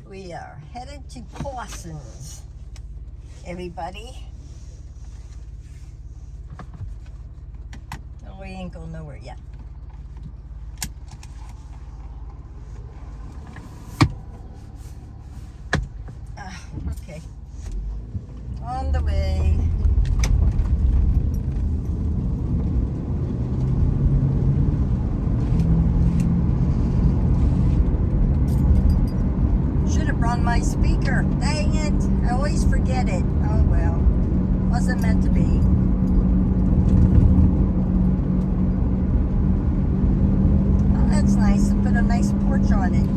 We are headed to Parsons, everybody. No, we ain't going nowhere yet. Okay. On the way. Should have brought my speaker. Dang it. I always forget it. Oh well. Wasn't meant to be. Oh, that's nice. To put a nice porch on it.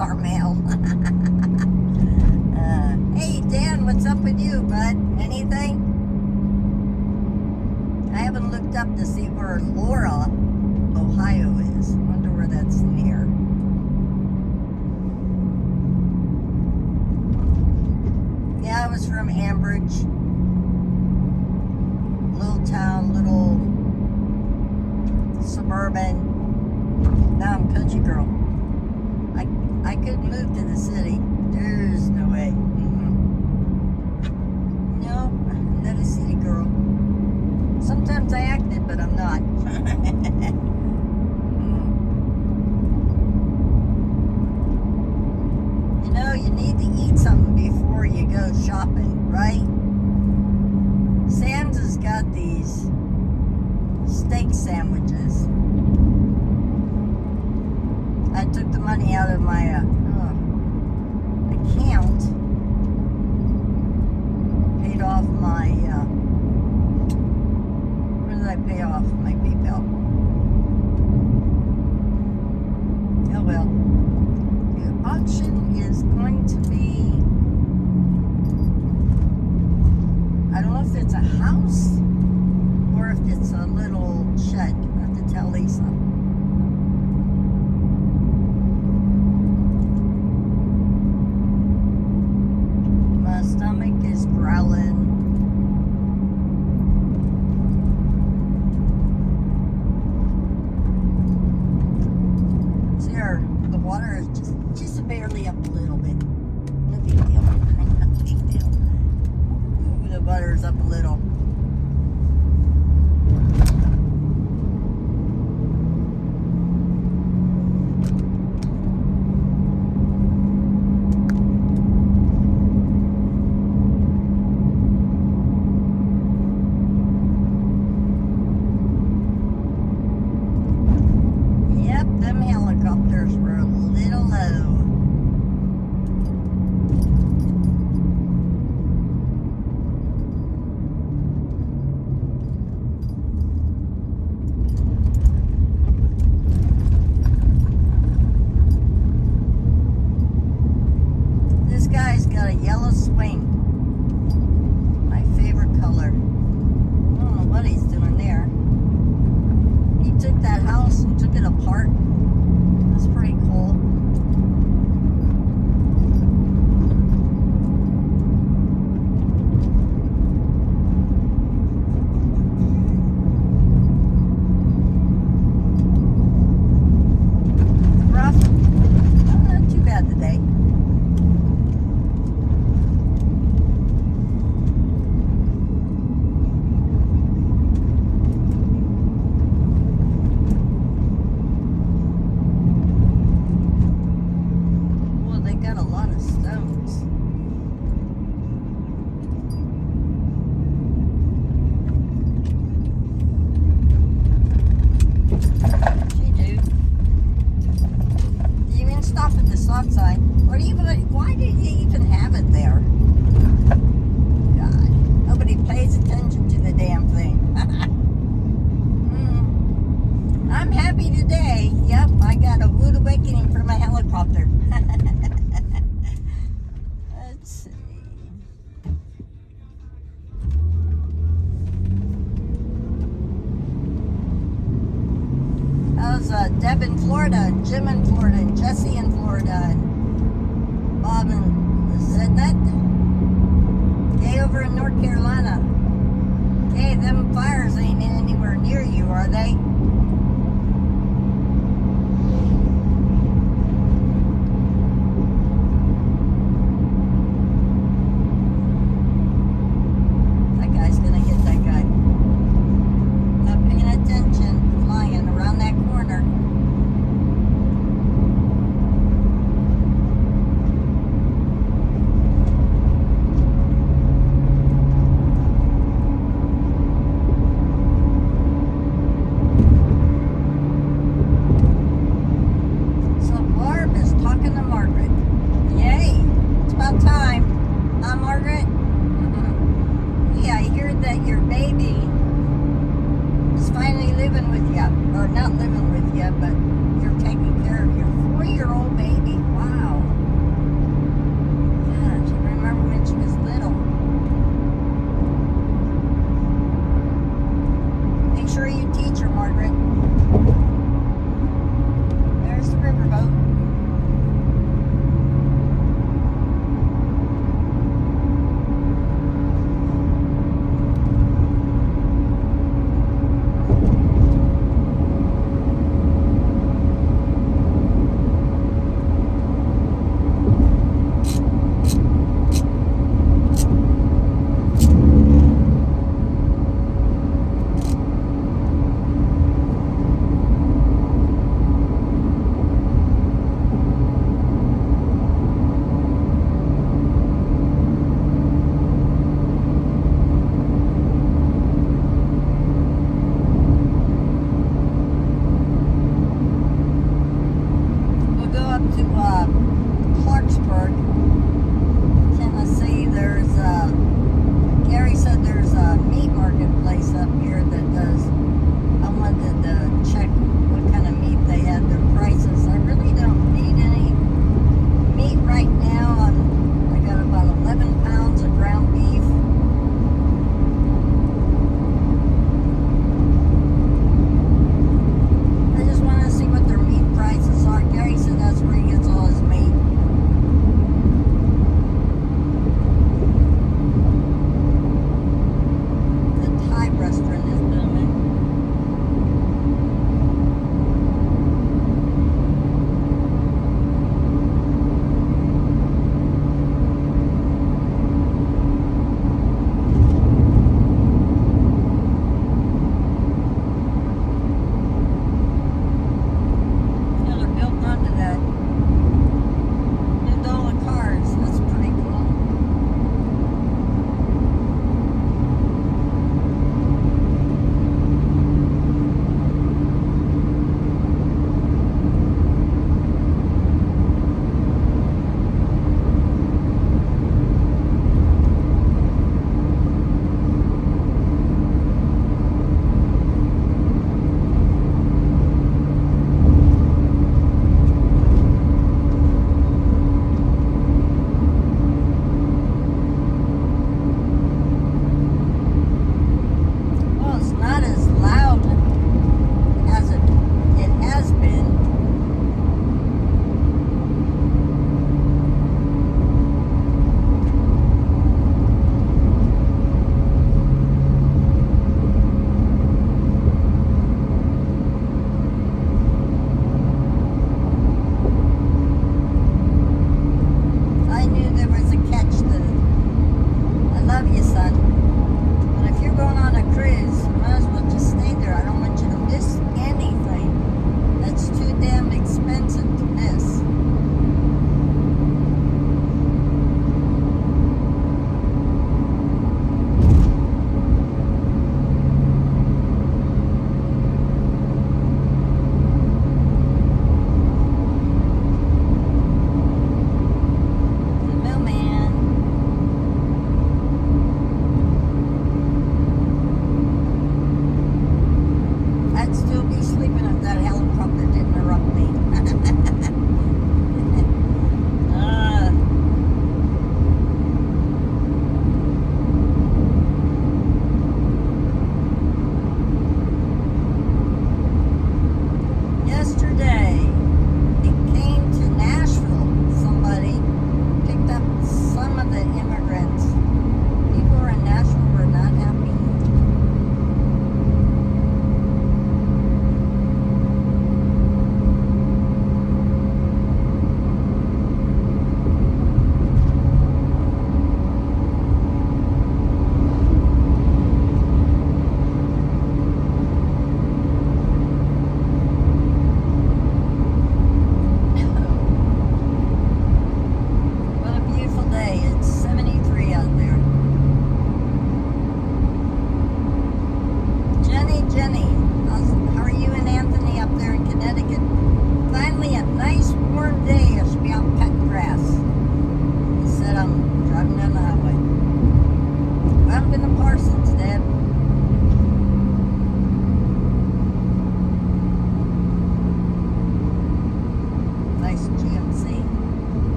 Our mail. Hey Dan, what's up with you, bud? Anything? I haven't looked up to see where Laura, Ohio is. Wonder where that's near. Yeah, I was from Ambridge. Little town, little suburban. Now I'm country girl. I could move to the city. There's no way. No, I'm not a city girl. Sometimes I act it, but I'm not. You know, you need to eat something before you go shopping, right? Sam's has got these steak sandwiches. I took the money out of my account, paid off my, where did I pay off my PayPal? Oh well. The auction is going to be, I don't know if it's a house or if it's a little shed. I have to tell Lisa. Stomach is growling. See, the water is just barely up a little bit. No big deal. No big deal. Ooh, the water's up a little. Them helicopters were a little low. how's Deb in Florida, and Jim in Florida, and Jesse in Florida, and Bob and Zednet? Okay, over in North Carolina. Okay, them fires ain't anywhere near you, are they? That guy's gonna hit that guy. Not paying attention, flying around that corner. So Barb is talking to Margaret. Yay! It's about time. Huh, Margaret? Yeah, I heard that your baby is finally living with you. Or not living with you, but you're taking care of your 4-year-old baby. Wow. Gosh, I remember when she was little. Make sure you teach her, Margaret. There's the riverboat.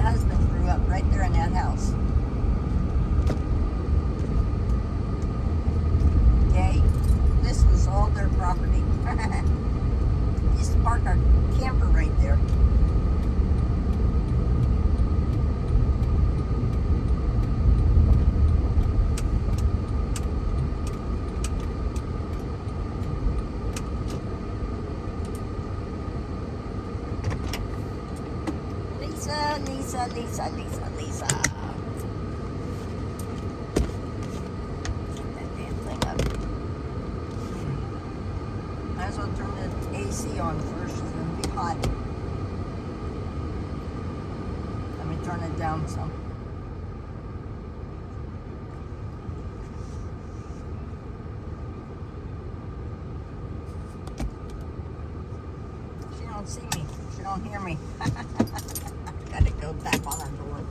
husband grew up right there in that house. Yay. This was all their property. Used to park our camper right there. Lisa. Get that damn thing up. Might as well turn the AC on first, it's gonna be hot. Let me turn it down some. She don't see me. She don't hear me. Gotta go back on our door.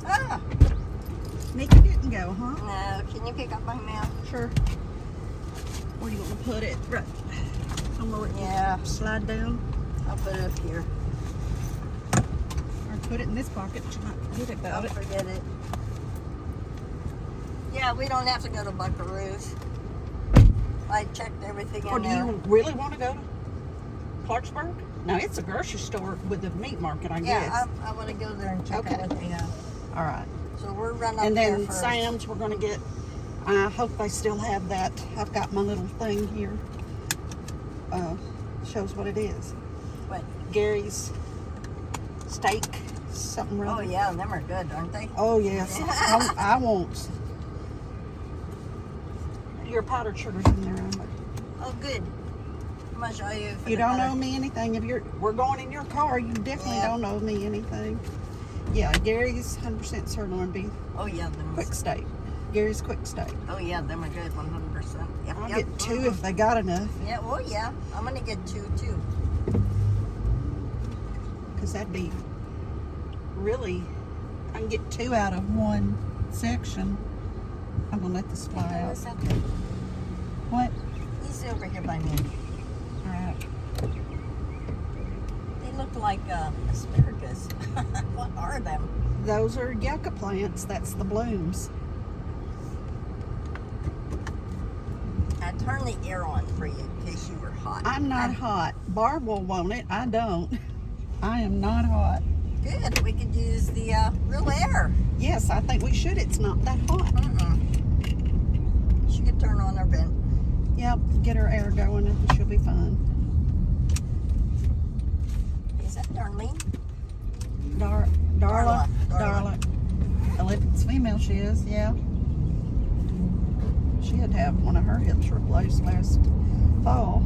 Ah, Nikki didn't go, huh? no, can you pick up my mail? Sure. Where do you want to put it? Right. Somewhere it Yeah. can slide down. I'll put it up here. Or put it in this pocket, but you might forget about Don't it. forget it. Yeah, we don't have to go to Buckaroo's. I checked everything Or in do there. you really want to go to Clarksburg? No, it's a grocery store with a meat market, I guess. Yeah, I want to go there and check Okay. out what they have. All right. So we're running up And there then first. Sam's, we're going to get, I hope they still have that. I've got my little thing here. Shows what it is. What? Gary's steak, something Oh rather. yeah, them are good, aren't they? Oh, yes. I won't. Your powdered sugar's in there, Emma. Oh good. I'm gonna show you. You don't owe me anything. If we're going in your car, you definitely Yeah. don't owe me anything. Yeah, Gary's 100% sirloin beef, Oh yeah, them. quick steak. Gary's quick steak. Oh yeah, them are good, 100%. Yep, I'll yep. get two if they got enough, Yeah, oh yeah, I'm gonna get two too. because that'd be really. I can get two out of one section. I'm gonna let this fly Hey, out. what's that thing? What? He's over here by me. All right. They look like asparagus. What are them? Those are yucca plants. That's the blooms. I turned the air on for you in case you were hot. I'm not hot. Barb will want it. I don't. I am not hot. Good. We could use the real air. Yes, I think we should. It's not that hot. She could turn on her vent. Yep, get her air going and she'll be fine. Is that Darlene? Darla. Darla. Well, if it's female, she is, yeah. She had to have one of her hips replaced last fall.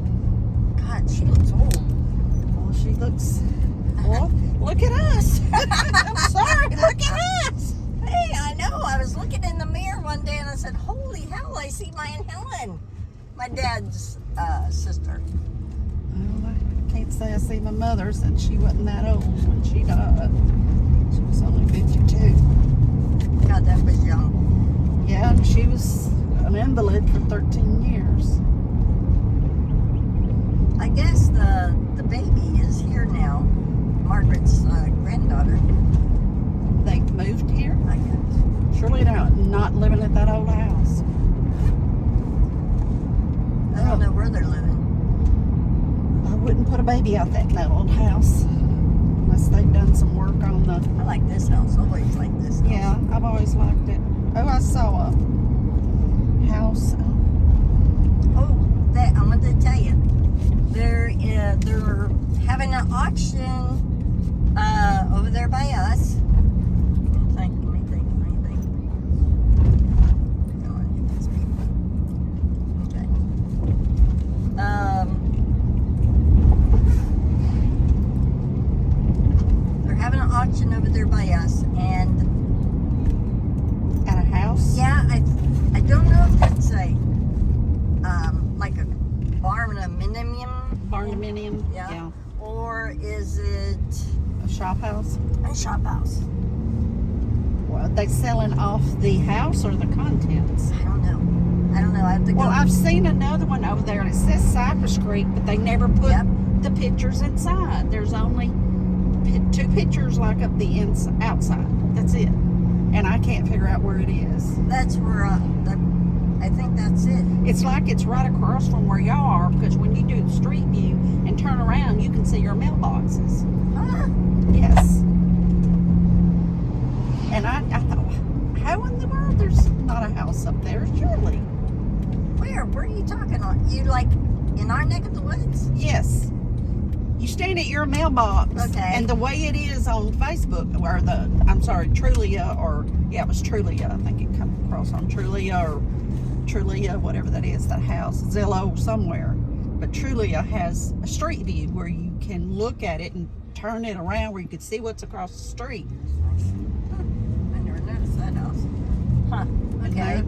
God, she looks old. Well, she looks. Well, look at us. I'm sorry, look at us. Hey, I know. I was looking in the mirror one day and I said, holy hell, I see my Aunt Helen. My dad's sister. Well, I can't say I see my mother since she wasn't that old when she died. She was only 52. God, that was young. Yeah, and she was an invalid for 13 years. I guess the baby is here now. Margaret's granddaughter, They moved here. I guess. Surely they're not living at that old house. I don't know where they're living. I wouldn't put a baby out that old house unless they've done some work on the. I like this house. I always like this house. Yeah, I've always liked it. Oh, I saw a house. Oh, I'm going to tell you. There's an auction over there by us. Let me think. Come on, get these people. Okay. They're having an auction over there by us, and At a house? yeah, I don't know if it's a like a barnuminium, Barnuminium? Yeah. or is it A shop house? a shop house? Well, they selling off the house or the contents? I don't know. I have to go. Well, I've seen another one over there, and it says Cypress Creek, but they never put Yep. the pictures inside. There's only two pictures like up the outside. That's it. And I can't figure out where it is. That's where I think that's it. It's like it's right across from where y'all are, because when you do the street view and turn around, you can see your mailboxes. Huh? Yes. And I thought, how in the world there's not a house up there? Surely. Where are you talking on? You like in our neck of the woods? Yes. You stand at your mailbox, Okay. and the way it is on Facebook, or Trulia, it was Trulia. I think it comes across on Trulia or Trulia, whatever that is, that house, Zillow somewhere. But Trulia has a street view where you can look at it and turn it around where you can see what's across the street. I never noticed that house. Huh. Okay.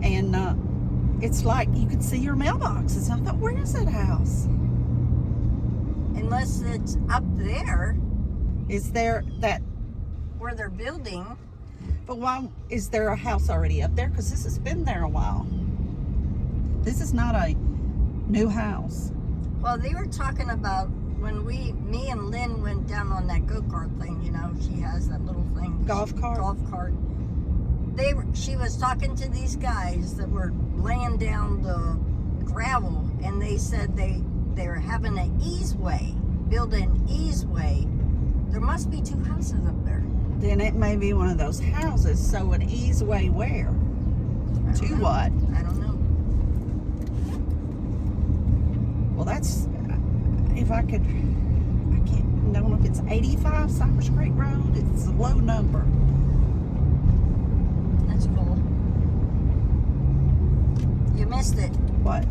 And it's like you could see your mailboxes. I thought, where is that house? Unless it's up there Is there that? where they're building. But why is there a house already up there? Because this has been there a while. This is not a new house. Well, they were talking about when me and Lynn went down on that go-kart thing, she has that little thing. Golf cart? Golf cart. She was talking to these guys that were laying down the gravel, and they said they're having an easeway, build an easeway. There must be two houses up there. Then it may be one of those houses. So an easeway where? I don't To know. what? I don't know. Well, that's, if I could, I can't, don't know if it's 85 Cypress Creek Road. It's a low number. That's cool. You missed it. What?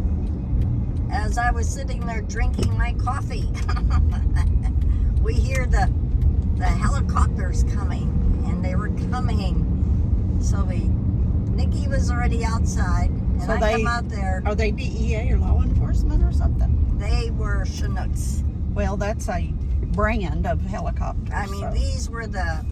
As I was sitting there drinking my coffee, we hear the helicopters coming, and they were coming. So Nikki was already outside, and So I come out there. Are they DEA or law enforcement or something? They were Chinooks. Well, that's a brand of helicopter. I mean, these were the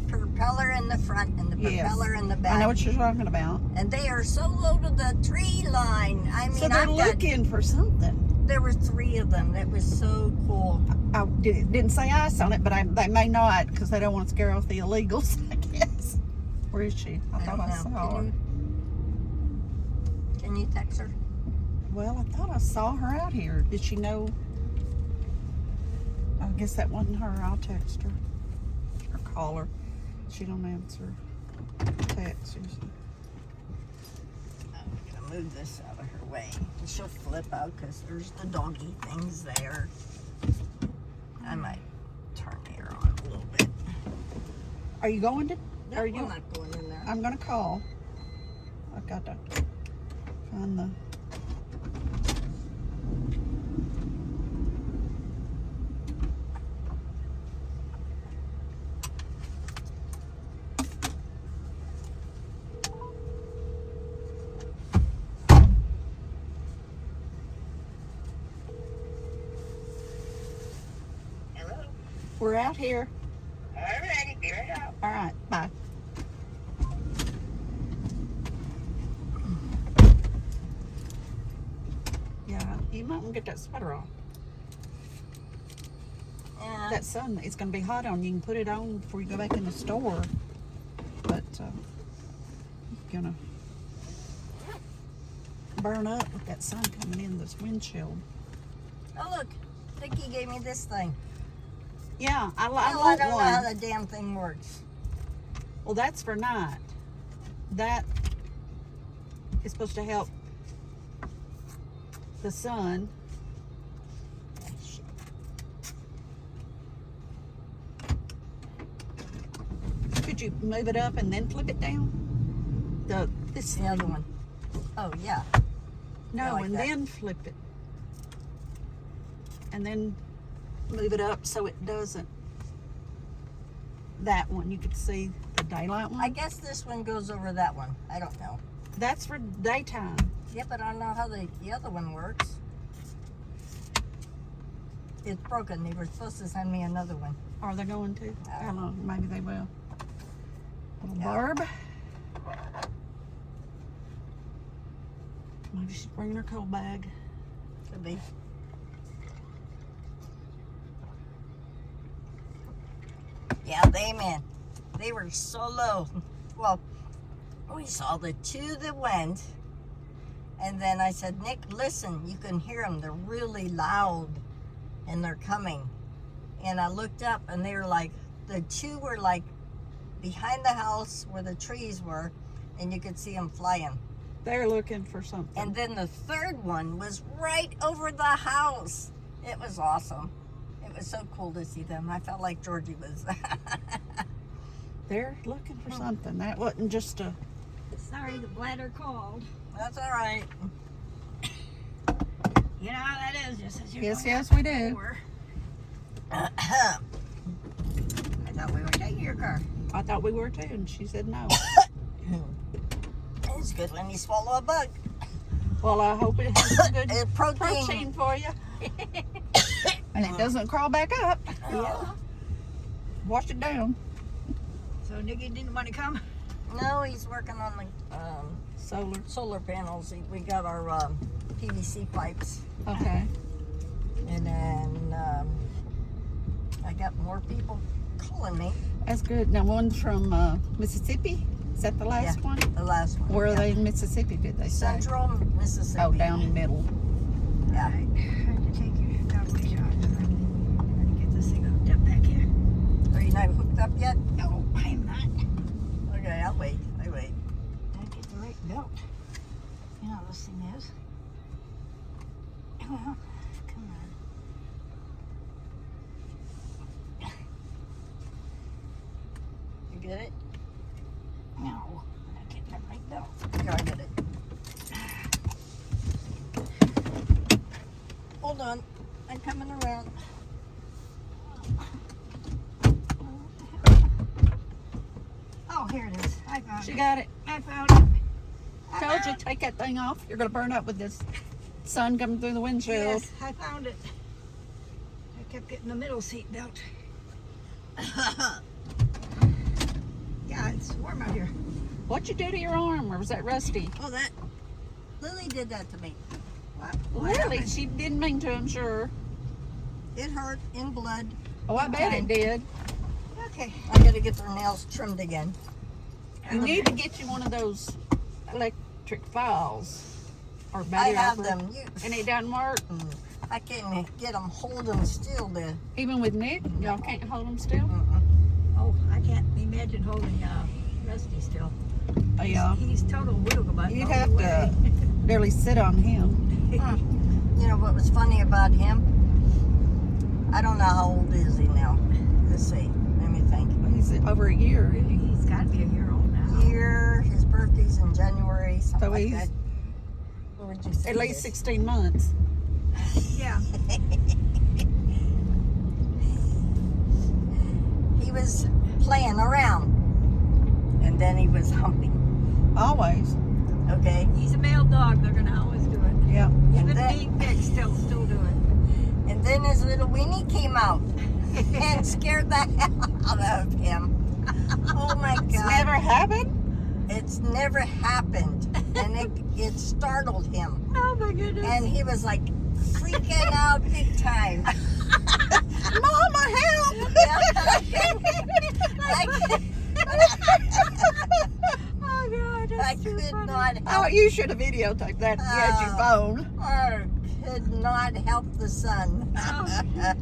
propeller in the front and the propeller in the back. I know what you're talking about. And they are so low to the tree line. I mean, So they're looking for something. There were 3 of them. It was so cool. I didn't say ice on it, but they may not because they don't want to scare off the illegals, I guess. Where is she? I thought I saw her. Can you text her? Well, I thought I saw her out here. Did she know? I guess that wasn't her. I'll text her or call her. She don't answer texts. I'm gonna move this out of her way. She'll flip out because there's the doggy things there. I might turn the air on a little bit. Are you going to? No, Are you? I'm not going in there. I'm gonna call. I've got to find the. Hello. We're out here. All righty, be right out. All right. Bye. Yeah, you might want to get that sweater off. Yeah. That sun, it's going to be hot on. You can put it on before you go back in the store. But it's going to burn up with that sun coming in this windshield. Oh, look. Nikki gave me this thing. Yeah, I Well, I want don't know how one. the damn thing works. Well, that's for night. That is supposed to help the sun. you move it up and then flip it down? This The other one. Oh, yeah. No, I like and that. then flip it. And then move it up so it doesn't. That one, you could see the daylight one. I guess this one goes over that one. I don't know. That's for daytime. Yeah, but I don't know how the other one works. It's broken. They were supposed to send me another one. Are they going to? I How don't long? Maybe they will. Little Yeah. Barb. Maybe she's bringing her coal bag. Could be. Yeah, they were so low. Well, we saw the two that went, and then I said, Nick, listen, you can hear them. They're really loud, and they're coming. And I looked up, and they were like, the two were like behind the house where the trees were, and you could see them flying. They're looking for something. And then the third one was right over the house. It was awesome. It was so cool to see them. I felt like Georgie was. They're looking for something. That wasn't just a. Sorry, the bladder called. That's all right. You know how that is, just as you're Yes, going yes, out we the do. door. I thought we were taking your car. I thought we were too, and she said no. It's good when you swallow a bug. Well, I hope it has some good Protein. protein for you. And it doesn't crawl back up. Yeah. Wash it down. So Nicky didn't want to come? No, he's working on the Solar. solar panels. We got our PVC pipes. Okay. And then I got more people calling me. That's good. Now, one's from Mississippi. Is that the last one? The last one. Where are yeah. they in Mississippi, did they say? Central Mississippi. Oh, down the middle. Yeah. I had to take your dog shot. I'm to get this thing hooked up back here. Are you not hooked up yet? No, I'm not. Okay, I'll wait. I wait. I get the right belt. You know how this thing is. Well, come on. You get it? No, I'm not getting the right belt. Here, I get it. Hold on. I'm coming around. Oh, here it is. I found She it. got it. I found it. Told you, take that thing off. You're going to burn up with this sun coming through the windshield. Yes, I found it. I kept getting the middle seat belt. Yeah, it's warm out here. What'd you do to your arm, or was that rusty? Oh, that. Lily did that to me. What Really? happened? She didn't mean to, I'm sure. It hurt in blood. Oh, I bet it did. Okay. I gotta get their nails trimmed again. You need to get you one of those electric files. Or I battery have operated. them. And it doesn't work. I can get them holding still. Even with Nick, y'all can't hold them still. Oh, I can't imagine holding Rusty still. Oh, yeah. He's total wiggle butt. You'd all the have way. to barely sit on him. You know what was funny about him? I don't know how old is he now. Let's see. Let me think. He's over a year. He's got to be a year old now. Year. His birthday's in January. Something So like he's that. What would you say? at he least is? 16 months. Yeah. He was playing around, and then he was humping. Always. Okay. He's a male dog. They're going to always do it. Yeah. And Even then, big pigs still do it. and then his little weenie came out and scared the hell out of him. Oh my God. It's never happened? It's never happened. And it startled him. Oh my goodness. And he was like freaking out big time. Mama, help! Oh God. I That's too could funny. not Oh, help. you should have videotaped that. You had your phone. I could not help the son. Oh, that's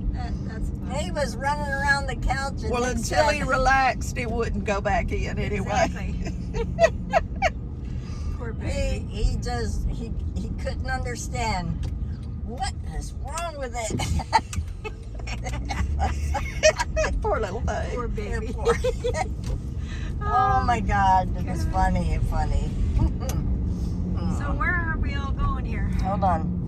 funny. He was running around the couch. And Well, Nick until said- he relaxed, it wouldn't go back in anyway. Exactly. Poor baby. he couldn't understand what is wrong with it. Poor little thing. Poor baby. Poor- Oh my God, it was funny. So where are we all going here? Hold on.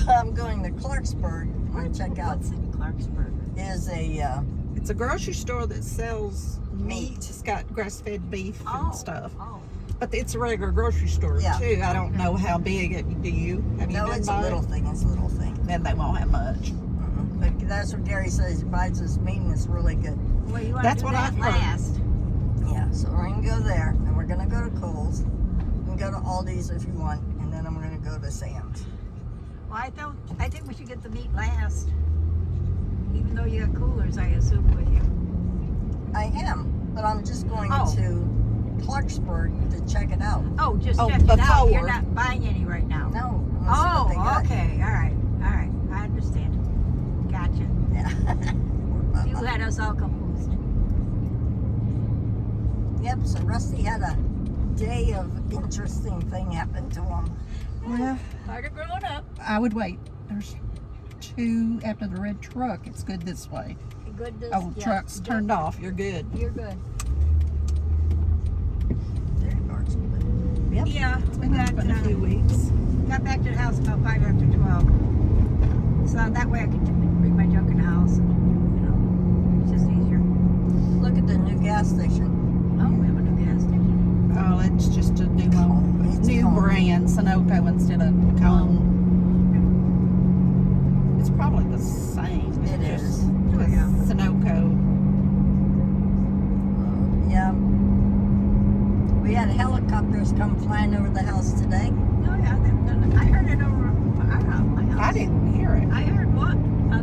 I'm going to Clarksburg. I'm going to check out. What's in Clarksburg? Is a It's a grocery store that sells meat. Meat. It's got grass-fed beef and stuff. Oh. But it's a regular grocery store Yeah. too. I don't know how big it. Do you? Have you no, been it's a by little it? thing. It's a little thing. Then they won't have much. But that's what Gary says. He buys this meat and it's really good. Well, you want That's to do what that I've heard. last. Yeah, so we're gonna go there, and we're gonna go to Kohl's. We can go to Aldi's if you want, and then I'm gonna go to Sam's. Well, I think we should get the meat last. Even though you got coolers, I assume, with you. I am, but I'm just going Oh. to Clarksburg to check it out. Oh, just Oh, check it out. You're before. not buying any right now. No, I'm gonna see what they Oh, got. okay. All right. I understand. Gotcha. Yeah. You had us all confused. Yep. So Rusty had a day of interesting thing happen to him. Well, Part of growing up. I would wait. There's two after the red truck. It's good this way. Good. Oh, truck's turned off. You're good. You're good. There you are. Yep. Yeah, It's we been happening a few weeks. got back to the house about 5 after 12. So that way I could bring my junk in the house. And, it's just easier. Look at the new gas station. Oh, we have a new gas station. Oh, it's just a new It's new Cone. brand, Sunoco instead of Cone. It's probably the same. It It's is. just Oh, yeah. Sunoco. Yeah. We had helicopters come flying over the house today. Oh, yeah, they've done it. I heard it over my house. I didn't hear it. I heard what?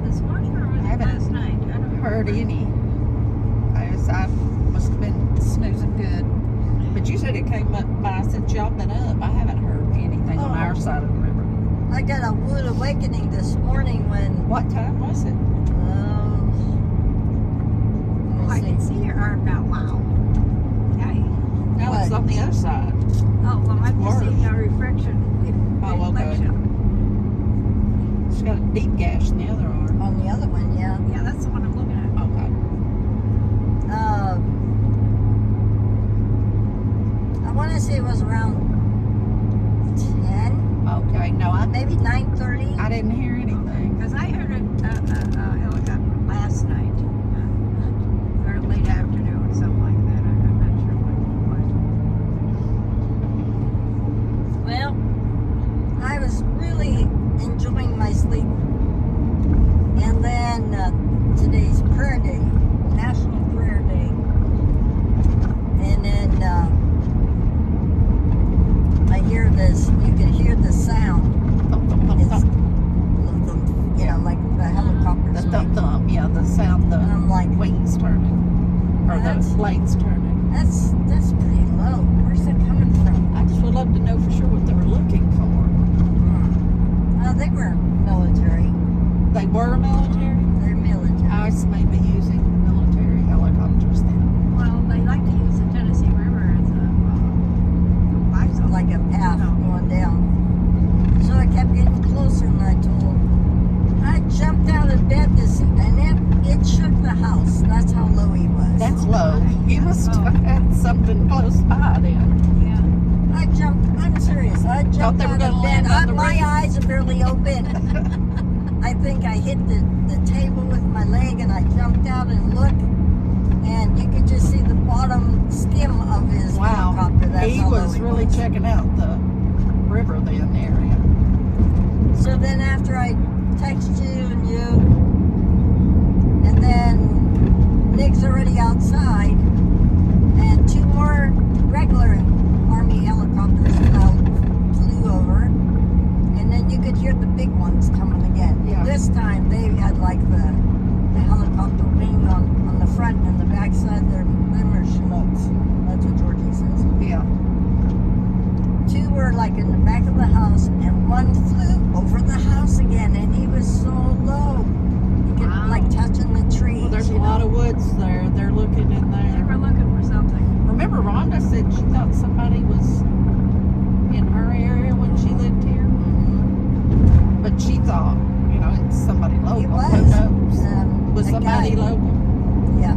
This morning or was I it haven't last night? I don't Heard remember. any. I must have been snoozing good. But you said it came up by since y'all been up. I haven't heard anything on our side of the river. I got a wood awakening this morning when What time was it? Oh, I can see your arm now. Wow. Yeah. No, it's What? on the other side. Oh, well, I'm just Worse. seeing a reflection. Oh, okay. Reflection. She's got a deep gash in the other arm. on the other one, yeah. Yeah, that's the one I'm looking at. Okay. I want to say it was around 10, Okay. No, maybe 9:30. I didn't hear anything. Because I heard a helicopter last night, or late afternoon, or something like that. I'm not sure what it was. Well, I was really enjoying my sleep. And then today's prayer day, National Prayer Day. And then I hear this, you can hear the sound. Thump, thump, thump, It's, thump. like the helicopters. The thump thump. Yeah, the sound. The And I'm like, wings turning, or That's- the blades turning. that's pretty low. Where's it coming from? I just would love to know for sure what they were looking for. They were military. They were military. They're military. ICE may be using military helicopters then. Well, they like to use the Tennessee River as a life zone. Like a path No. going down. So I kept getting closer and I jumped out of bed to see, and it shook the house. That's how low he was. That's low. You must low. have had something close by then. Yeah. I'm serious. I jumped they were out gonna of bed. land on the My roof. eyes are barely open. I think I hit the table with my leg and I jumped out and looked. And you could just see the bottom skim of his Wow. helicopter. That's He how low was really checking out the river then area. So then after I text you and then Nick's already outside, and two more regular Army helicopters flew over, and then you could hear the big ones coming again. Yeah. This time they had like the helicopter wing on the front and the back side. Them are Chinooks. That's what Georgie says. Yeah. Two were like in the back of the house, and one flew over the house again, and he was so low. You could Wow. like touching the trees. Well, there's a lot of woods there. They're looking in They there. were looking for something. Remember Rhonda said she thought somebody was in her area when she lived here? But she thought, it's somebody local. He Who was. knows? Was a somebody guy. local? Yeah.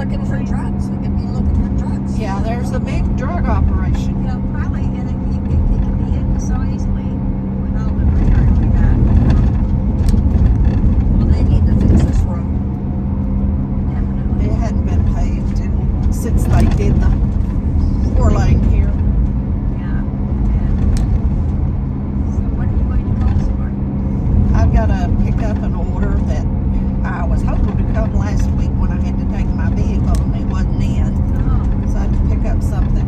looking for drugs. They could be looking for drugs. Yeah, there's a big drug operation. You know, probably, and it can be hidden so easily with all the greenery we got. Well, they need to fix this road. Definitely. It hadn't been paved since they did the 4-lane here. Yeah. And so what are you going to close for? I've got to pick up an order that I was hoping to come last week when I had to take my vehicle and it wasn't in. Oh, So I had to pick up something.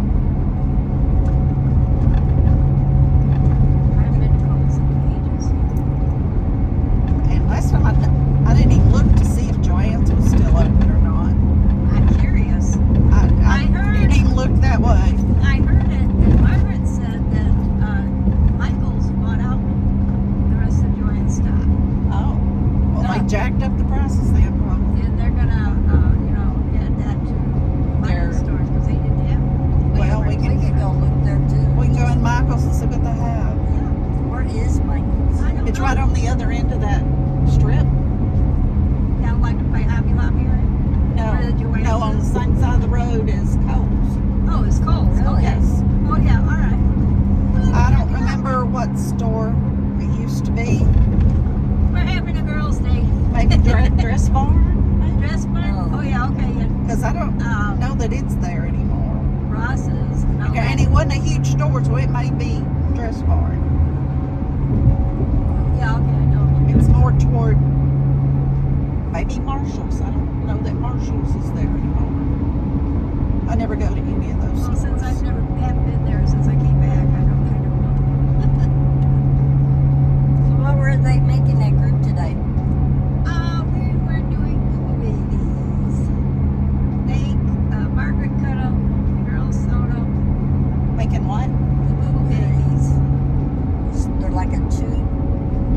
I haven't been to Coles in ages. And last time I didn't even look to see if Joanne's was still open or not. I'm curious. I I heard- didn't even look that way. I heard it, and Margaret said that Michael's bought out the rest of Joanne's stock. Oh. Well, they jacked up the prices then, probably. And they're gonna, add that to Michael's stores because they didn't have. Well, we We can could go look there too. we can go in Michael's and see what they have. Yeah, Where is Michael's? I don't It's know. right on the other end of that strip. Down like by Hobby Lobby area. No, Where the Joanne's no, on the is? same side of the road as Coles. Oh, it's Coles. Really? Okay. Yes. Oh yeah. All right. Well, I don't yeah, remember what store it used to be. We're having a girls' day. Maybe Dress Barn? Dress barn. Oh. Oh yeah. Okay. Yeah. Because I don't know that it's there anymore. Ross's. No, Okay, and it wasn't a huge store, so it may be Dress Barn. Yeah. Okay. I know. It's more toward maybe Marshall's. I don't know that Marshall's is there anymore. I never go to any of those Well, stores. since I've never haven't been there since I came back, I don't know. So what were they making that group today? We were doing Google babies. Margaret cut them, the girls sewed them. Making what? The Google babies. They're like a tube.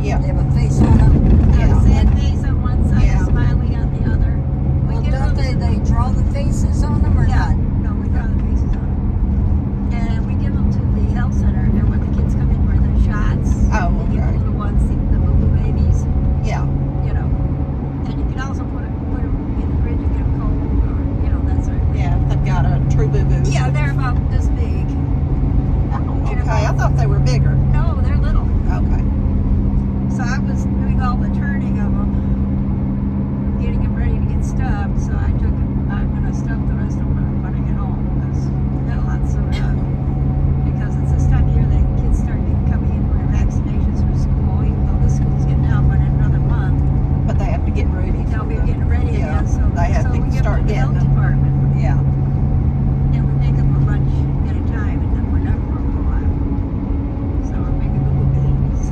Yeah. They have a face on them. A sad face on one side, Yeah. smiley on the other. We Well, give don't them- they draw the faces on them or Yeah. not? No, we draw the faces on them. And we give them to the health center, and when the kids come in for their shots, Oh, we give okay. them the ones, the Google babies, Yeah. And you can also put them in the fridge and get them cold, or, that sort of thing. Yeah, they've got a True Boo Boo. Yeah, they're about this big. Oh, okay. I thought they were bigger. No, they're little. Okay. So I was doing all the turning of them, getting them ready to get stuffed. So I'm gonna stuff the rest of them when I'm putting it home because I got a lot sewed up. Because it's this time of year that kids start coming in for their vaccinations for school, even though this school's getting out, but in another month But they have to get ready. they'll be getting ready Yeah, again. So they have so to we give start them to the health getting them. department, Yeah. and we make them a bunch at a time, and then we're done for a while. So we're making Google babies.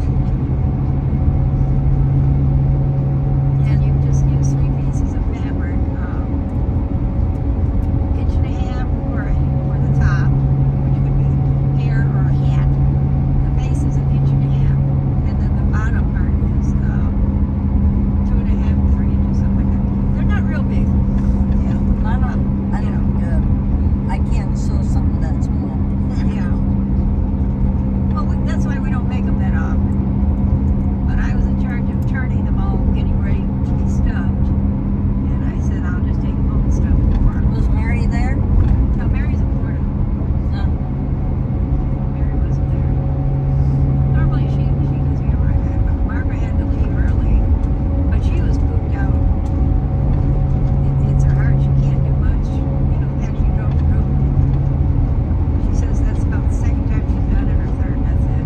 And you just use 3 pieces of fabric, inch and a half for the top, which could be hair or a hat. The base is an inch and a half, and then the bottom part is 2.5, 3 inches, something like that. They're not real big. I can't sew something that small. Yeah. Well, that's why we don't make them that often. But I was in charge of turning them all, getting ready to be stuffed. And I said, I'll just take them home and stuff them for her. Was Mary there? No, Mary's in Florida. No. Mary wasn't there. Normally she was here right back, but Margaret had to leave early. But she was pooped out. It's her heart. She can't do much. Actually drove the road. She says that's about the second time she's done it, or third. That's it.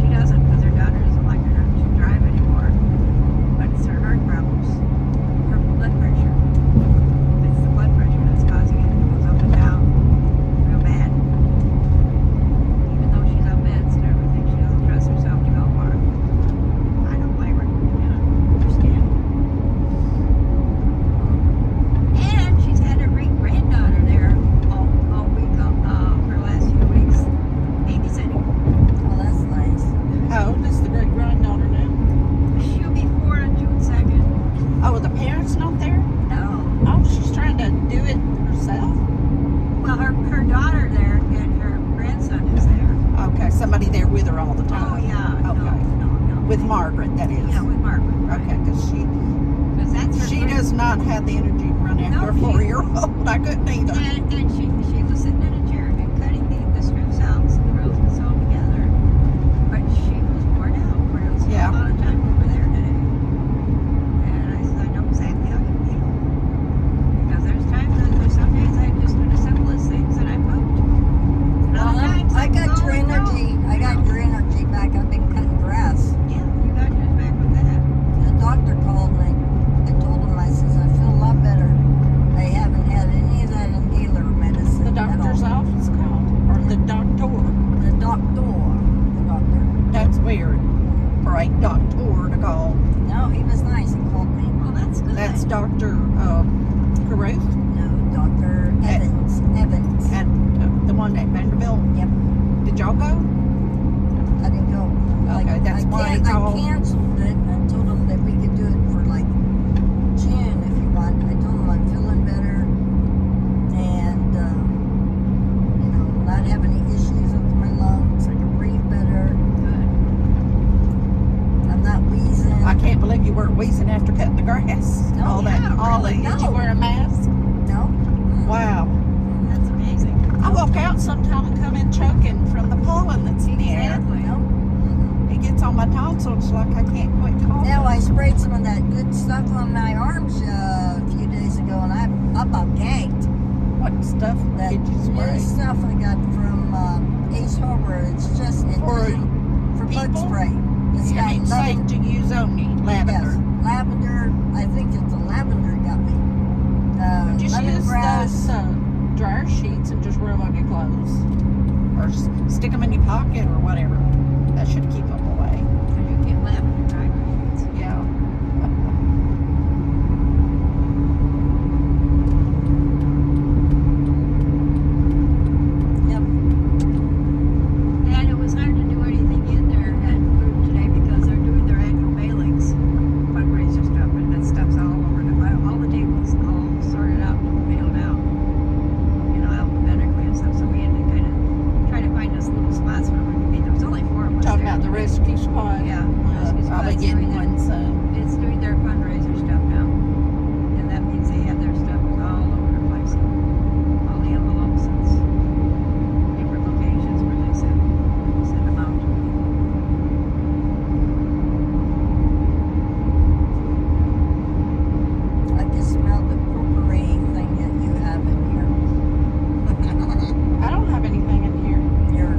She doesn't because her daughter doesn't like her to drive anymore. But it's her heart problems, her blood pressure. It's the blood pressure that's causing it. It goes up and down real bad. Even though she's on meds and everything, she doesn't trust herself to go far. I don't blame her. Understand. And she's had her great granddaughter there all week, for the last few weeks, babysitting. Well, that's nice. How old is the great granddaughter now? She'll be 4 on June 2nd. Oh, are the parents not there? No. Oh, she's trying to do it herself? Well, her daughter there and her grandson is there. Okay, somebody there with her all the Oh, time. yeah. Okay. No. With Margaret, that is. Yeah, with Margaret. Right. Okay, because Because that's her she granddaughter. does not have the energy to run after a No, she- 4-year-old. I couldn't either. And she was sitting in a chair and cutting the strips out so the rows would sew together. But she was worn out. Where it was Yeah. a lot of time over there today. And I said, I know exactly how you feel. Because there's some days I just do the simplest things and I moved. And Well, other times I got your go and go, energy. I got you know. your energy back. I've been cutting grass. Yeah, you got yours back with that. The doctor called me. I told him, I says, I feel a lot better. They haven't had any of that inhaler medicine. The doctor's at all. office called, or the doctor. The doctor. The doctor. That's weird for a doctor to call. No, he was nice. He called me. Well, that's good. That's Dr. Caruth No, Dr. Evans. Evans. at the one at Vanderbilt. Yep. Did y'all go? I didn't go. Okay, that's why he I called. canceled it and told him that we could do it for like June if you want. I told him I'm feeling better and you know, not having any issues with my lungs. I can breathe better. Good. I'm not wheezing. I can't believe you weren't wheezing after cutting the grass. No, all that. yeah, all really, that. Did you no. wear a mask? No. Wow. That's amazing. I walk out sometime and come in choking from the pollen that's in the air. Exactly. No. Mm-mm. It gets on my tonsils like I can't quit coughing. Now I sprayed some of that good stuff on my arms a few days ago, and I'm about gagged. What stuff That did you spray? new stuff I got from Ace Harbor. It's just For for bug people? spray. It's I mean, safe to use only. Lavender. Yes, lavender. I think it's the lavender got me. Just use lemongrass. those dryer sheets and just rub on your clothes. Or stick them in your pocket or whatever. That should keep them away. Because you get lavender dry sheets. Yeah. Yep. And it was hard to do anything in there at group today because they're doing their annual mailings, fundraiser stuff, and that stuff's all over all the tables all sorted out and mailed out, you know, alphabetically and stuff. So we had to kind of try to find us little spots where we could be. There was only 4 of us Talking there. about the rescue squad. Yeah, rescue I'll be squad's getting doing one soon. It's doing their fundraiser stuff now. And that means they have their stuff all over the place. All the envelopes and different locations where they send them out. I can smell the potpourri thing that you have in here. I don't have anything in here. Your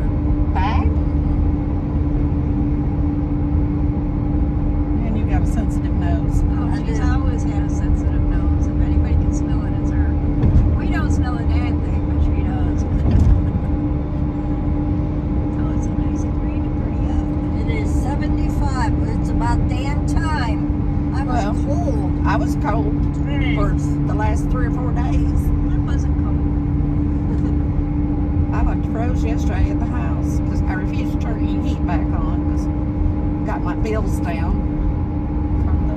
Bag? And you got a sensitive nose. Oh, I she's do. always had a sensitive nose. If anybody can smell it, it's her. We don't smell a damn thing, but she does. Oh, it's a nice and green and pretty out. It is 75. It's about damn time. I was Well, cold. I was cold for the last 3 or 4 days. It wasn't cold. I like froze yesterday at the house because I refused to turn any heat back on because got my bills down from the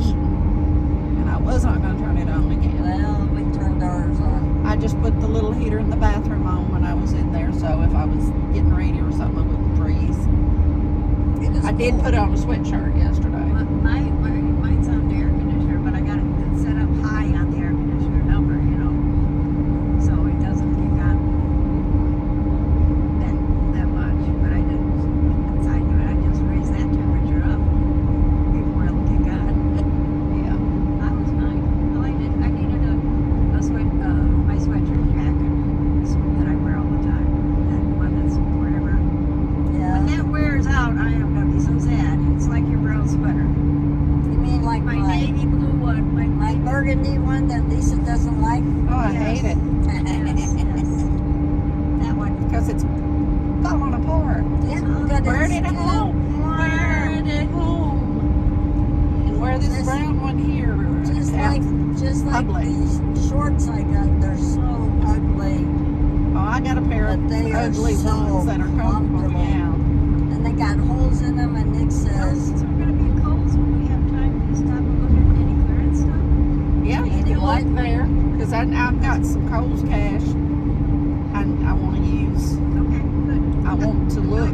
heating, and I was not going to turn it on again. Well, we turned ours on. I just put the little heater in the bathroom on when I was in there, so if I was getting ready or something, I wouldn't freeze. It is I did cold. put on a sweatshirt yesterday. Mine's on the air conditioner, but I got it set up high on the air conditioner number, you know, so it doesn't kick on that much. But I didn't inside do it. I just raised that temperature up before it'll kick on. Yeah. That was fine. Well, I needed my sweatshirt jacket that I wear all the time. That one that's forever. Yeah. When that wears out, I am gonna be so sad. It's like your brown sweater. You mean like My my navy blue one. my burgundy one that Lisa doesn't like? Oh, I Yes. hate it Yes. That one. because it's falling apart. Yeah, but Wear it's it at still home. warm. Wear it at home. And wear this This- brown one here. Just out. like Public. these shorts I got, they're so ugly. Oh, I got a pair of But they are ugly so ones that are comfortable. comfortable. Yeah. And they got holes in them, and Nick says, So we're gonna be at Kohl's when we have time to stop and look at any clearance stuff. Yeah, you Any can what? look there because I've got some Kohl's cash I want to use. Okay, good. I want to look.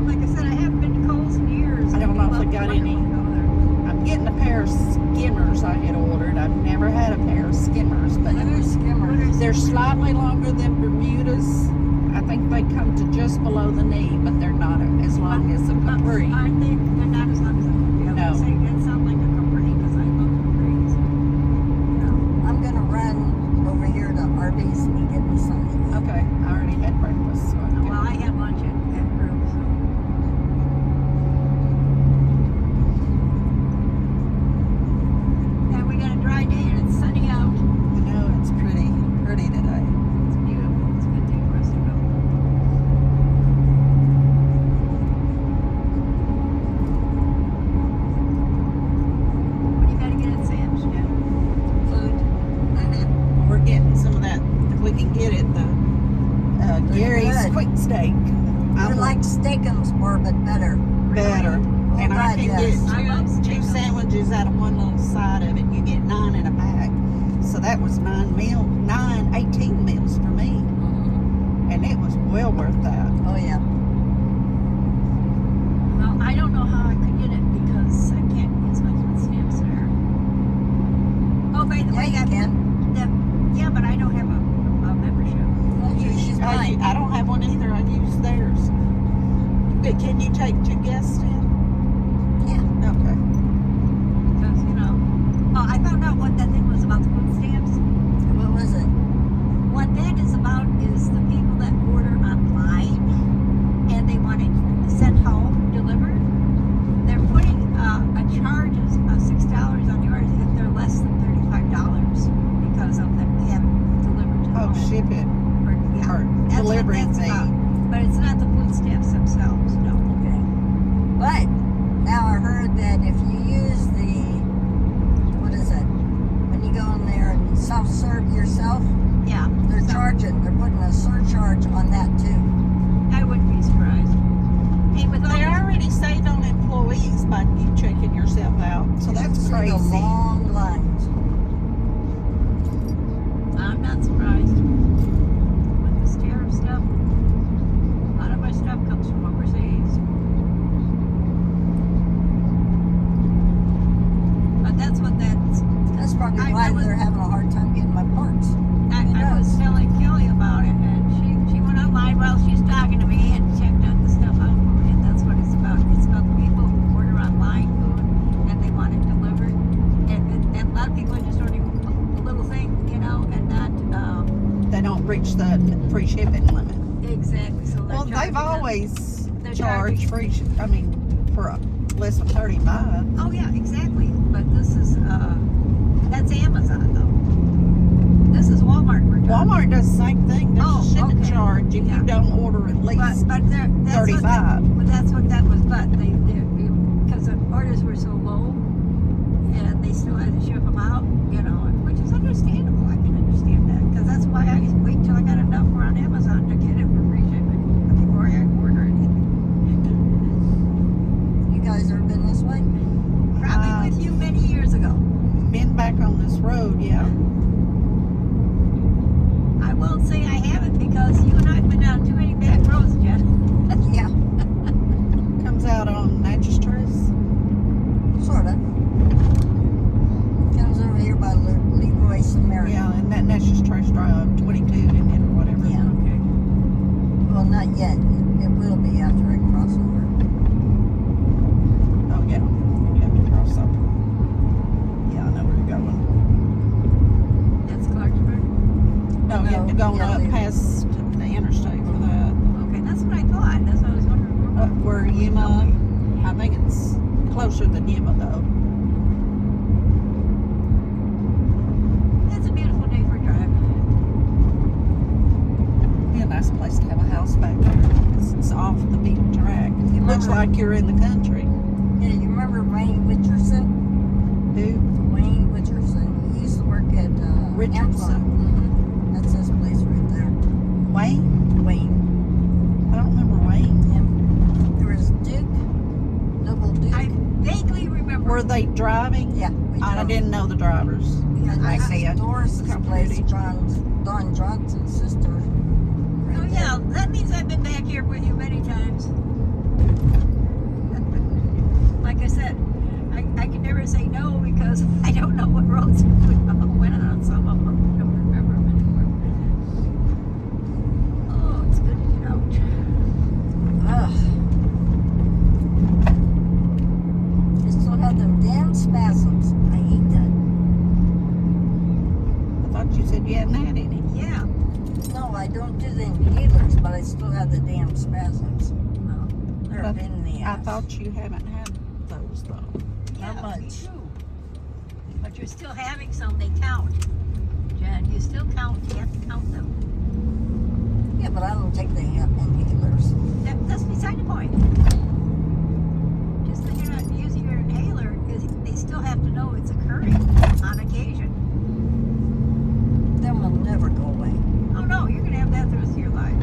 Like I said, I haven't been to Kohl's in years. I don't know if they It'd be got wonderful any. to go there. I'm getting a pair of skimmers I had ordered. I've never had a pair of skimmers, but They're skimmers. they're slightly longer than Bermudas. I think they come to just below the knee, but they're not as long as a capri. Aren't they? They're not as long as a capri. No. Say that sounds like a capri because I love capris. I'm gonna run over here to Arby's and get me something. Okay, I already had breakfast, so I can Well, I had lunch at group, so. Yeah, we got a dry day and it's sunny out. I know it's pretty today. It's beautiful. It's a good day for us to go. What do you got to get at Sam's, Jen? Food. We're getting some of that if we can get it. The Gary's good. Quick Steak. I I'm like steakums more, but better. better. Oh, And I God, can yes. I love get two steak. sandwiches out of one little side of it. You get 9 in a pack. So that was 18 meals for me. And it was well worth that. Oh yeah. Well, I don't know how I could get it because I can't use my food stamps there. Oh, by the Yeah, way, you can. yeah, but I don't have a membership. Well, she's mine. I don't have one either. I use theirs. But can you take 2 guests in? Yeah. Okay. Because, I found out what that thing was about the food stamps. What was it? What that is about is the people that order online and they want it sent home, delivered. They're putting a charge of $6 on the orders if they're less than $35 because of them having delivered to the Oh, home. ship it. Yeah, Or that's what delivery that's fee. about. But it's not the food stamps themselves, no. Okay. But now I heard that if you use what is it? When you go in there and self-serve yourself, Yeah. they're putting a surcharge on that too. I wouldn't be surprised. Hey, with all They this- already saved on employees by you checking yourself out. So You should that's see crazy. The long lines. I'm not surprised. With this tariff stuff, a lot of my stuff comes from overseas. But that's what That's probably I why was- they're having a hard time getting my parts. I was knows? telling Kelly about it, and she went online while she's talking to me and checked out the stuff out for me, and that's what it's about. It's about the people who order online food and they want it delivered, and a lot of people just don't even a little thing, and not They don't reach the free shipping limit. exactly. So they're Well, charging they've them. always They're charged free. For less than 35. Oh yeah, exactly. But this is that's Amazon though. This is Walmart we're talking. Walmart does the same thing. There's Oh, a shipping okay. charge if Yeah. you don't order at least But that's 35. That's what that was. But they because the orders were so low, and they still had to ship them out. Which is understandable. I can understand that because that's why I wait till I got enough for on Amazon to get it for free shipping before I order anything. You guys ever been this way? Probably with you many years ago. Been back on this road, yeah. I won't say I haven't because you and I have been down too many back roads, Jen. Yeah, Comes out on Natchez Trace. sorta. Comes over here by Leroy Samaritan. Yeah, and that Natchez Trace Drive, 22 in it or whatever. Yeah. Okay. Well, not yet. It will be after I cross over. Oh, yeah. You have to cross over. Yeah, I know where you're going. That's Clarksburg. No, you have to go yeah, up Leroy. past the interstate for that. Okay, that's what I thought. That's what I was wondering. Up where Yuma, I think it's closer than Yuma though. It's a beautiful day for a drive. Be a nice place to have a house back there because it's off the beaten track. You Looks remember- like you're in the country. Yeah, you remember Wayne Richardson? Who? Wayne Richardson. He used to work at Richardson? Mm-hmm. That's his place right there. Wayne? Wayne. I don't remember Wayne. And there was Duke. Double Duke. I vaguely remember. Were they driving? Yeah. We I drove. didn't know the drivers. And I this see is it. Doris's place, Pretty. Don Johnson's sister. Right Oh yeah, that means I've been back here with you many times. Like I said, I can never say no because I don't know what roads we went on some of them. I don't remember them anymore. Oh, it's good to get out. Ugh. I still have them damn spasms. I hate that. I thought you said you hadn't had any. Yeah. No, I don't do the inhalers, but I still have the damn spasms. Well, They're a But pain in the I ass. thought you haven't had those though. Not yeah, me much. too. But you're still having some. They count. Jen, you still count. You have to count them. Yeah, but I don't take the inhalers. That's beside the point. Just that you're not using your inhaler, because they still have to know it's occurring on occasion. Them will never go away. Oh no, you're gonna have that the rest of your life.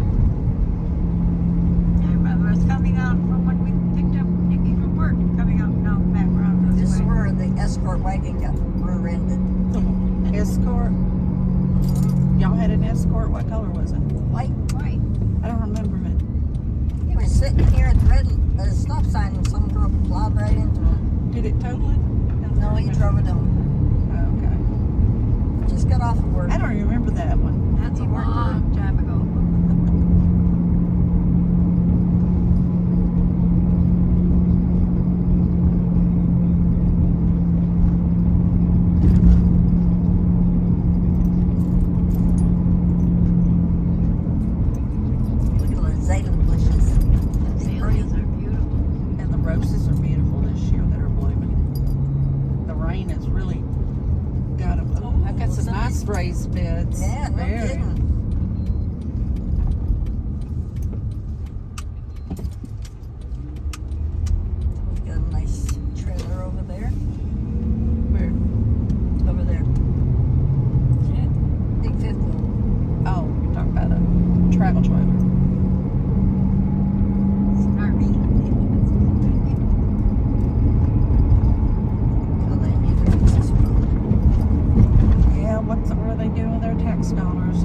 I remember us coming out from when we picked up Nikki from work, coming out now back around This this is way. where the escort wagon got rear-ended. Escort. Y'all had an escort. What color was it? White. Right. I don't remember it. He was sitting here at the red stop sign and some girl plowed right into him. Did it total it? No, he drove it home. Oh, okay. Just got off of work. I don't remember that one. That's a He worked long time ago. Look at the azalea bushes. Azaleas are beautiful. And the roses are beautiful this year that are blooming. The rain has really got them. Oh, I've got some somebody- nice raised beds. Yeah, no Very. kidding. We got a nice trailer over there. Where? Over there. Yeah. Big fifth wheel. Oh, you're talking about a travel trailer. It's an RV. Oh, they need to fix this road. Yeah, what are they doing with their tax dollars?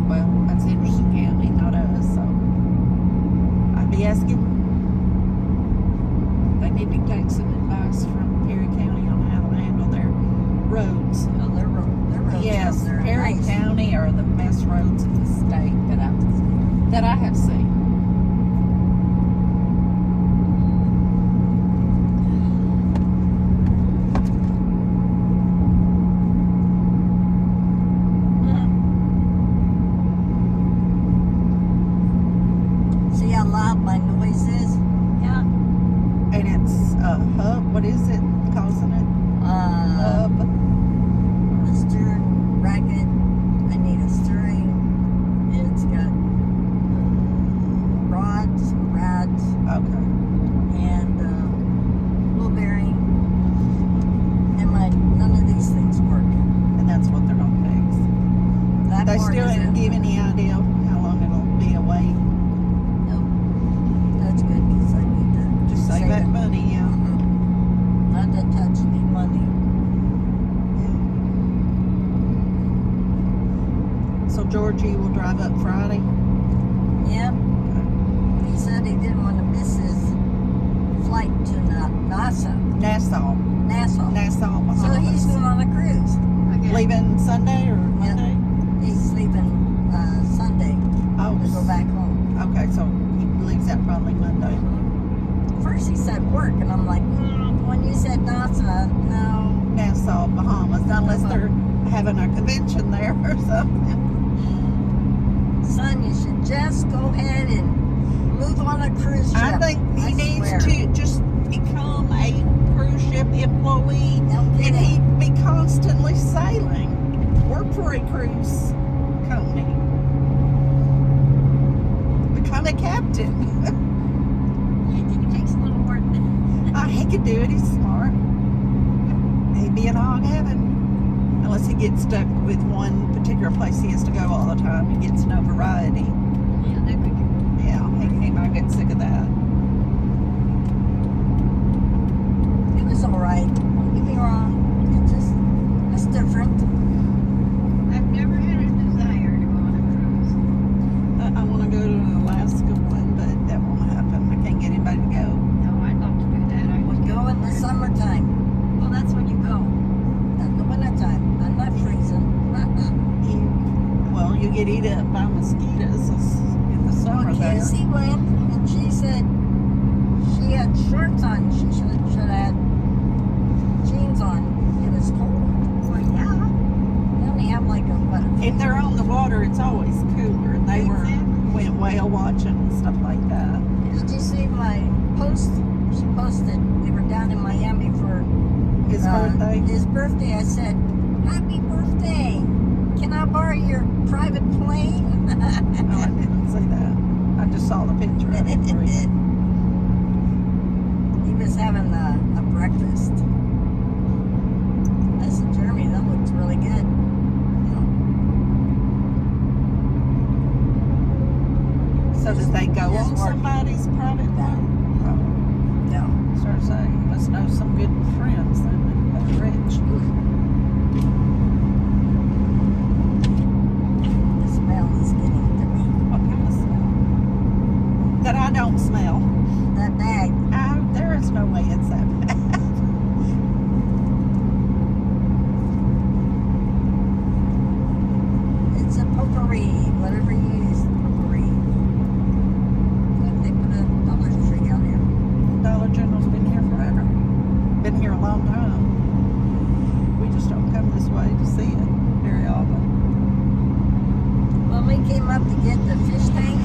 Well, that's Henderson County, not us, so I'd be asking. They need to take some advice from Perry County on how to handle their roads. Oh, their roads Yes, over there are Perry nice. County are the best roads in the state that I have seen. See how loud my noise is? Yeah. And it's hub. What is it causing it? Hub. The steering racket. I need a steering. It's got rods, Okay. and wheel bearing. And none of these things work. And that's what they're gonna fix. That They part still isn't- didn't give any idea how long it'll be away. Nope. That's good because I need to Just save that it. money, yeah. Not to touch any money. So Georgie will drive up Friday. Yep. He said he didn't want to miss his flight to Nassau. Nassau, So Bahamas. he's going on a cruise. Again. Leaving Sunday or Monday? He's leaving Sunday Oh, to go back home. okay, so he leaves out probably Monday. First he said work, and I'm like, when you said Nassau, no. Nassau, Bahamas, unless they're having a convention there or something. Son, you should just go ahead and move on a cruise ship. I think he needs swear. to just become a cruise ship employee, No and kidding. he'd be constantly sailing. Work for a cruise company. Become a captain. I think it takes a little more than He could do it. He's smart. He'd be in hog heaven. Unless he gets stuck with one particular place he has to go all the time. He gets no variety. yeah, that could Yeah, he might get sick of that. It was alright. Don't get me wrong. It's different. I've never had a desire to go on a cruise. I want to go to an Alaska one, but that won't happen. I can't get anybody to go. No. get eaten up by mosquitoes in the summer Well, there. Casey went and she said she had shorts on. She should have had jeans on. It was cold. Well, yeah. They only have like a what? If they're on the water, it's always cooler. They went whale watching and stuff like that. Did you see my post? She posted. We were down in Miami for His birthday. His birthday. I said, "Happy birthday! Can I borrow your private plane?" Oh, I didn't see that. I just saw the picture of it. He was having a breakfast. I said, "Jeremy, that looks really good." So did they go His on work. somebody's private plane? Oh, No. start saying you must know some good friends then. They're rich. The smell is getting to me. What kind of smell? That I don't smell. That bag. There is no way it's that bad. It's a potpourri. Whatever you use, potpourri. Look, they put a Dollar Tree out here. Dollar General's been here forever. Been here a long time. We just don't come this way to see it very often. When we came up to get the fish tank,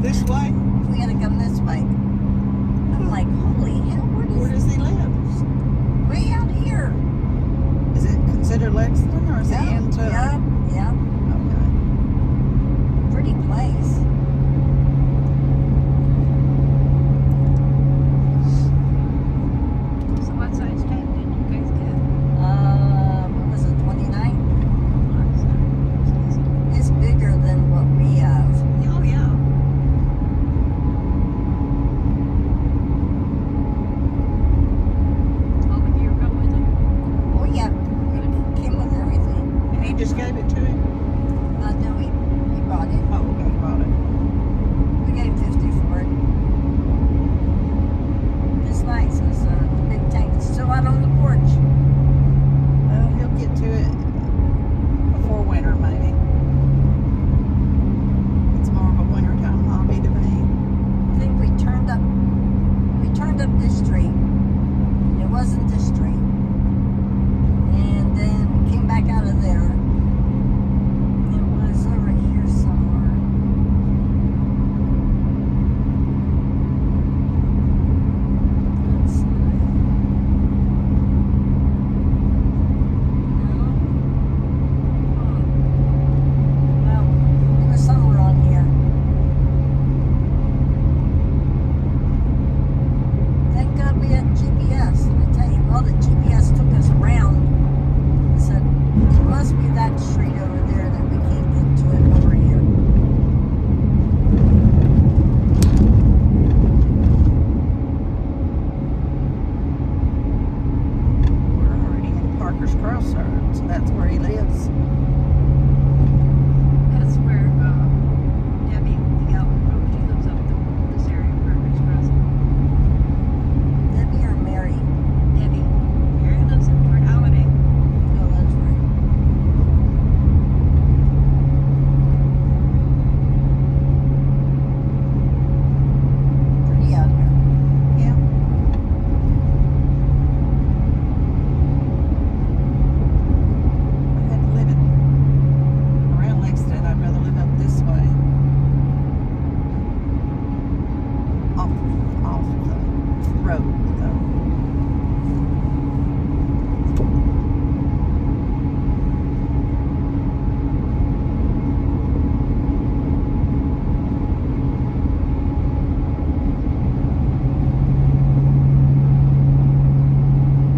This way? we had to come this way. I'm like, holy hell, Where does he live? way out here? Is it considered Lexington or is it into? Yeah, Okay. pretty place. So what size tank did you guys get? What was it, 29? Oh, sorry. It's bigger than what we have. Oh, yeah. Oh, but you go with it? Oh yeah, it came with everything. And he just gave it to him? No, he brought it. Oh, okay, bought it. We gave 50 for it. It's nice. It's a big tank. It's still out on the porch. Well, he'll get to it before winter, maybe. It's more of a wintertime hobby to me. I think we turned up this street. It wasn't this street. And then came back out of there. It was over here somewhere. Let's see. No. Well, it was somewhere on here. Thank God we had GPS. I tell you, well, the GPS took us around. It said, it must be that street over there that we can't get to it over here. We're already in Parker's Crossroads. That's where he lives. That's where Debbie, the Galvin Road, she lives up this area, Parker's Crossing. Debbie or Mary? Debbie, Mary lives in Port Holiday. Oh, that's right. Pretty out here. Yeah. I had to live around Lexington. I'd rather live up this way. Off the road, though.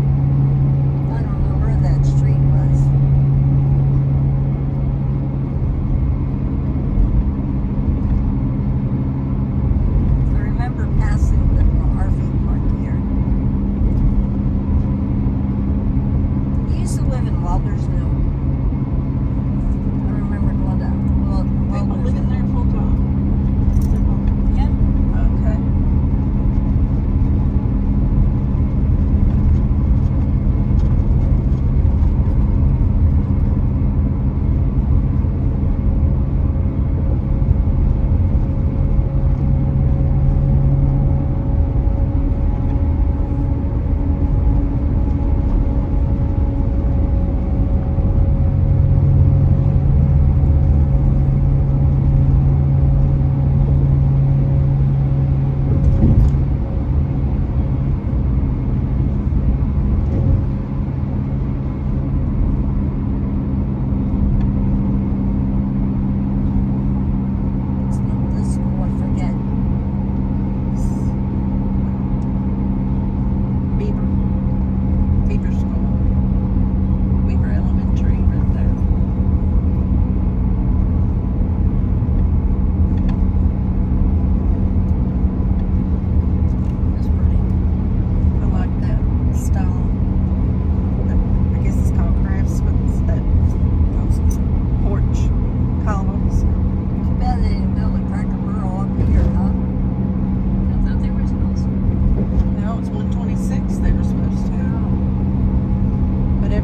I don't know where that street was. I remember passing the RV park here. You used to live in Waldersville. I remember going to People living Waldersville. there full time. Yeah. Okay.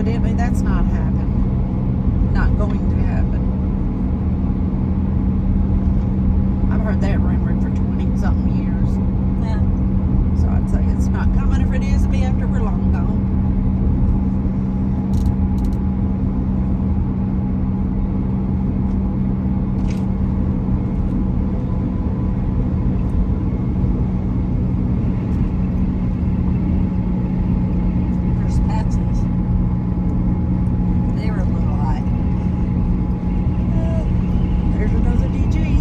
evidently that's not happening. Not going to happen. I've heard that rumored for 20-something years. Yeah. So I'd say it's not coming. If it is, it'll be after we're long gone. There's Patsy's. They were a little high. There's another DG.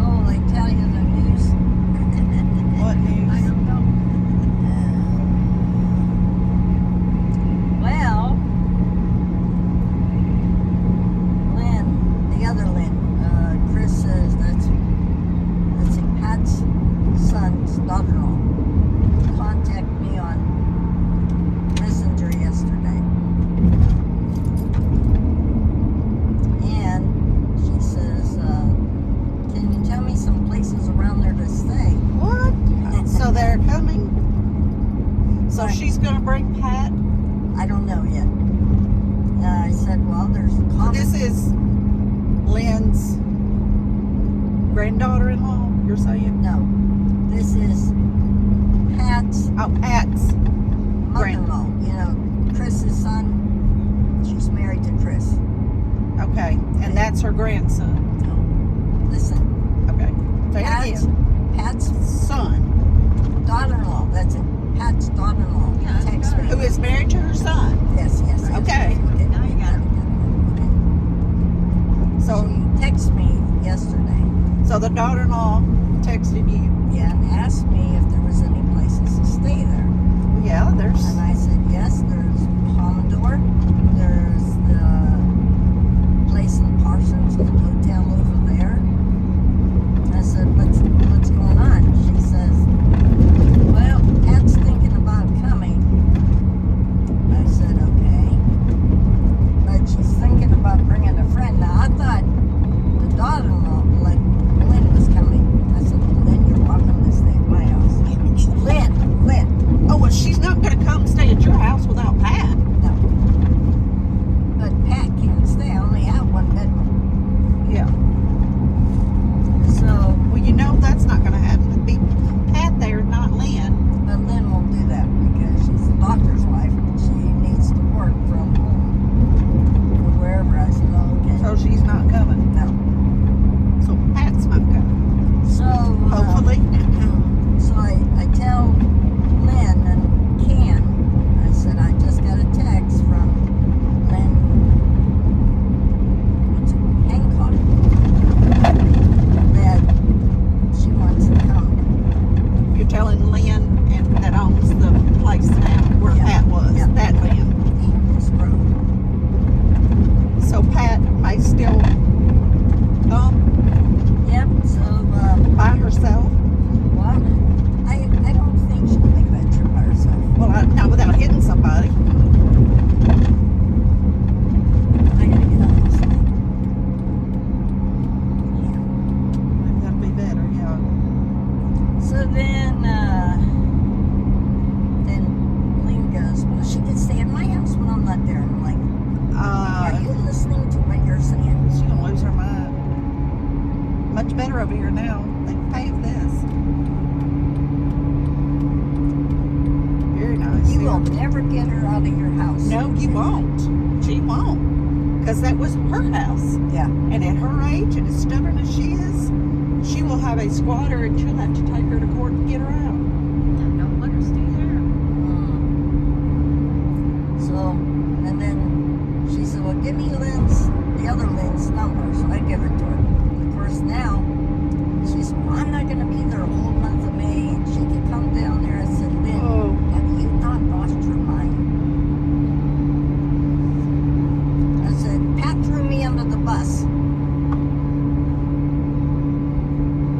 Oh, they tell you the news. What news? I don't know. Well, Lynn, the other Lynn, Chris says that's Pat's son's daughter-in-law contacted me on Messenger yesterday. And she says, can you tell me some places around there to stay? What? So they're coming. So Right. she's gonna bring Pat. I don't know yet. I said, well, there's This is Lynn's granddaughter-in-law. You're saying? No, this is Pat's Oh, Pat's. mother-in-law. You know, Chris's son. She's married to Chris. Okay, and that's her grandson. Listen, Okay, say it Pat's, again. Pat's Son, daughter-in-law. That's it. Pat's daughter-in-law. Yeah, that's Text me. who is married to her son. Yes, yes. yes, Okay. yes, okay. Now you got it. Okay. So, She texted me yesterday. so the daughter-in-law texted you. Yeah, and asked me if there was any places to stay there. Yeah, there's. And I said, yes, there's Pomodoro. There's the place in Parsons, the hotel over there. I said, what's going on? She says, well, Pat's thinking about coming. I said, okay. But she's thinking about bringing a friend. Now, I thought the daughter-in-law, like, Lynn was coming. I said, Lynn, you're welcome to stay at my house. Lynn. Oh, well, she's not gonna come stay at your house without Pat. No. But Pat can't stay. I only have one bedroom. Yeah. So, Well, you know that's not gonna happen. It'd be Pat there, not Lynn. but Lynn won't do that because she's a doctor's wife and she needs to work from home or wherever. I said, oh, okay. So she's not coming. No. So Pat's not coming. So, Hopefully. so I tell Lynn and Ken, I said, I just got a text from Lynn, what's it, Hancock, that she wants to come. You're telling Lynn and that owns the place now where Yeah. Pat was. Yeah. That Lynn. This road. So Pat may still come Yep, so, by herself. well, I don't think she'll make that trip by herself. Well, not without hitting somebody. I gotta get on this thing. Yeah. Maybe that'll be better, yeah. So then Lynn goes, well, she could stay at my house when I'm not there. I'm like, are you listening to what you're saying? She's gonna lose her mind. Much better over here now. They paved this. Very nice. You here. will never get her out of your house. No, you won't. She won't. Because that was her house. Yeah. And at her age, and as stubborn as she is, she will have a squatter and she'll have to take her to court to get her out. Yeah, don't let her stay there. So, and then she said, well, give me the other Lynn's number. So I give it to her. Of course, now, she said, well, I'm not going to be there a whole month of May. And she could come down there. I said, Lynn, Oh. have you not lost your mind? I said, Pat threw me under the bus.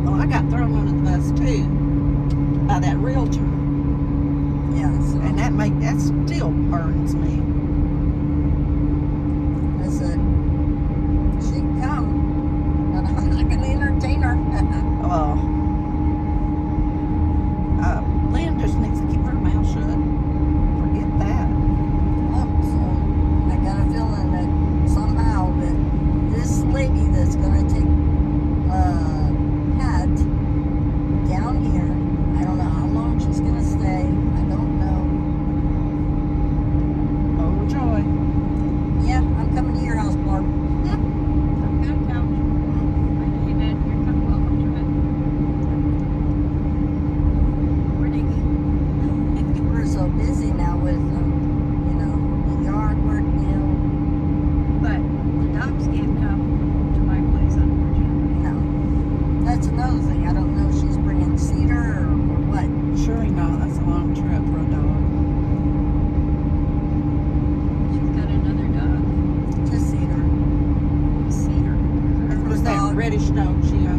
Well, I got thrown under the bus too by that realtor. Yeah, so. And that still burns me. No, she I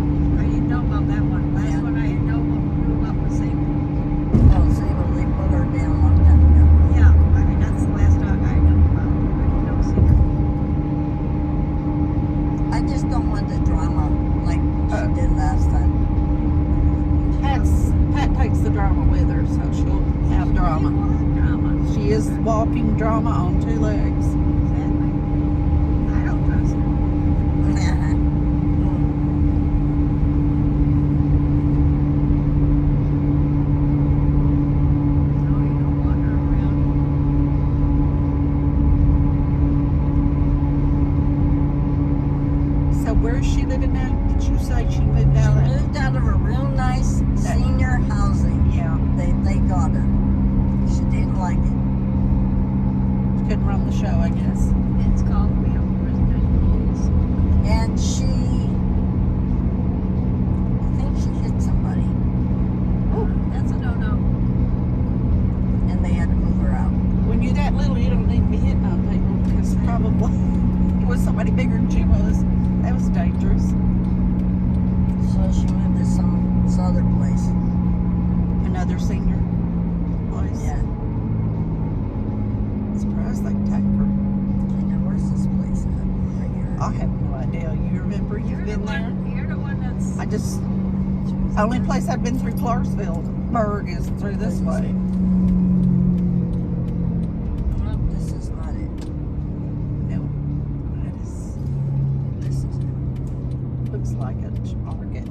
didn't know about that one. Last Yeah. one I knew about was Sable. Oh, Sable, they put her down a long time ago. Yeah, I mean that's the last dog I know about. I didn't know Sable. I just don't want the drama like she did last time. Pat takes the drama with her, so she'll have drama. Drama. She is walking drama on two legs. Exactly. I don't trust her. No, you don't want her around. So where is she living now? Did you say she moved She out of? moved out of a real nice senior housing. Yeah, They got her. She didn't like it. she couldn't run the show, I guess. It's called We Have Residential Rules. And I think she hit somebody. That's a no-no. And they had to move her out. When you're that little, you don't need to be hitting on people because probably it was somebody bigger than she was. That was dangerous. So she moved to some other place. Another senior place. Yeah. Surprised they take her. I know, where's this place at? Right here. I have no idea. You remember you've been there? You're the one that's. I just, the only place I've been through Clarksville, Berg, is through this way. Nope, this is not it. No, that is, This is it. looks like a market.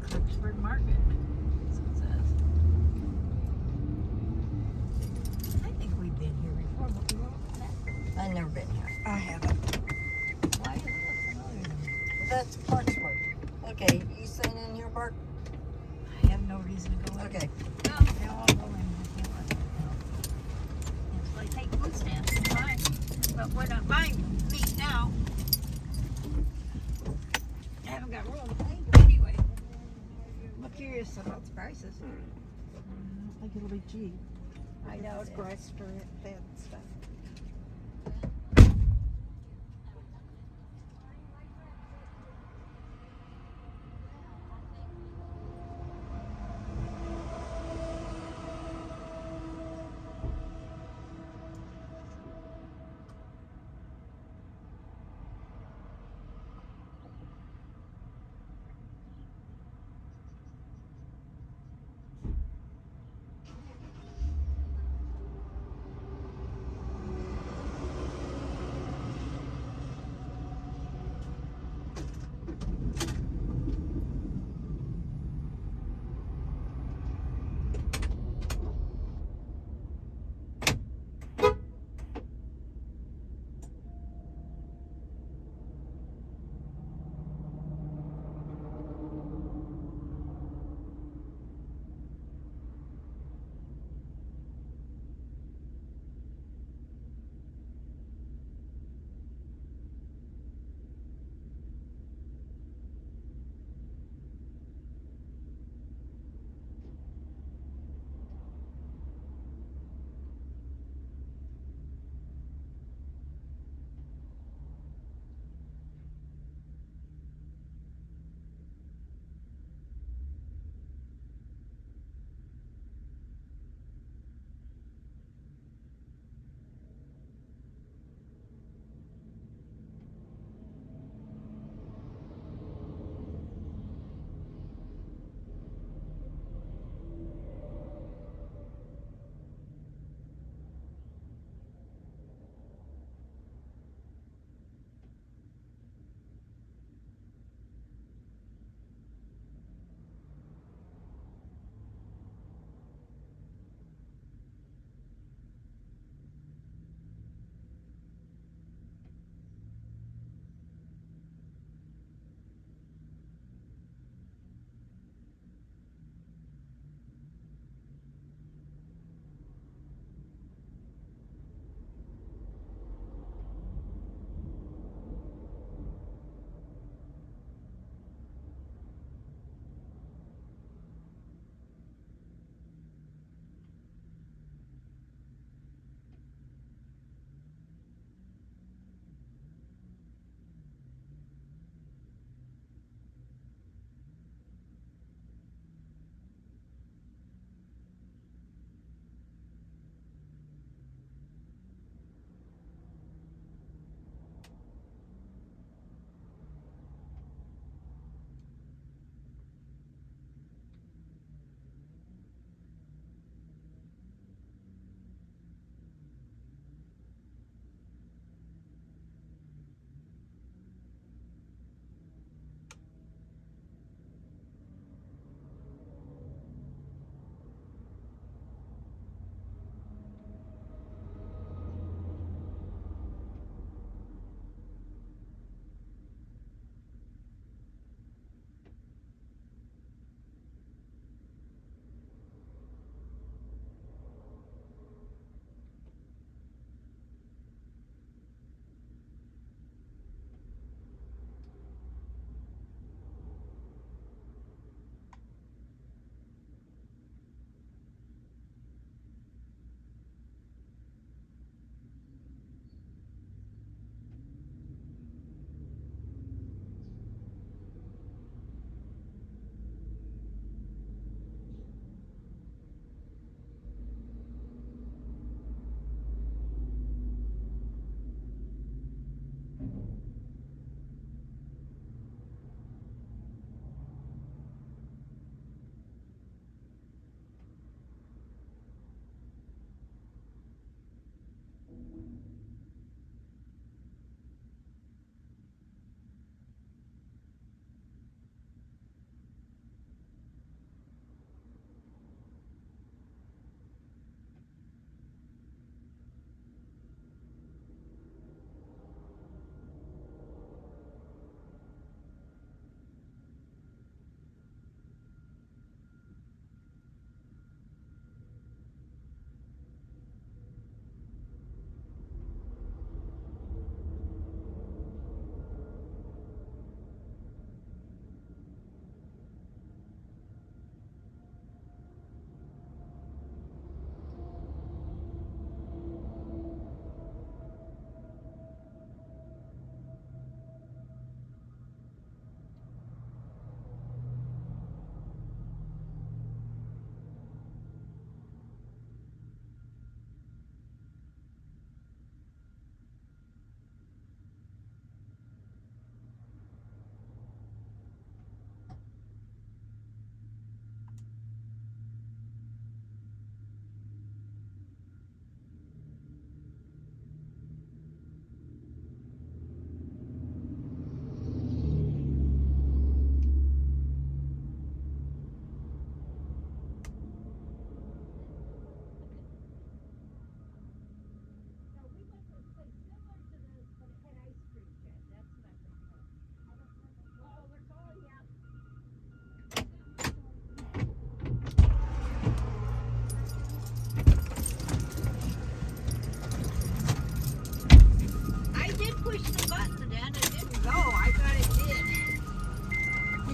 Clarksburg Market. That's what it says. I think we've been here before, but we won't. I've never been here. I haven't. Why does it look familiar to me? That's Parksburg. Okay, you staying in here, Bart? I have no reason to go in. Okay. No, they'll all go in. I can't let them go. It's like, take food stamps, it's fine. But we're not buying meat now. I haven't got room anyway. I'm curious about the prices. I don't think it'll be cheap. I doubt It's it. grass fed stuff.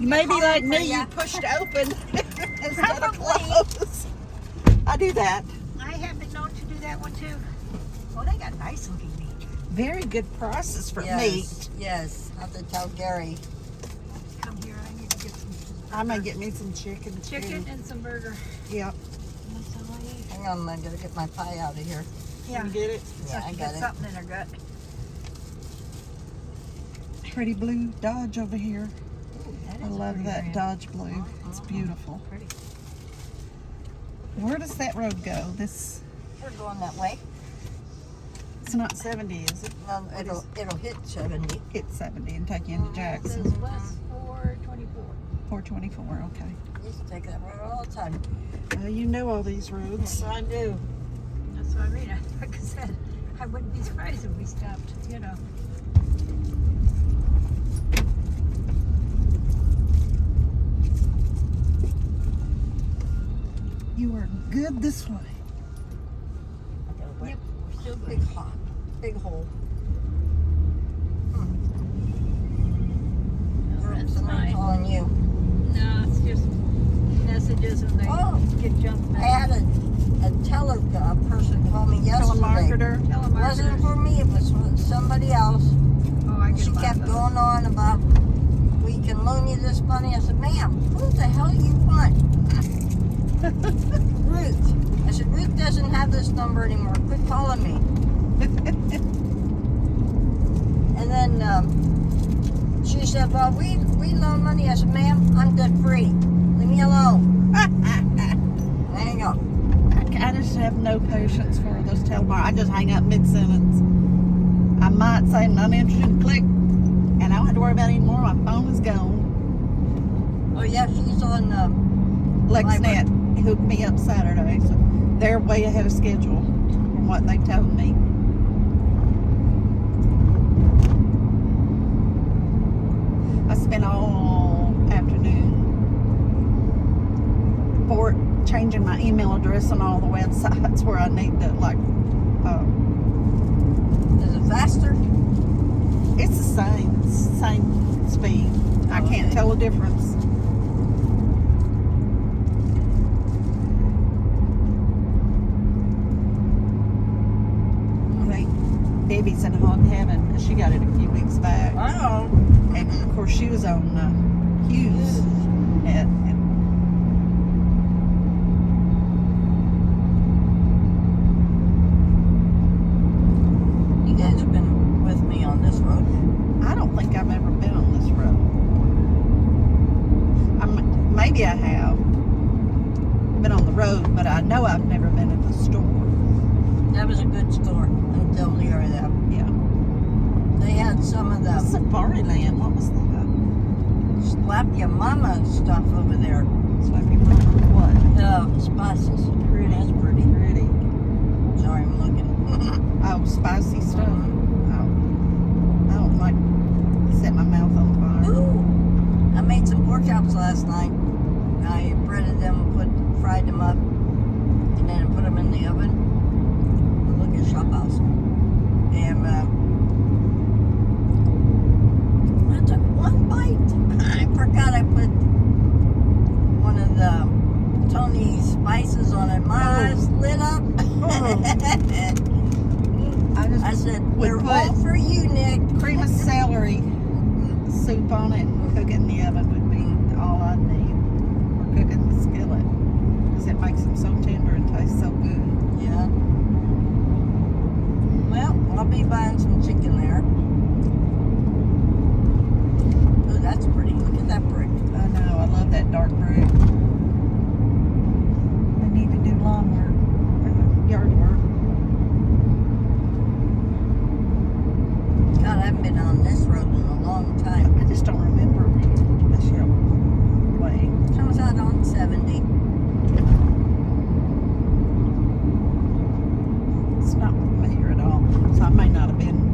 Maybe home like for me, ya. you pushed open instead of Probably. close. I do that. I have been known to do that one too. Well, they got nice looking meat. Very good prices for Yes, meat. yes. I have to tell Gary. Come here, I need to get some I may get me some chicken. chicken Too. and some burger. Yep. That's all I eat. Hang on, I'm gonna get my pie out of here. Yeah. You get it? Yeah, So I she got got it. something in her gut. Pretty blue Dodge over here. Ooh, that I is a love pretty that brand. Dodge blue. It's beautiful. Pretty. Where does that road go? This, We're going that way. it's not 70, is it? No, it'll hit 70. It's 70 and take you into It Jackson. says West 424. 424, okay. I used to take that road all the time. You know all these roads. I do. That's what I mean. Like I said, I wouldn't be surprised if we stopped, you know. You are good this way. Yep, we're still good. Big hot. Big hole. That's Somebody fine. calling you. No, it's just messages and they Oh, get jumped I back. had a person call me yesterday. Telemarketer. It wasn't for me, it was for somebody else. Oh, I get She a lot kept of those. going on about, we can loan you this money. I said, ma'am, who the hell you want? Ruth. I said, Ruth doesn't have this number anymore. Quit calling me. And then she said, well, we loan money. I said, ma'am, I'm debt free. Leave me alone. There you go. I just have no patience for those telemarketers. I just hang up mid-sentence. I might say I'm not interested, click, and I don't have to worry about it anymore. My phone is gone. Oh, yeah, she's on, LexNet hooked me up Saturday, so they're way ahead of schedule from what they told me. I spent all afternoon changing my email address on all the websites where I need to, like, is it faster? it's the same speed. I can't Okay. tell the difference. I think Debbie's in hog heaven because she got it a few weeks back. Oh. And of course, she was on Hughes. And You guys have been with me on this road. I don't think I've ever been on this road. Maybe I have been on the road, but I know I've never been in the store. That was a good store until the area. Yeah. They had some of the Safari Land. What was that? slap your mama stuff over there. So I can remember what. The spices. Pretty. That's pretty. Pretty. Sorry, I'm looking. Oh, spicy stuff. Oh. I don't like set my mouth on fire. Ooh. I made some pork chops last night. I breaded them, fried them up, and then I put them in the oven. Look at Shop House. And I took one bite. I forgot I put one of the Tony spices on it. My eyes lit up. I said, would they're put all for you, Nick. cream of celery soup on it and cook it in the oven would be all I need. Or cook it in the skillet. Because it makes them so tender and tastes so good. Yeah. Well, I'll be buying some chicken there. Oh, that's pretty. Look at that brick. I know, I love that dark brick. I need to do lawn work, yard work. God, I haven't been on this road in a long time. I just don't remember this way. Comes out on 70. It's not familiar at all, so I may not have been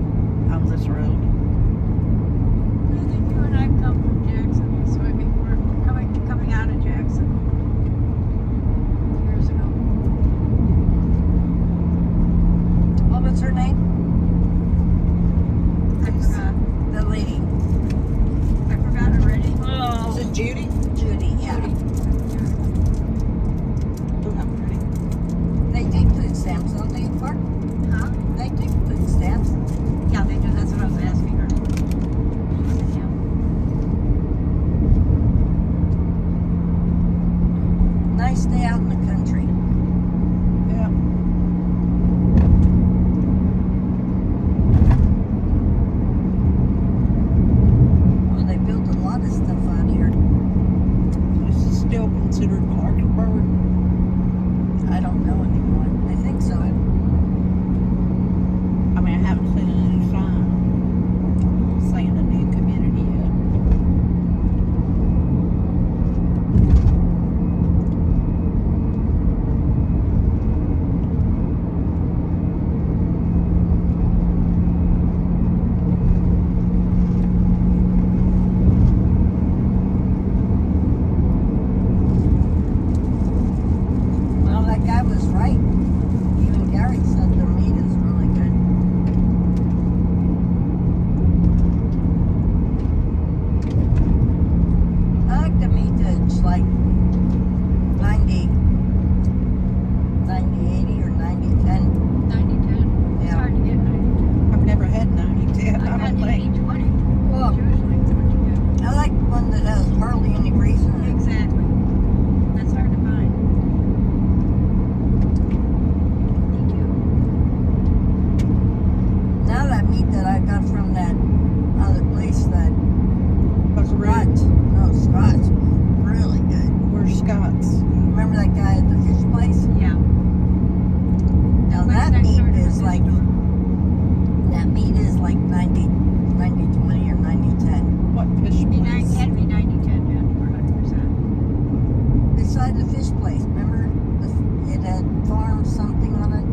have something on it?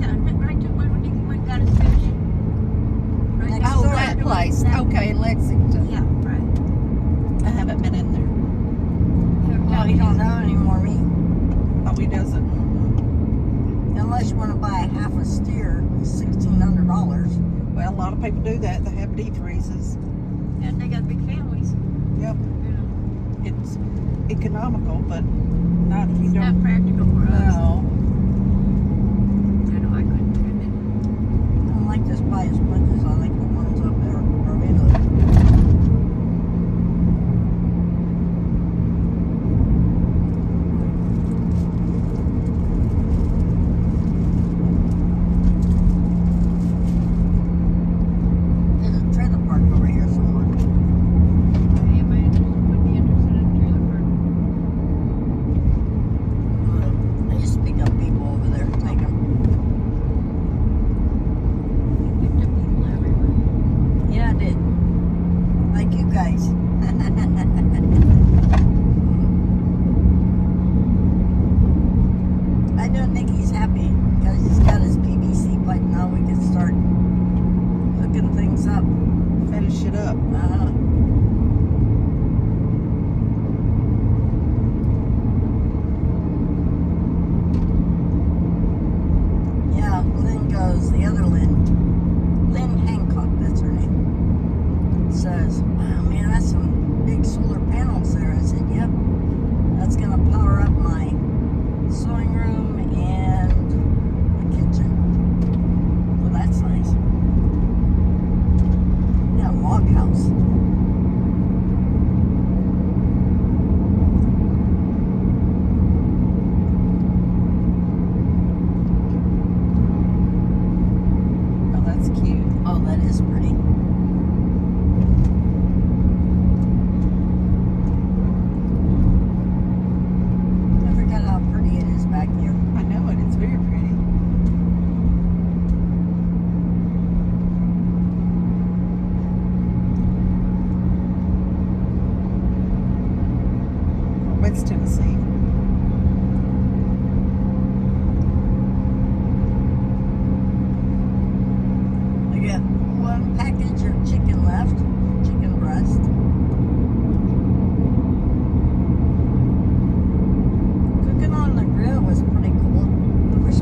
Yeah, right to when he went and got his fish. Right Next next Oh, door. door that to place. that- Okay, in Lexington. Yeah, right. I haven't been in there. Well, he don't have any more meat. Oh, he doesn't. Unless you want to buy a half a steer, it's $1,600. Well, a lot of people do that. They have deep freezes. And they got big families. Yep. You know, It's economical, but not if you it's not don't. practical for us. No. I know I couldn't do it. I don't like to buy as much as I like the ones up there where we live. There's a trailer park over here somewhere. Anybody would be interested in a trailer park. I used to pick up people over there, take them. Picked up people everywhere. Yeah, I did. Like you guys. I know Nikki's happy because he's got his PVC pipe now. We can start hooking things up. Finish it up. Yeah, Lynn goes, the other Lynn Hancock, that's her name, says, wow, man, that's some big solar panels there. I said, yep, that's going to power up my sewing room and the kitchen. Well, that's nice. Yeah, log house. Oh, that's cute. Oh, that is pretty. I forgot how pretty it is back here. I know it. It's very pretty. West Tennessee. I got one package of chicken left, chicken breast. Cooking on the grill was pretty cool. I wish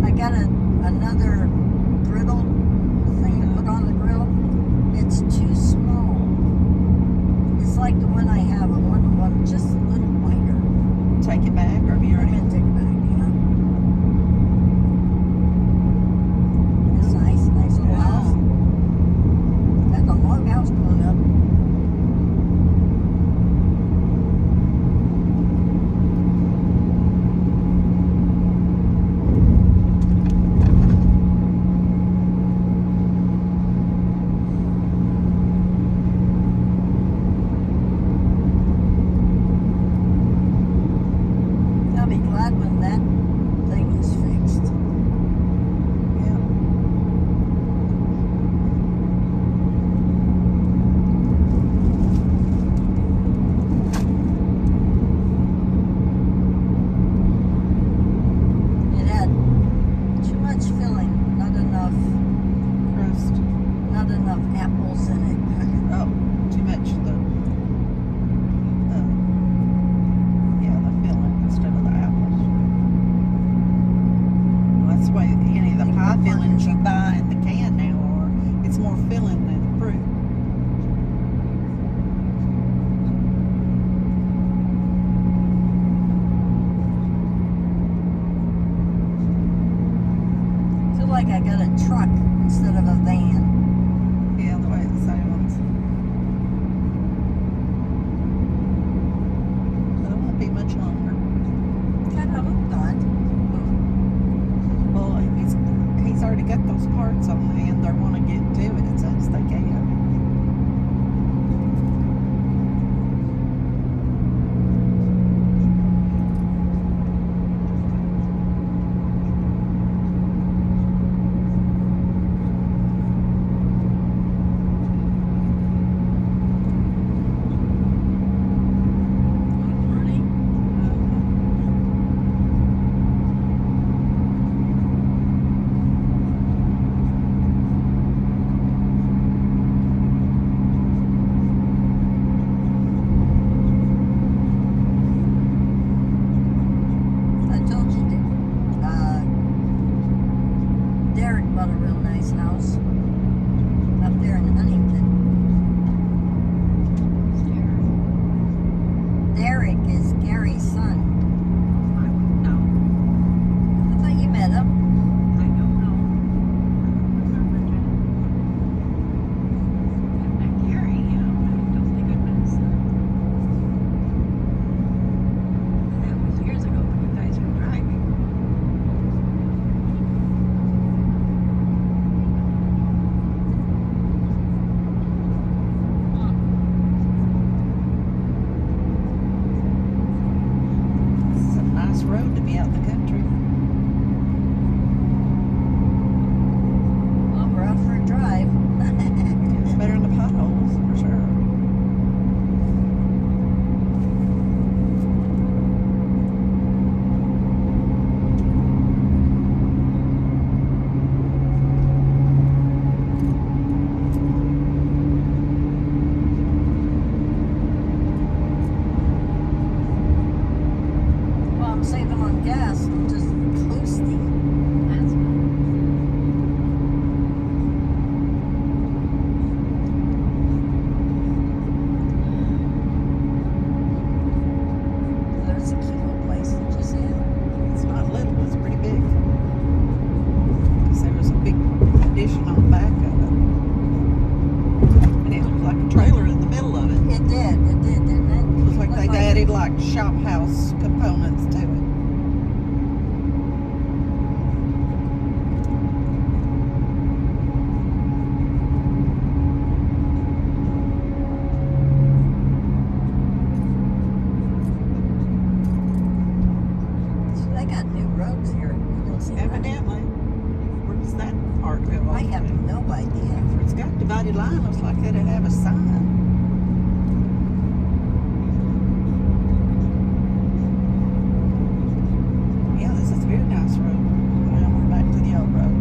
I got another griddle thing to put on the grill. It's too small. It's like the one I have, I want one just a little wider. Take it back, or have you I'm already? gonna take it back, you know. It's nice, nice little Yeah. house. Got the log house going up. I'll be glad when that thing is fixed. Yeah. It had too much filling, not enough Crust. apples in it. Oh, too much the filling instead of the apples. Well, that's the way any of the pie fillings you buy in the can now are. It's more filling than fruit. Feel like I got a truck instead of a van. Yeah, the way it sounds. But it won't be much longer. Kind of hope not. Well, he's already got those parts on hand. They want to get to it as soon as they can. Pretty. see Evidently. Where does that part go? I have no idea. If it's got divided line, looks like it'd have a sign. Yeah, this is a very nice road. Well, we're back to the old road.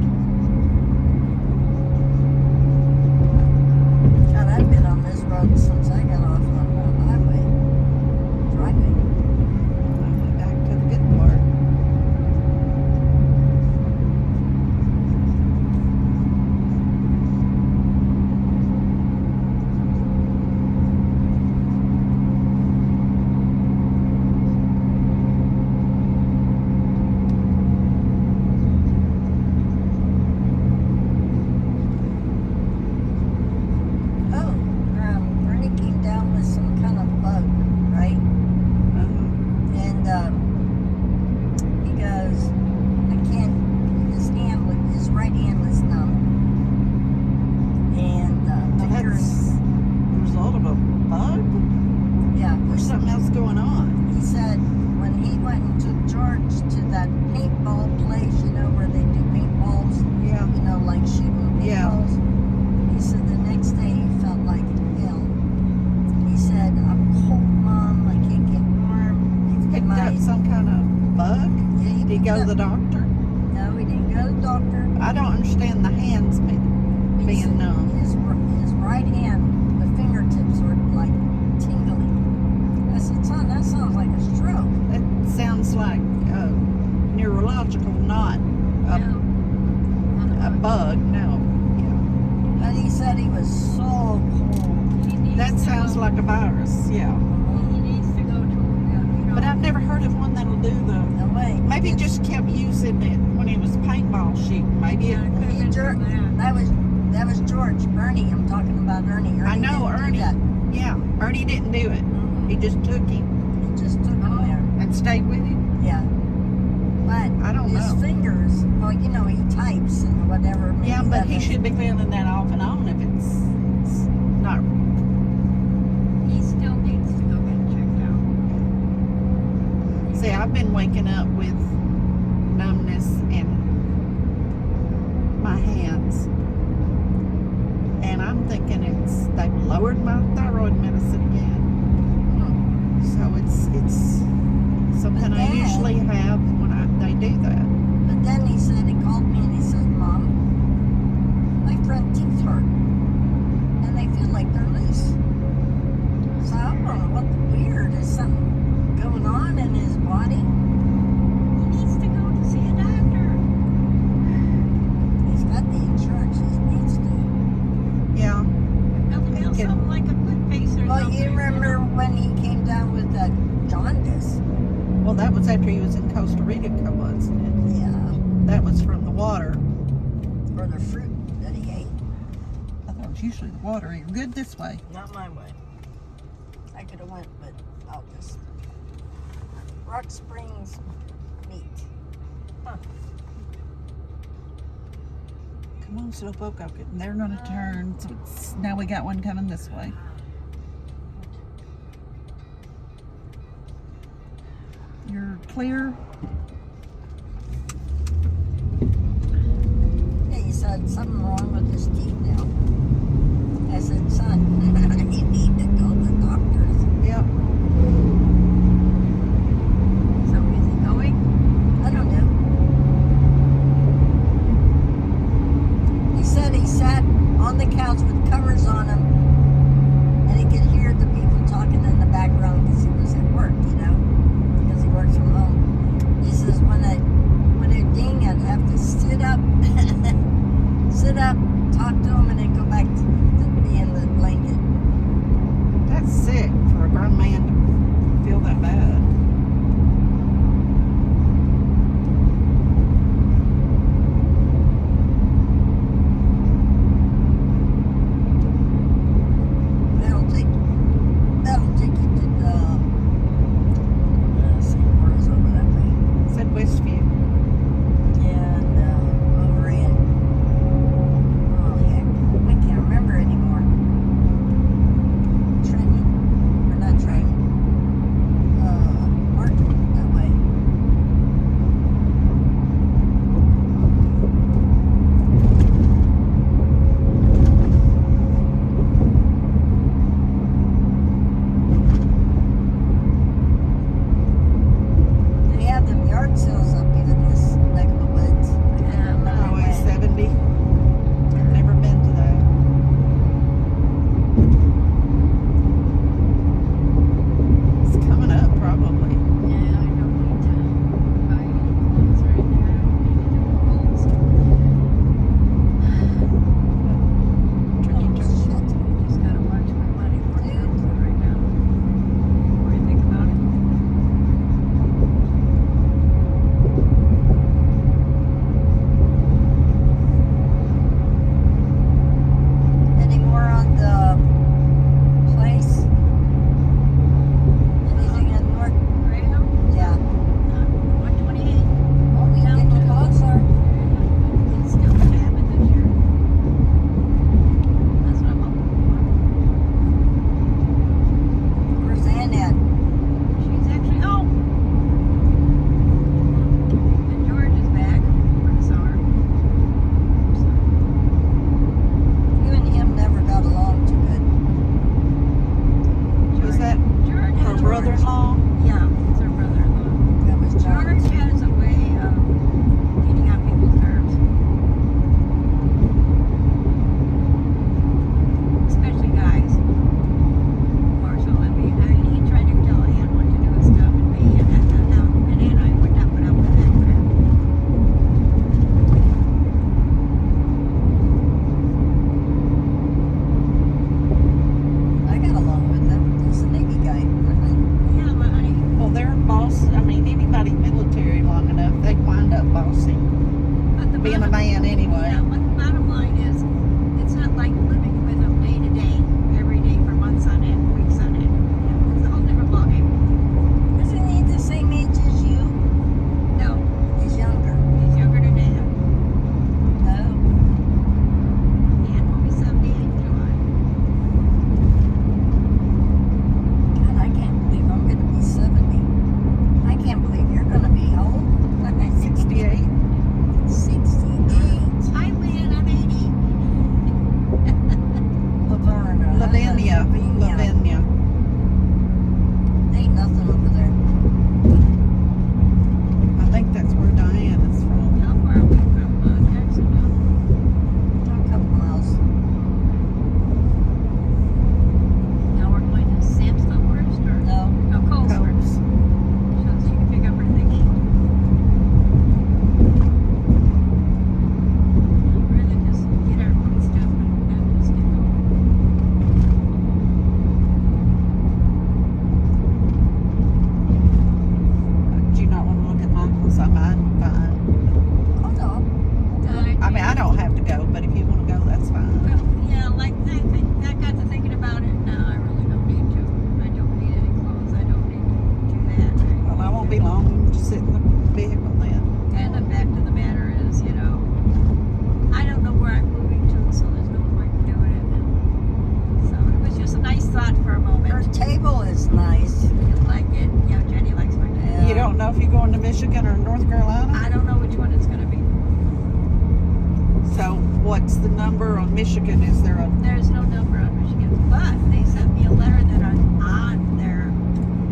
God, I've been on this road since I got off on the highway. Driving. Finally back to the good part. Oh, Bernie came down with some kind of bug, right? And he goes, I can't, his right hand was numb. And Well, fingers, that's the result of a bug? yeah, There's something else going on. he said when he went and took George to that paintball place, you know, where they do paintballs, Yeah. you know, like shooting Yeah. paintballs. He said the next day he felt like hell. He said, I'm cold, Mom, I can't get warm. Picked up some kind of bug? Yeah, he Did he picked go to up- the doctor? No, he didn't go to the doctor. I don't understand the hands He being said numb. His right hand, the fingertips were like tingling. I said, son, that sounds like a stroke. It sounds like neurological, not a bug. No. Yeah. But he said he was so cold. That sounds like a virus. Yeah. He needs to go to, you know. But I've never heard of one that'll do the. No way. Maybe he It's- just kept using it when he was paintball shooting. Maybe Yeah, it. it could have He been jerked. from that. That was George. Ernie, I'm talking about Ernie. I know didn't do Ernie. that. Yeah, Ernie didn't do it. He just took him He just took him there. and stayed with him. Yeah. But I don't his know. fingers, well, you know, he types and whatever. maybe Yeah, but that he is- should be feeling that off and on if it's not. He still needs to go get checked out. See, I've been waking up with numbness in my hands. And I'm thinking they've lowered my thyroid medicine again. So it's something But I Dad- usually have when they do that. But then he said, he called me and he said, Mom, my front teeth hurt. And they feel like they're loose. So I don't know what weird. Is something going on in his body? He needs to go to see a doctor. He's got the insurance. He needs to. Yeah. Nothing else, can- something like a quick pace or Well, something. you remember when he came down with that jaundice? Well, that was after he was in Costa Rica, wasn't it? Yeah. That was from the water. Or the fruit that he ate. I thought it was usually the water. You're good this way. Not my way. I could have went, but I'll just. Rock Springs meat. Come on, Slowpoke. Okay, they're going to turn. So now we got one coming this way. You're clear. Yeah, he said something wrong with his teeth now. I said, son, you need to go to the doctors. Yep. So is he going? I don't know. He said he sat on the couch with covers on him, and he could hear the people talking in the background because he was at work, you know, because he works from home. He says when I ding, I'd have to sit up, talk to him, and then go back to be in the blanket. That's sick for a grown man to feel that bad. That'll take you to the St. Louis over that way. Said Westview. And over in, oh heck, being a man anyway. Yeah, but the bottom line is, it's not like living with them day to day, every day for months on end, weeks on end. It's a whole different ballgame. Isn't he the same age as you? No, He's younger. he's younger than Dad. No. And will be 78 in July. God, I can't believe I'm going to be 70. I can't believe you're going to be old. 68. 68. Hi, Lynn, I'm 80. Laverna. Lavinia. Lavinia. Ain't nothing over there. I think that's where Diane is from. How far are we from Jacksonville? A couple miles. Now we're going to Samsville first, or? No. No, Coles Coles. first. So she can pick up her things. Really just get our food stuff and just get going. Do you not want to look at Michael's? I might. Fine. Oh, no. I mean, I don't have to go, but if you want to go, that's fine. Well, yeah, like I got to thinking about it. No, I really don't need to. I don't need any clothes. I don't need to do that. Well, I won't be long. We'll just sit in the vehicle then. And the fact of the matter is, you know, I don't know where I'm moving to, so there's no point in doing it. So it was just a nice thought for a moment. Her table is nice. You like it? Yeah, Jenny likes my table. Yeah. You don't know if you're going to Michigan or North Carolina? I don't know which one it's going to be. So what's the number on Michigan? Is there a... There's no number on Michigan, but they sent me a letter that I'm on their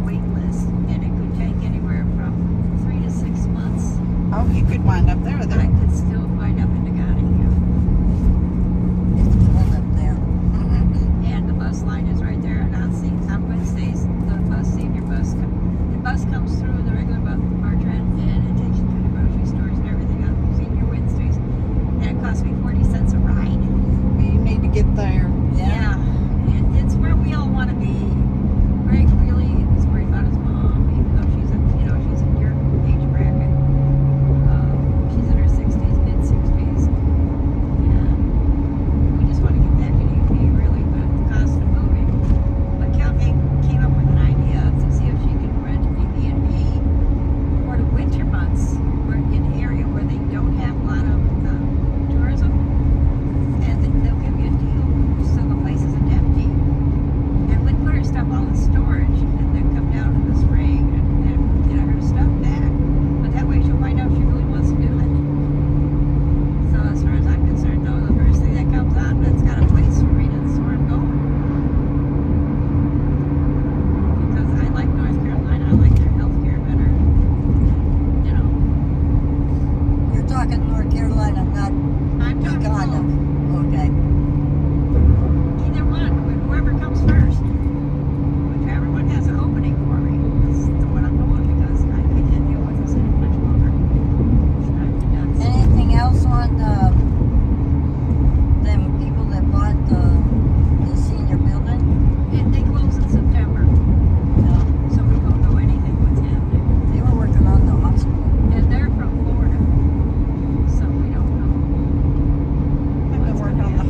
wait list, and it could take anywhere from 3 to 6 months. Oh, you could wind up there. I There. could still wind up in Nagano. It's cold up there. And the bus line is right there. And on Wednesdays, the senior bus, the bus comes through the regular bus, Martran, and it takes you to the grocery stores and everything on senior Wednesdays. And it costs me 40 cents a ride. You need to get there. Yeah. And it's where we all want to be. Greg really is worried about his mom, even though she's in your age bracket. She's in her 60s, mid 60s. And we just want to get back to UP, really, but the cost of moving. But Calgate came up with an idea to see if she could rent Airbnb for the winter months, or in an area where they don't have a lot of tourism, and they'll give you a deal so the place isn't empty. And we'd put her stuff all in storage, and then come down in the spring and get her stuff back. But that way she'll find out if she really wants to do it. So as far as I'm concerned, though, the first thing that comes on, that's got a place for me. That's where I'm going. Because I like North Carolina. I like their healthcare better. You know, You're talking North Carolina, not I'm talking Uganda. both. Okay. Either one, whoever comes first. Whichever one has an opening for me. That's the one I'm going, because I can't deal with the city much longer. It's driving me nuts. Anything else on them people that bought the senior building? And they close in September, No. so we don't know anything what's happening. They were working on the hospital. And they're from Florida, so we don't know. I've been working on the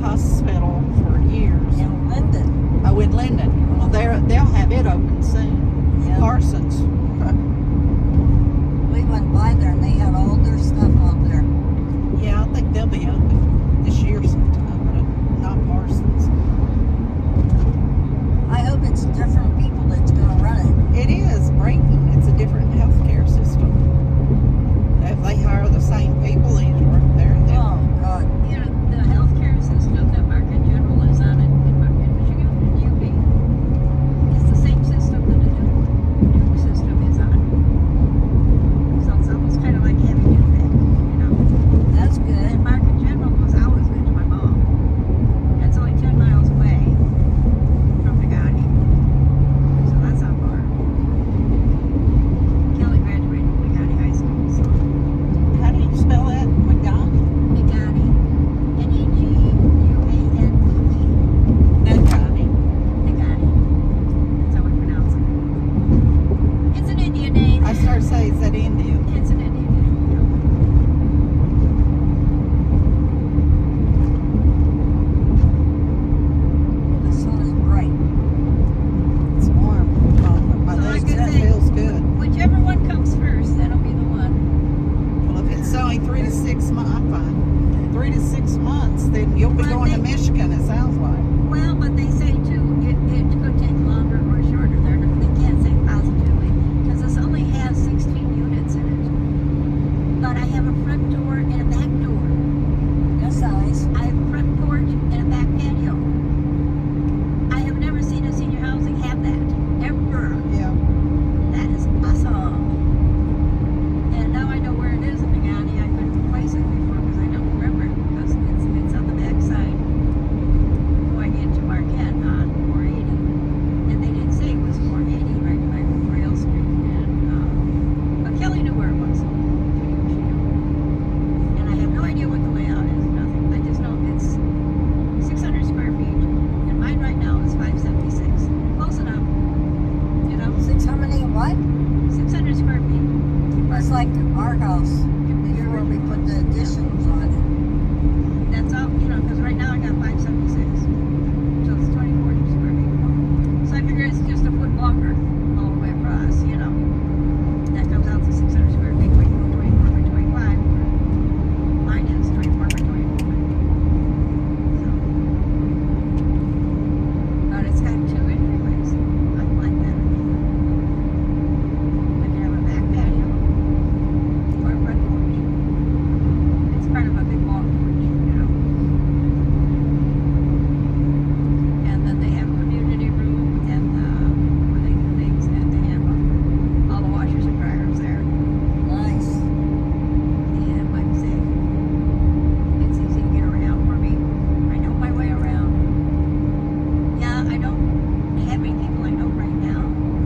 our house before we put the additions on it. That's all, because right now I got 576. So it's 24 square feet more. So I figure it's just a foot longer all the way across, That comes out to 600 square feet, 24 by 25. Mine is 24 by 24. So, but it's got 2 entryways. I like that. I can have a back patio or a front porch. It's part of a big long porch, And then they have a community room and where they do things, and they have all the washers and dryers there. Nice. And like I say, it's easy to get around for me. I know my way around. Yeah, I don't have any people I know right now.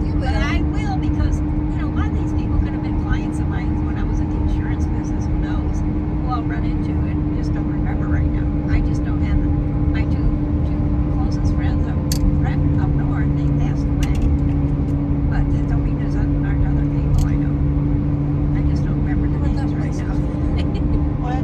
You But will. I will because, a lot of these people could have been clients of mine when I was in the insurance business. Who knows? Who I'll run into and just don't remember right now. I just don't have them. My two closest friends up north, they passed away. But that don't mean there's aren't other people I know. I just don't remember the What's up, names right now. What?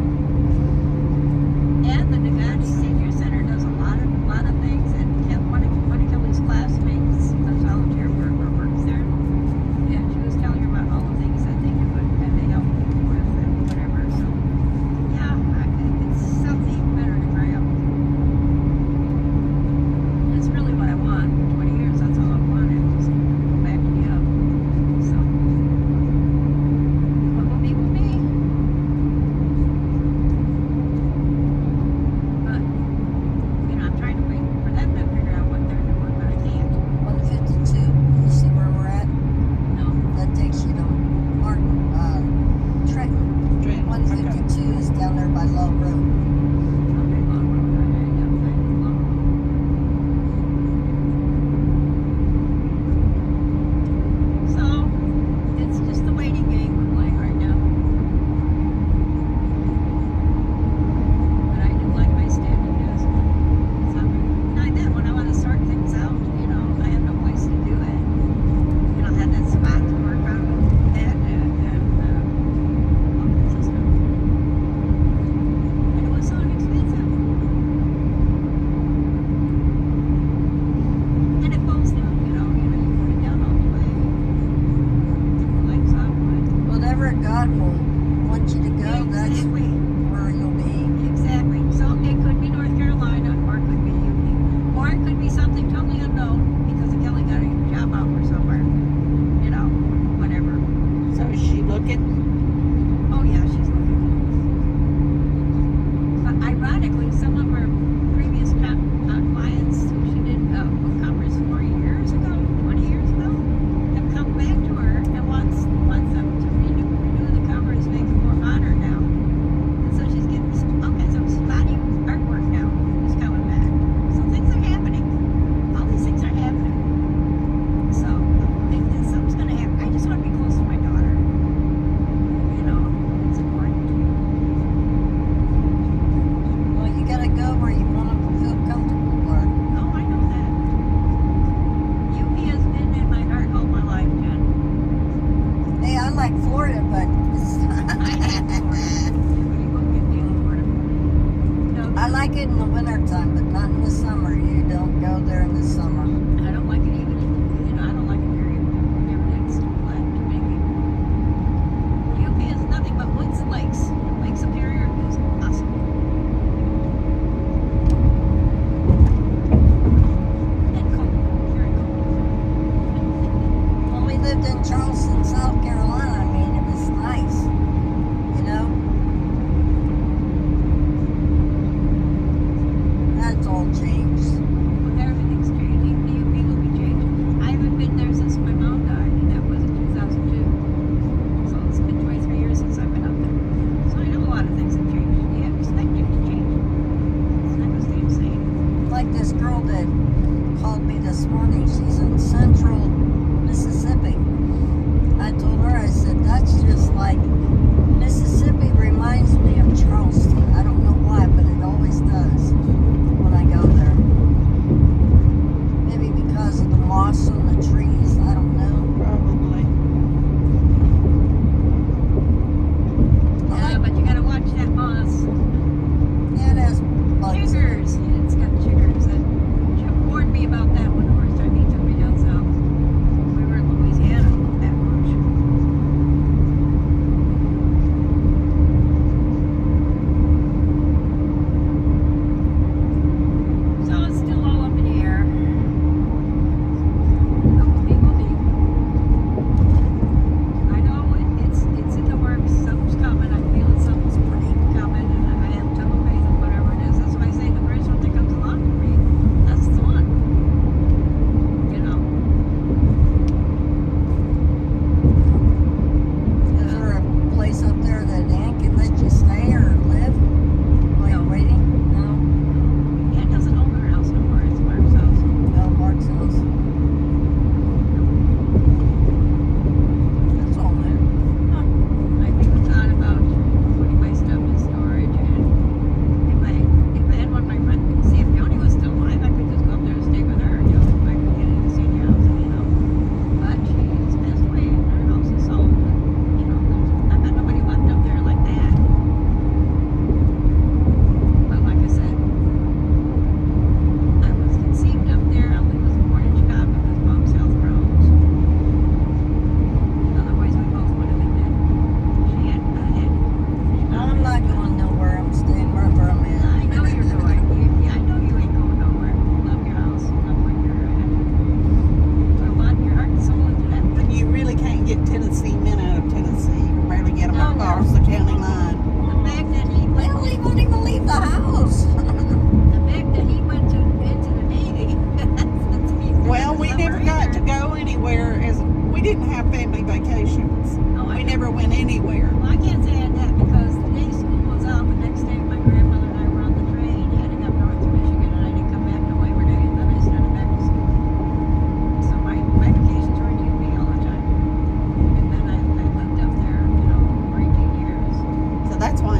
And the Nagani Senior Center does a lot of things, and one of Kelly's classmates does volunteer work or works there. And she was telling her about all the things that they do and they help people with and whatever. So yeah, it's something even better to grab. It's really what I want. 20 years, that's all I've wanted. Just go back to the up. So what will be will be. But I'm trying to wait for them to figure out what they're doing, but I can't. 152. You see where we're at? No. That takes you to Martin, Trenton. Trent, 152 is down there by Low Road. Okay, long road. Long. So it's just the waiting game we're playing right now. But I do like my standing desk. So I bet when I want to sort things out, I have no place to do it. I had that spot to work on that and all kinds of stuff. And it was so inexpensive. And it falls down, you put it down all the way. Like softwood. Whatever God will want you to go, that's Exactly. where you'll be. Exactly. So it could be North Carolina, or it could be UP, or it could be something totally unknown because Kelly got a job offer somewhere. Whatever. So is she looking? Oh yeah, she's looking. But ironically, some of her previous clients who she did book covers 4 years ago, 20 years ago, have come back to her and wants them to renew the covers, make it more modern now. And so she's getting all kinds of spotty artwork now. Is coming back. So things are happening. All these things are happening. So something's gonna happen. I just want to be close to my daughter. It's important. Well, you gotta go where you want to feel comfortable, Bart. Oh, I know that. UP has been in my heart all my life, Jen. Hey, I like Florida, but I hate Florida. You won't get me in Florida. No, I like it in the wintertime, but not in the summer. You don't go there in the summer. I don't like it even. I don't like it period. Everything's too flat, too big. UP is nothing but woods and lakes. Lake Superior is awesome. And cold. Very cold. When we lived in Charleston, South Carolina, it was nice. That's all changed. Everything's changing.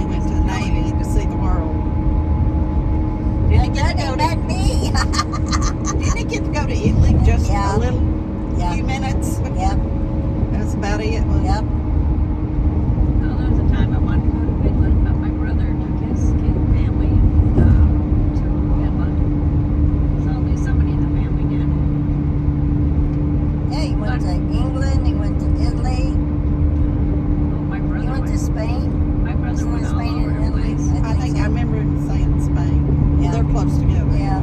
went to the Navy to see the world. And Didn't he get then to he go met to, me. didn't he get to go to Italy just Yeah. a little Yeah. few minutes? Yep. That's about it. Was Yep. Well, there was a time I wanted to go to Finland, but my brother took his family to Finland. So only somebody in the family did. Yeah, he went to England, he went to Italy, Oh, my he brother went to went. Spain. My brother He went went to all Spain over and the Italy. place. I think so. I remember him saying Spain. Yeah. They're close together. Yeah.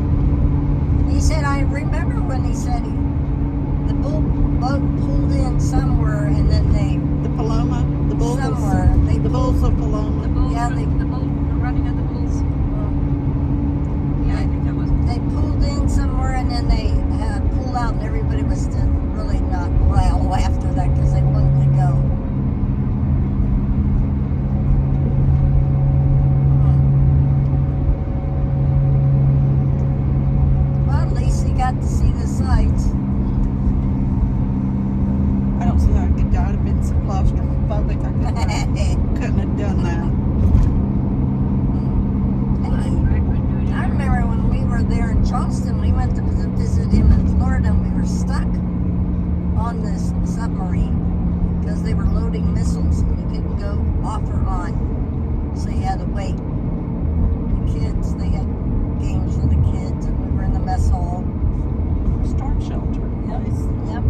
He said, I remember when he said the boat pulled in somewhere and then they, The Paloma, the Bulls, somewhere, they the Bulls of Paloma. The bulls, Yeah, the bull, the running of the bulls. Yeah, I think that was. they pulled in somewhere and then they pulled out and everybody was still really not well after that because they wanted to go. Well, at least he got to see the sights. I don't see how a good guy would have been so claustrophobic. Couldn't have done that. I couldn't do it. I remember when we were there in Charleston, we went to visit him in Florida and we were stuck on this submarine because they were loading missiles and you couldn't go off or on. So you had to wait. The kids, they had games for the kids and we were in the mess hall. Storm shelter. Yep. Nice. Yep.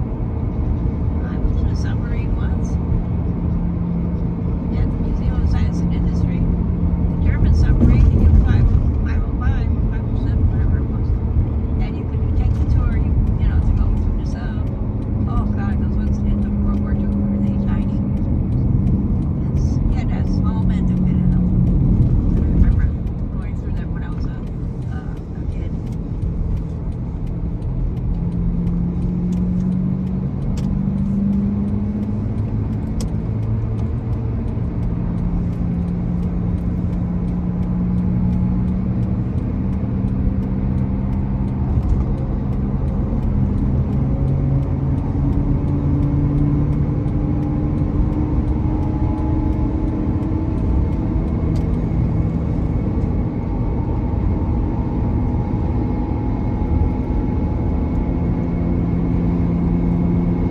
I was in a submarine once at the Museum of Science and Industry. The German submarine, the U-505, 507, whatever it was. And you could take the tour, to go through the sub. Oh God, those ones into World War II were they tiny. You had to have small men to fit in them. I remember going through that when I was a kid.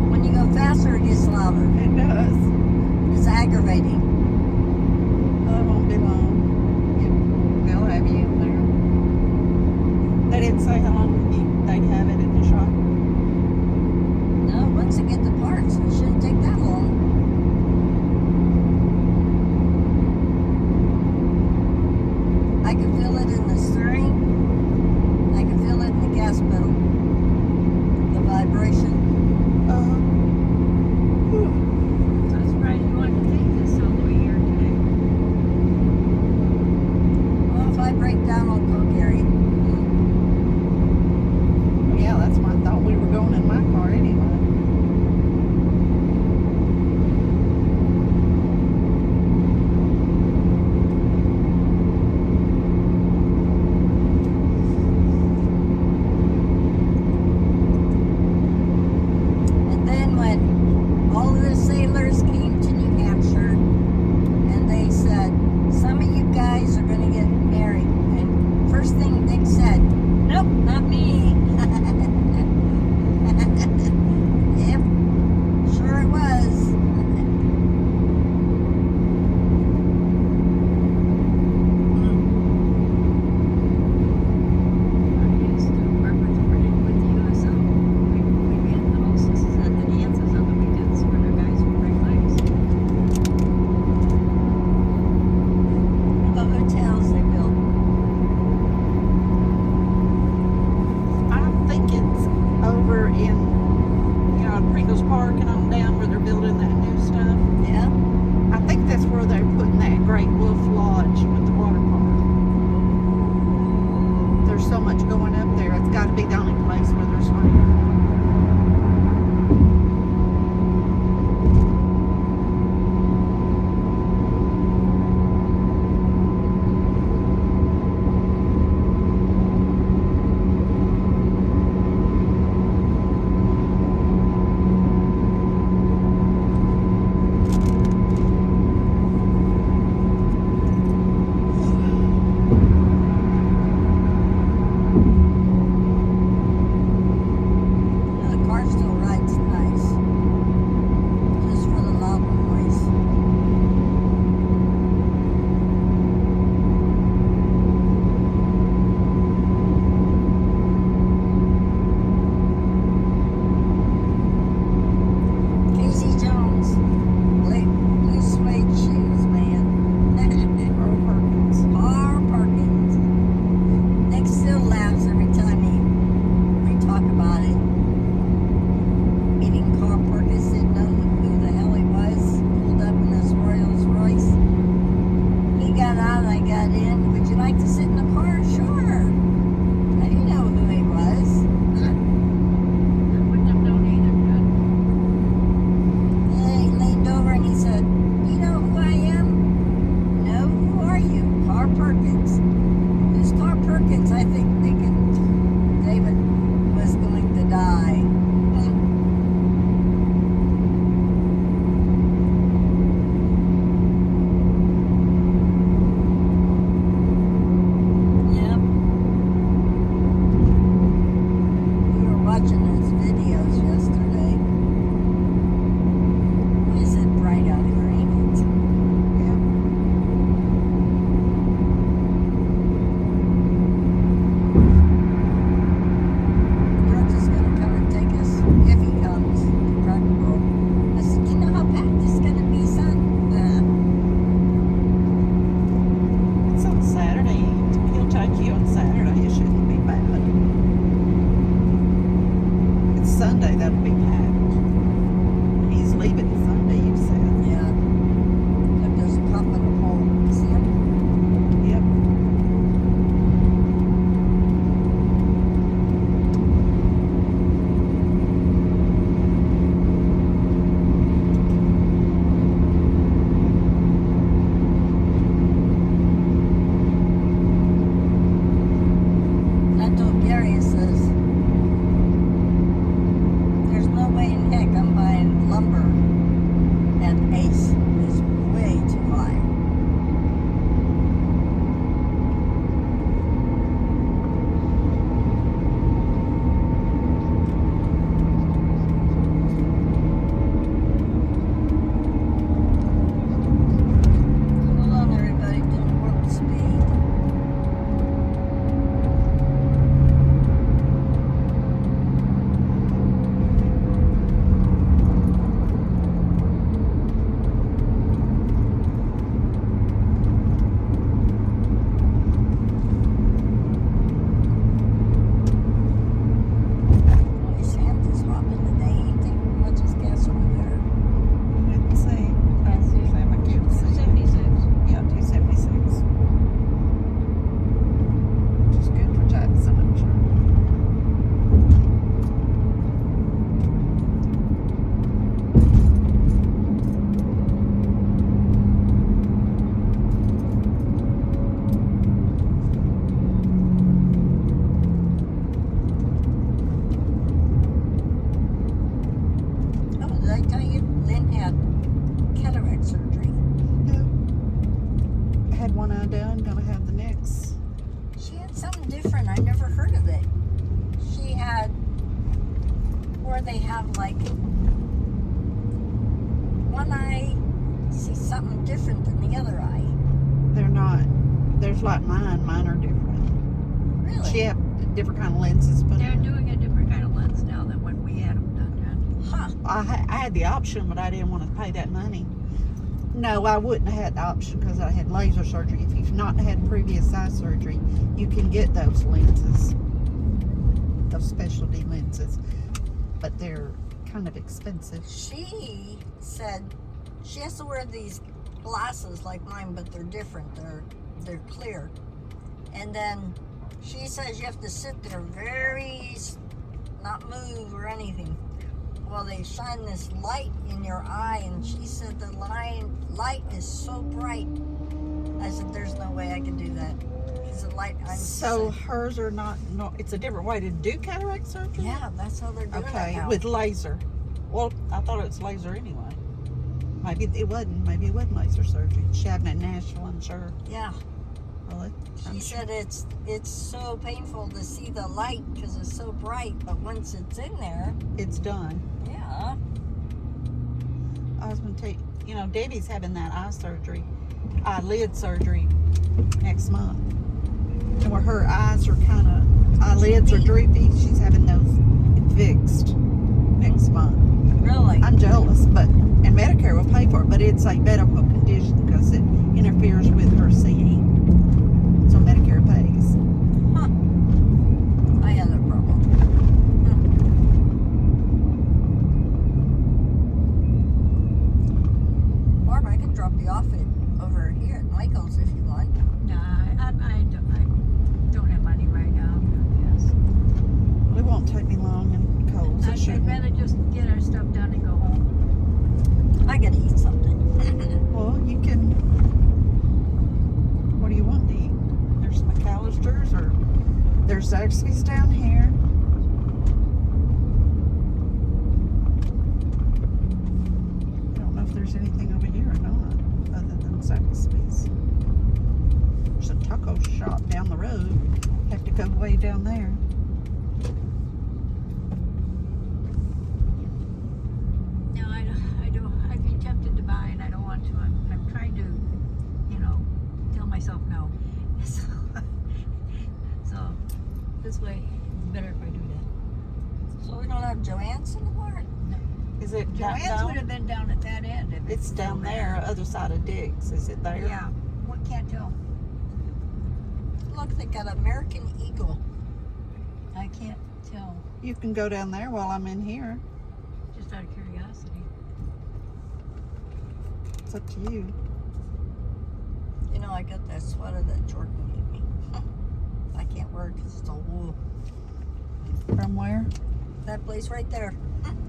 When you go faster, it gets louder. It does. It's aggravating. Well, it won't be long. They'll have you in there. They didn't say how long they'd have it in the shop. No, once you get the parts, it shouldn't take that long. I can feel it in the steering. I can feel it in the gas pedal. The vibration. Uh, I was surprised you wanted to take this all the way fix. She had something different. I never heard of it. She had where they have like one eye sees something different than the other eye. They're not. There's like mine. Mine are different. Really? She had different kind of lenses put They're in. doing a different kind of lens now than when we had them done. Huh. I had the option, but I didn't want to pay that money. No, I wouldn't have had the option because I had laser surgery. If you've not had previous eye surgery, you can get those lenses, those specialty lenses, but they're kind of expensive. She said she has to wear these glasses like mine, but they're different. They're clear. And then she says you have to sit there not move or anything. Well, they shine this light in your eye, and she said the light is so bright. I said, there's no way I can do that. Because the light, I'm So sick. hers are not. No, it's a different way to do cataract surgery. Yeah, that's how they're doing it Okay, now. with laser. Well, I thought it was laser anyway. Maybe it wasn't. Maybe it wasn't laser surgery. She had it in Nashville, I'm sure. Yeah. Well, She said it's so painful to see the light because it's so bright, but once it's in there, it's done. yeah. I was going to tell you, Debbie's having that eyelid surgery next month. And where her eyes are eyelids are droopy, she's having those fixed next month. Really? I'm jealous, and Medicare will pay for it, but it's a medical condition because it interferes with her seeing. So Medicare pays. Huh. I had a problem. Barb, I can drop you off over here at Michael's if you want. No, I don't have money right now. Yes. Well, it won't take me long in Coles. It I'd shouldn't. rather just get our stuff done and go home. I gotta eat something. Well, you can. What do you want to eat? There's McAllister's or there's Zaxby's down here. I don't know if there's anything over here or not, other than Zaxby's. There's a taco shop down the road. Have to go way down there. No, I don't. I'd be tempted to buy, and I don't want to. I'm trying to, tell myself no. So this way, it's better if I do that. So we don't have Joanne's anymore? Is it Joanne's would down? have been down at that end. If It's still down there, other side of Dick's. Is it there? Yeah. What can't tell. Look, they got American Eagle. I can't tell. You can go down there while I'm in here. Just out of curiosity. It's up to you. I got that sweater that Jordan gave me. I can't wear it because it's all wool. From where? That place right there.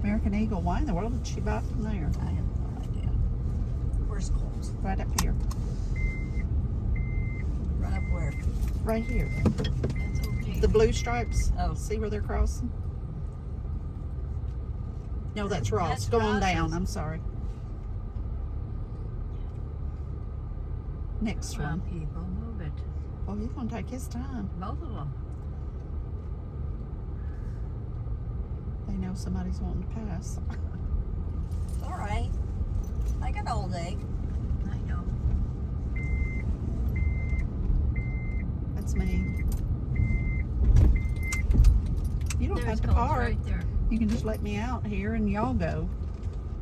American Eagle. Why in the world did she buy from there? I have no idea. Where's Coles? Right up here. Right up where? Right here. That's okay. The blue stripes. Oh. See where they're crossing? No, that's Ross. That's Go on down. Ross's. I'm sorry. Next Come on, one. people, move it. Oh, he's going to take his time. Both of them. They know somebody's wanting to pass. It's all right. I got all day. I know. That's me. You don't There's have to Coles park. right there. You can just let me out here and y'all go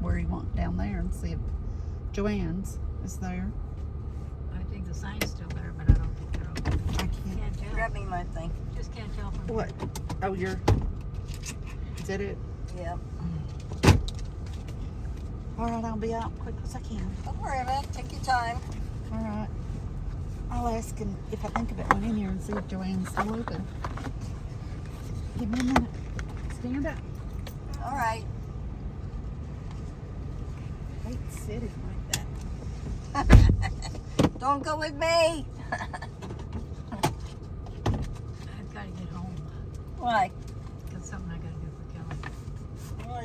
where you want down there and see if Joanne's is there. I think the sign's still there, but I don't think they're open. I can't. Can't tell. Grab me my thing. Just can't tell from What? Oh, is that it? Yeah. All right, I'll be out quick as I can. Don't worry about it. Take your time. All right. I'll ask him if I think of it when in here and see if Joanne's still open. Give me a minute. Stand up. All right. I hate sitting like that. Don't go with me. I've got to get home. Why? Got something I got to do for Kelly. Well,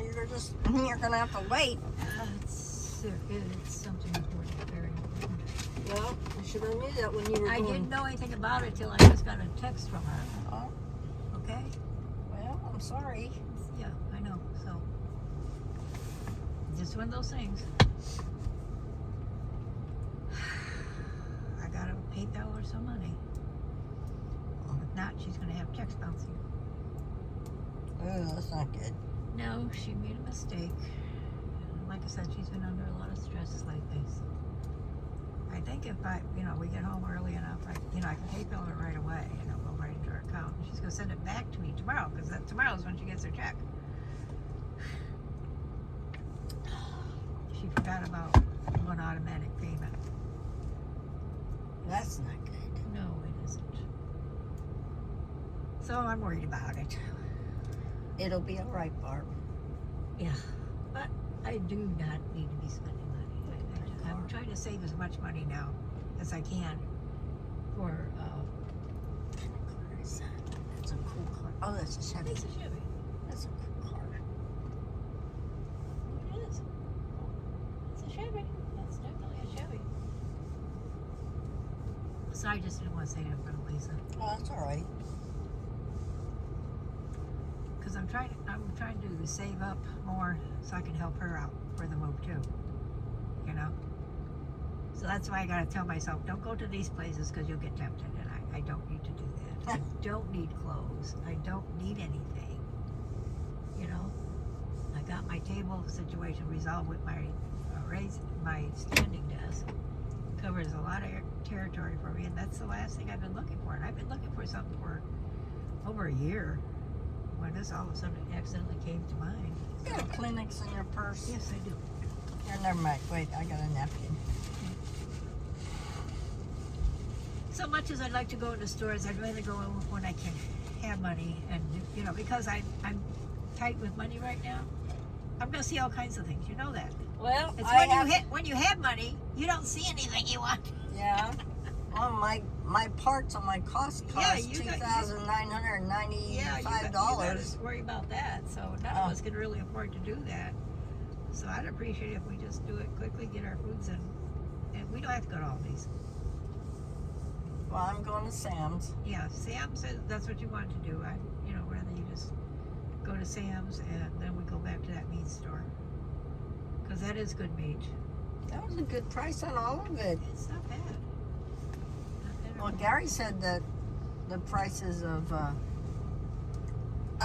you're gonna have to wait. It's something important, very important. Well, you should have knew that when you were I going. didn't know anything about it till I just got a text from her. Oh, Okay? well, I'm sorry. Yeah, I know. So, just one of those things. I gotta PayPal her some money. If not, she's gonna have checks bouncing. Oh, that's not good. No, she made a mistake. Like I said, she's been under a lot of stress lately. So I think if we get home early enough, I can PayPal her right away and it'll go right into her account. She's gonna send it back to me tomorrow because tomorrow's when she gets her check. She forgot about one automatic payment. That's not good. No, it isn't. So I'm worried about it. It'll be all right, Barb. Yeah, but I do not need to be spending money. I'm trying to save as much money now as I can for. What kind of car is that? That's a cool car. Oh, that's a Chevy. It's a Chevy. That's a cool car. It is. It's a Chevy. That's definitely a Chevy. So I just didn't want to say it in front of Lisa Oh, that's all right. because I'm trying to save up more so I can help her out for the move too. You know. So that's why I gotta tell myself, don't go to these places because you'll get tempted, and I don't need to do that. I don't need clothes. I don't need anything. You know, I got my table situation resolved with my my standing desk. Covers a lot of territory for me, and that's the last thing I've been looking for. And I've been looking for something for over a year. When this all of a sudden accidentally came to mind. You got Kleenex in your purse? Yes, I do. Here, never mind. Wait, I got a napkin. So much as I'd like to go into stores, I'd rather go when I can have money, and because I'm tight with money right now. I'm gonna see all kinds of things. You know that. Well, It's when you have money, you don't see anything you want. Yeah. Well, my parts on my cost Yeah, you got- $2,995. Yeah, you gotta worry about that. So none Oh. of us can really afford to do that. So I'd appreciate if we just do it quickly, get our foods in, and we don't have to go to Aldi's. Well, I'm going to Sam's. Yeah, Sam says that's what you want to do. Rather you just go to Sam's and then we go back to that meat store. Because that is good meat. That was a good price on all of it. It's not bad. Not bad at Well, all. Gary said that the prices of, I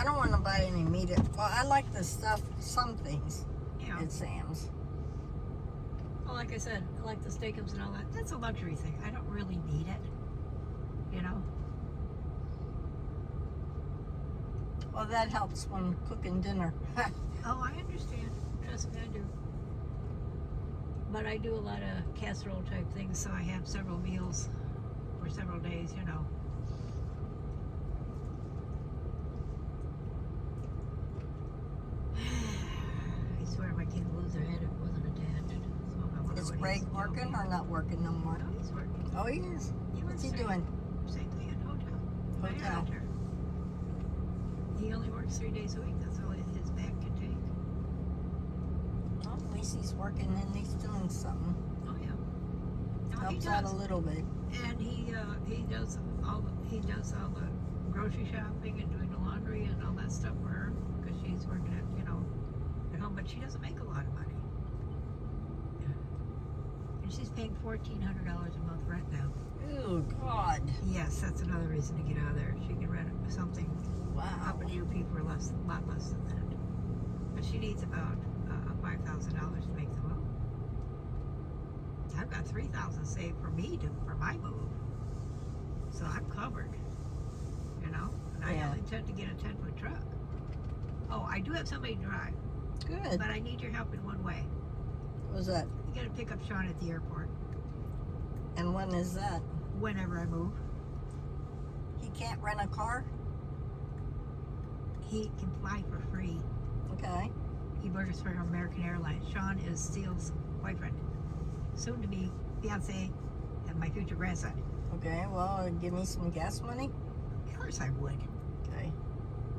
don't want to buy any meat. Well, I like the stuff, some things Yeah. at Sam's. Well, like I said, I like the steakums and all that. That's a luxury thing. I don't really need it. Well, that helps when cooking dinner. Oh, I understand. Trust me, I do. But I do a lot of casserole type things, so I have several meals for several days, I swear my kid would lose their head if it wasn't a dad. So I wonder Is what Greg he's working doing. or not working no more? No, he's working. Oh, he is. What's he doing? Same thing at hotel. Hotel. Manager. He only works 3 days a week. That's all his back can take. Well, at least he's working and he's doing something. Oh yeah. No, he Helps out does. a little bit. And he does all the grocery shopping and doing the laundry and all that stuff for her because she's working at home, but she doesn't make a lot of money. And she's paying $1,400 a month rent now. Oh, God. Yes, that's another reason to get out of there. She can rent something Wow. up in UP for a lot less than that. But she needs about $5,000 to make the move. I've got $3,000 saved for my move, so I'm covered. And I Yeah. intend to get a 10-foot truck. Oh, I do have somebody to drive, Good. but I need your help in one way. What was that? You got to pick up Sean at the airport And when is that? whenever I move. He can't rent a car? He can fly for free. Okay. He works for American Airlines. Sean is Steele's boyfriend, soon to be fiance, and my future grandson. Okay, well, give me some gas money? Of course I would. Okay.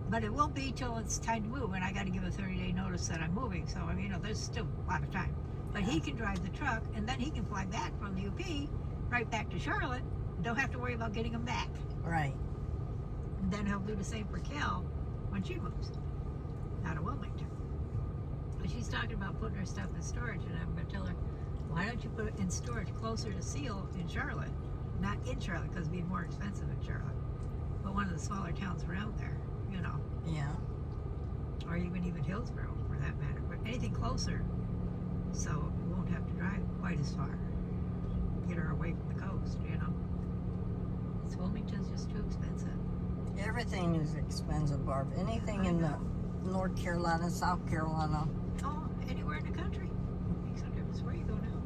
But it won't be till it's time to move, and I got to give a 30-day notice that I'm moving. So, there's still a lot of time. But he can drive the truck, and then he can fly back from the UP right back to Charlotte. Don't have to worry about getting him back. Right. And then he'll do the same for Kel when she moves out of Wilmington. But she's talking about putting her stuff in storage, and I'm going to tell her, why don't you put it in storage closer to Seal in Charlotte? Not in Charlotte, because it'd be more expensive in Charlotte, but one of the smaller towns around there, you know, Yeah. or even Hillsborough for that matter. But anything closer, so we won't have to drive quite as far. Get her away from the coast, you know. It's Wilmington's just too expensive. Everything is expensive, Barb. Anything in the North Carolina, South Carolina. Oh, anywhere in the country. Makes no difference where you go now.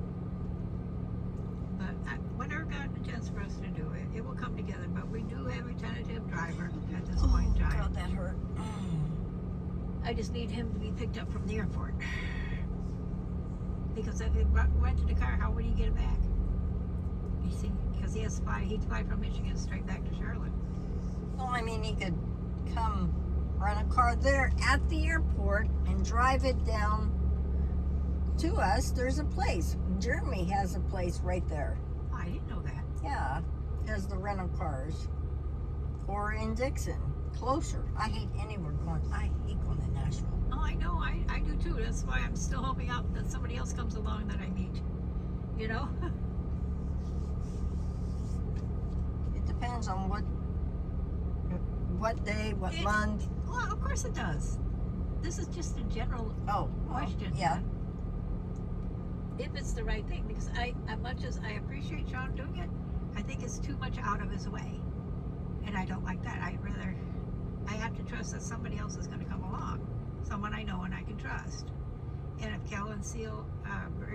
But whenever God intends for us to do it, it will come together. But we do have a tentative driver at this point in time. God, that hurt. I just need him to be picked up from the airport. Because if he rented a car, how would he get it back? You see, because he'd fly from Michigan straight back to Charlotte. Well, I mean, he could come rent a car there at the airport and drive it down to us. There's a place. Jeremy has a place right there. Oh, I didn't know that. Yeah, has the rental cars. Or in Dixon, closer. I hate anywhere going. I hate going to Nashville. Oh, I know. I do too. That's why I'm still hoping out that somebody else comes along that I meet. You know? It depends on what day, what It- month. Well, of course it does. This is just a general Oh, question. yeah. If it's the right thing, because as much as I appreciate Sean doing it, I think it's too much out of his way, and I don't like that. I have to trust that somebody else is going to come along, someone I know and I can trust. And if Kel and Seal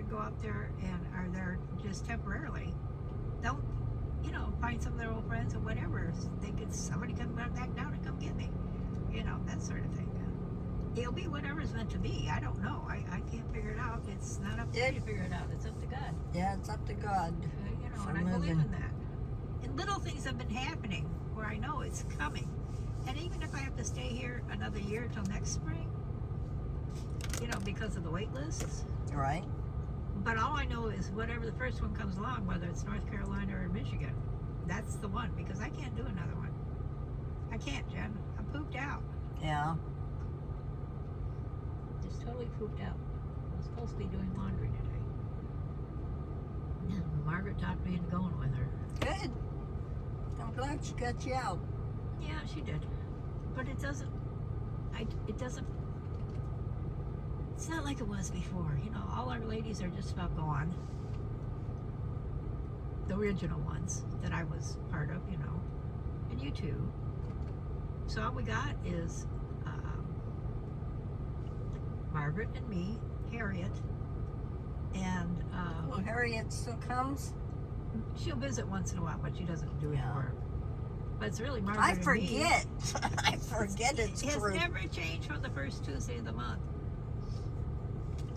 go up there and are there just temporarily, they'll, find some of their old friends or whatever. They could somebody come back down and come get me, that sort of thing. It'll be whatever's meant to be. I don't know. I can't figure it out. It's not up to me to figure it out. It's up to God. Yeah, it's up to God. For And I believe moving. in that. And little things have been happening where I know it's coming. And even if I have to stay here another year till next spring, because of the wait lists. Right? But all I know is whatever the first one comes along, whether it's North Carolina or Michigan, that's the one, because I can't do another one. I can't, Jen. I'm pooped out. Yeah. Just totally pooped out. I'm supposed to be doing laundry today. And Margaret talked me into going with her. Good. I'm glad she got you out. Yeah, she did. But it doesn't, it's not like it was before. All our ladies are just about gone. The original ones that I was part of, and you too. So all we got is Margaret and me, Harriet, and Well, Harriet still comes. she'll visit once in a while, but she doesn't do it Yeah. for her. But it's really Margaret I and me. forget. I forget it's It has true. never changed from the first Tuesday of the month.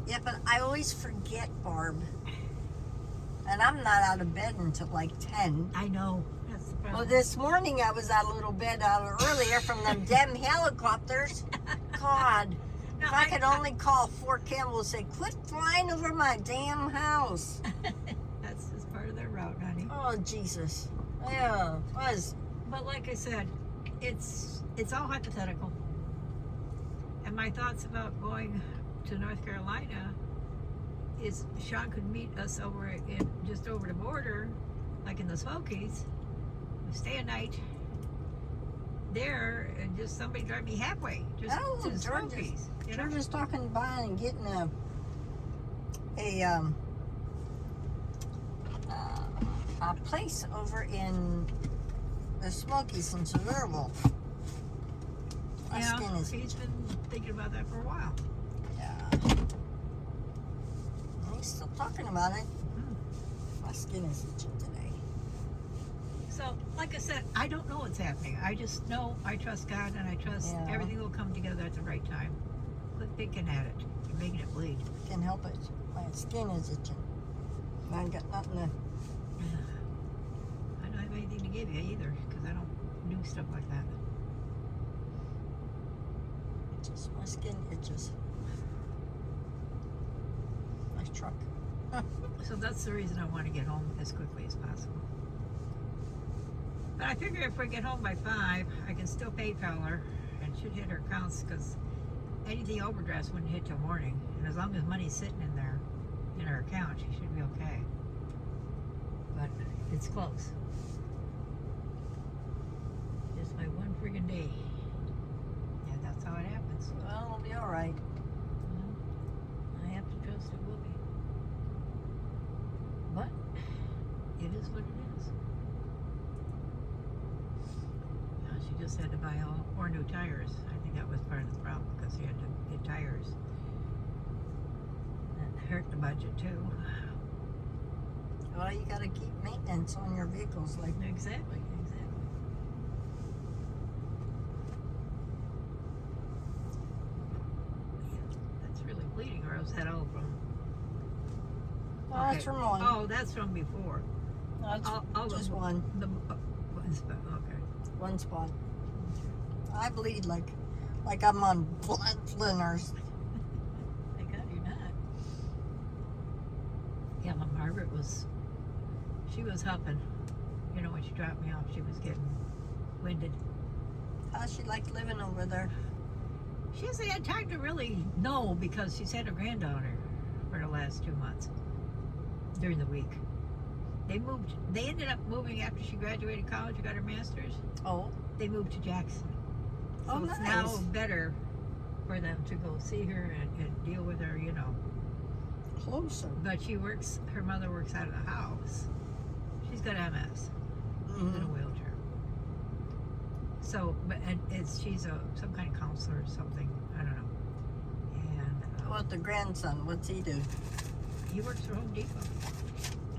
Yeah, but I always forget, Barb. And I'm not out of bed until like 10. I know. That's the problem. Well, this morning I was out a little bit earlier from them damn helicopters. God. No, If I could only call Fort Campbell and say, quit flying over my damn house. That's just part of their route, honey. Oh, Jesus. Yeah, was. But like I said, it's all hypothetical. And my thoughts about going to North Carolina is Sean could meet us just over the border, like in the Smokies. We stay a night there, and just somebody drive me halfway, just Oh, to the George Smokies. We're just talking by and getting a place over in the Smokies in Sevierville. My skin is He's been thinking about that for a while. yeah. He's still talking about it. My skin is itching today. So, like I said, I don't know what's happening. I just know I trust God, and I trust Yeah. everything will come together at the right time. Quit picking at it. You're making it bleed. Can't help it. My skin is itching. I ain't got nothing to. I don't have anything to give you either, because I don't do stuff like that. Just my skin itches. Nice truck. So that's the reason I want to get home as quickly as possible. But I figure if we get home by 5, I can still PayPal her and should hit her accounts because anything overdraft wouldn't hit till morning. And as long as money's sitting in there, in her account, she should be okay. But it's close. Just by one friggin' day. Yeah, that's how it happens. Well, it'll be all right. I have to trust it will be. But it is what it is. She just had to buy all 4 new tires. I think that was part of the problem because she had to get tires. That hurt the budget too. Well, you got to keep maintenance on your vehicles, like. Exactly. Yeah, that's really bleeding, or else that all from. Oh, that's from one. Oh, that's from before. That's all just the, one. The okay. One spot. I bleed like I'm on blood thinners. Thank God you're not. Yeah, my Margaret she was huffing. You know, when she dropped me off, she was getting winded. How's she like living over there? She hasn't had time to really know because she's had her granddaughter for the last 2 months during the week. They ended up moving after she graduated college and got her master's. Oh. They moved to Jackson. So Oh, it's nice. now better for them to go see her and deal with her, you know. Closer. But her mother works out of the house. She's got MS. She's in a Mm-hmm. wheelchair. So, she's some kind of counselor or something. I don't know. And What the grandson? What's he do? he works for Home Depot.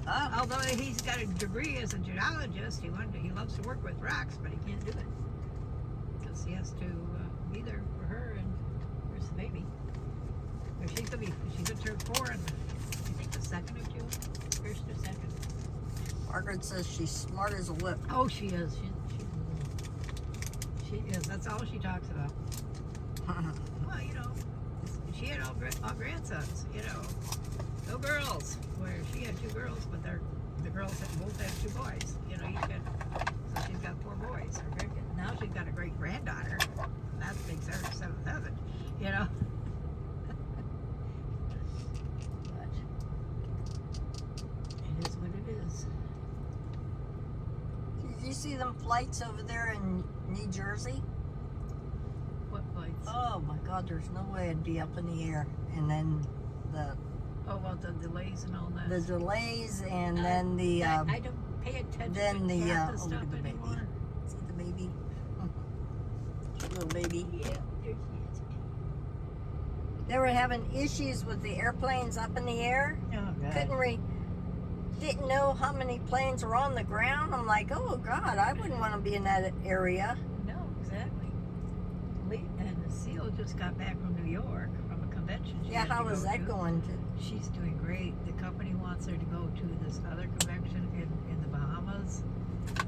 Oh. Although he's got a degree as a geologist, he loves to work with rocks, but he can't do it because he has to be there for her and where's the baby? Or she's gonna turn 4 in I think the 2nd of June, 1st or 2nd. Margaret says she's smart as a whip. Oh, she is. She is. That's all she talks about. Well, you know, she had all grandsons. You know, no girls. Where she had 2 girls, but the girls both have 2 boys. You know, so she's got 4 boys. Now she's got a great granddaughter. That makes her 7th heaven. You know. But it is what it is. Did you see them flights over there in New Jersey? What flights? Oh my God, there's no way I'd be up in the air. And then Oh, about the delays and all that. the delays, and then the I don't pay attention then to the, half the look stuff at the baby. anymore. see the baby, little baby. Yeah, there she is. They were having issues with the airplanes up in the air. Oh, God. Didn't know how many planes were on the ground. I'm like, oh God, I wouldn't want to be in that area. No, exactly. And the SEAL just got back from New York from a convention. She Yeah, had to how go was that to. going? She's doing great. The company wants her to go to this other convention in the Bahamas.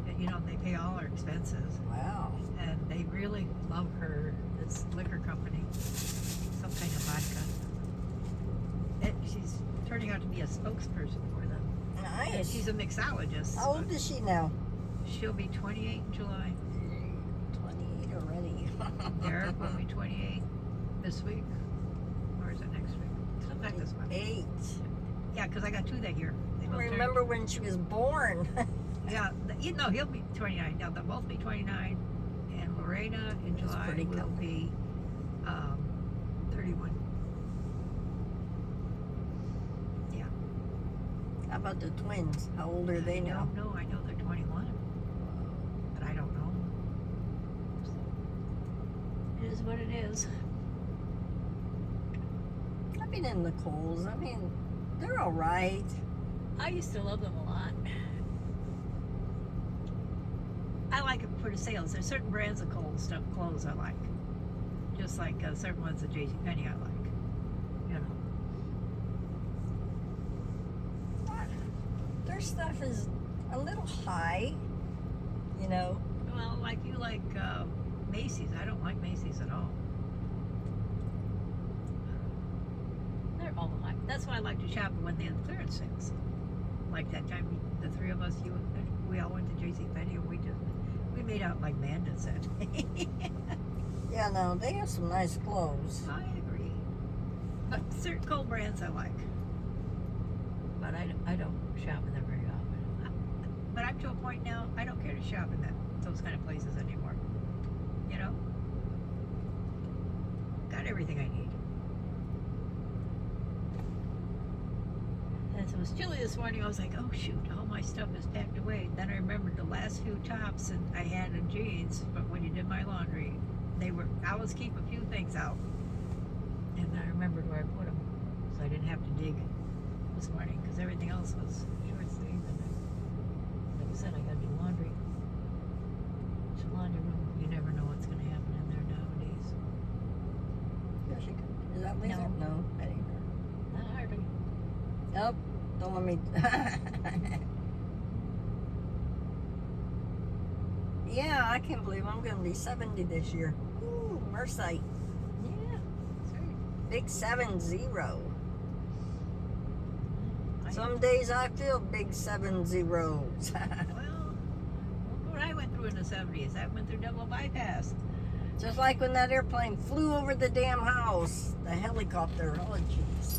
And, you know, they pay all her expenses. Wow. And they really love her, this liquor company, some kind of vodka. She's turning out to be a spokesperson for them. And Nice. she's a mixologist. How old is she now? She'll be 28 in July. 28 already. Derek will be 28 this week. Or is it next week? Sometime this month. 8. Yeah, because I got 2 that year. They I both turned- remember when she was born. Yeah, you know, he'll be 29. Now, they'll both be 29. And Lorena in That's July pretty will cool. be 31. Yeah. How about the twins? How old are they I now? don't know. I know they're 21. But I don't know. So, it is what it is. I've been in the Coles. I mean, they're all right. I used to love them a lot. I like it for the sales. There's certain brands of clothes I like. Just like certain ones at JCPenney I like. You know. Their stuff is a little high, you know. Well, like you like Macy's. I don't like Macy's at all. They're all like That's why I like to shop when they have clearance sales. Like that time, the three of us, we all went to JCPenney and we made out like bandits that day. Yeah, no, they have some nice clothes. I agree. But certain cold brands I like. But I don't shop in them very often. But I'm to a point now, I don't care to shop in those kind of places anymore. You know? Got everything I need. And so it was chilly this morning. I was like, oh shoot, all my stuff is packed away. Then I remembered the last few tops and I had in jeans, but when you did my laundry, I always keep a few things out. And I remembered where I put them, so I didn't have to dig this morning because everything else was short sleeve. And like I said, I got to do laundry. It's a laundry room. You never know what's going to happen in there nowadays. Yeah, she could. Is that Lisa? No, that ain't her. Not hardly. Nope. Don't let me. Yeah, I can't believe I'm going to be 70 this year. Ooh, Mercy. Yeah. Sorry. Big 7-0. I- Some days I feel big 7-0s. Well, look what I went through in the 70s. I went through double bypass. Just like when that airplane flew over the damn house. The helicopter. Oh, jeez.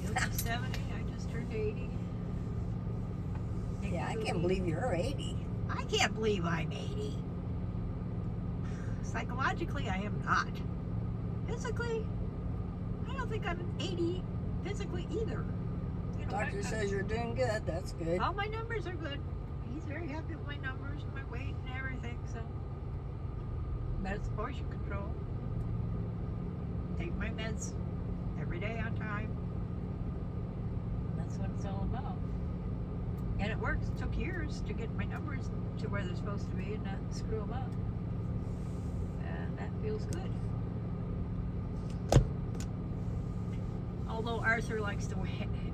You were 70. I just turned 80. Yeah, I can't believe you're 80. I can't believe I'm 80. Psychologically, I am not. Physically, I don't think I'm 80 physically either. You know, Doctor says you're doing good. That's good. all my numbers are good. He's very happy with my numbers, my weight, and everything. So, meds, portion control. Take my meds every day on time. That's what it's all about. And it works. It took years to get my numbers to where they're supposed to be and not screw them up. And that feels good. Although Arthur likes to,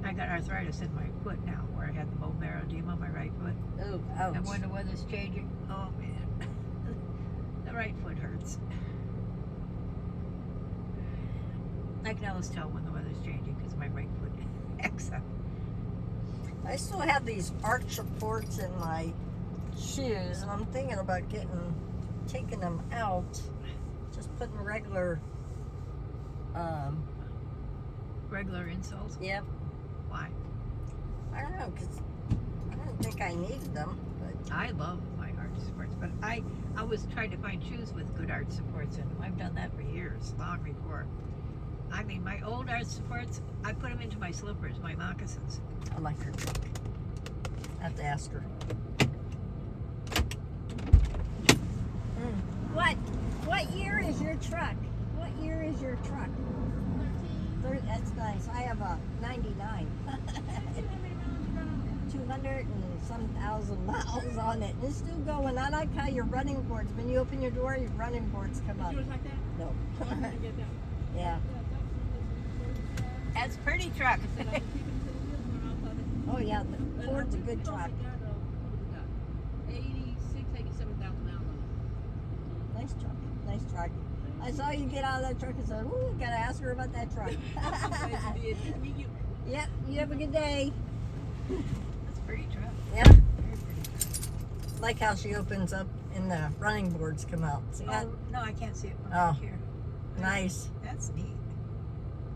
I got arthritis in my foot now, where I had the bone marrow edema on my right foot. Oh, ouch. And when the weather's changing, oh man, the right foot hurts. I can always tell when the weather's changing because my right foot acts up. I still have these arch supports in my shoes, and I'm thinking about taking them out, just putting regular, Regular insoles? yep. Why? I don't know, because I didn't think I needed them, but I love my arch supports, but I was trying to find shoes with good arch supports in them. I've done that for years, long before. I mean, my old arch supports, I put them into my slippers, my moccasins. I like her truck. I have to ask her. What year is your truck? What year is your truck? 13. That's nice. I have a 99. 200 and some thousand miles on it. And it's still going. I like how your running boards, when you open your door, your running boards come up. Yours like that? No. I'm gonna get that. Yeah. That's a pretty truck. Oh yeah, the Ford's a good truck. 86, 87,000 miles on Nice truck. Nice truck. I saw you get out of that truck and said, ooh, gotta ask her about that truck. it. Meet you. Yep, you have a good day. That's a pretty truck. Yep. Very pretty. Like how she opens up and the running boards come out. See that? Oh, no, I can't see it from Oh. here. Nice. That's neat.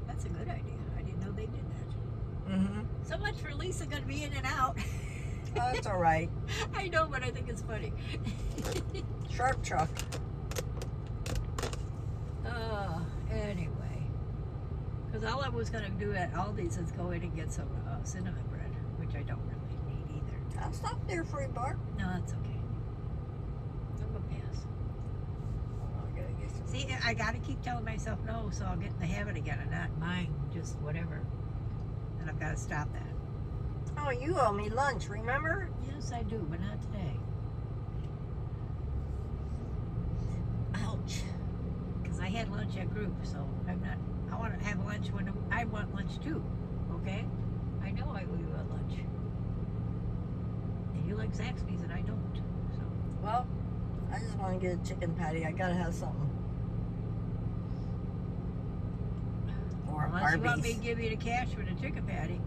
That's a good idea. I didn't know they did that. Mm-hmm. So much for Lisa gonna be in and out. Oh, it's all right. I know, but I think it's funny. Sharp truck. Anyway. Because all I was gonna do at Aldi's is go in and get some cinnamon bread, which I don't really need either. I'll stop there for you, Bart. No, that's okay. I'm gonna pass. Oh, I gotta get some. See, I gotta keep telling myself no, so I'll get in the habit again and not buying just whatever. And I've gotta stop that. Oh, you owe me lunch, remember? Yes, I do, but not today. Ouch. Because I had lunch at group, so I'm not. I want to have lunch when I want lunch too. Okay? I know I owe you a lunch. And you like Zaxby's and I don't. So Well, I just want to get a chicken patty. I gotta have something. Or Unless you want me Arby's. to give you the cash for the chicken patty.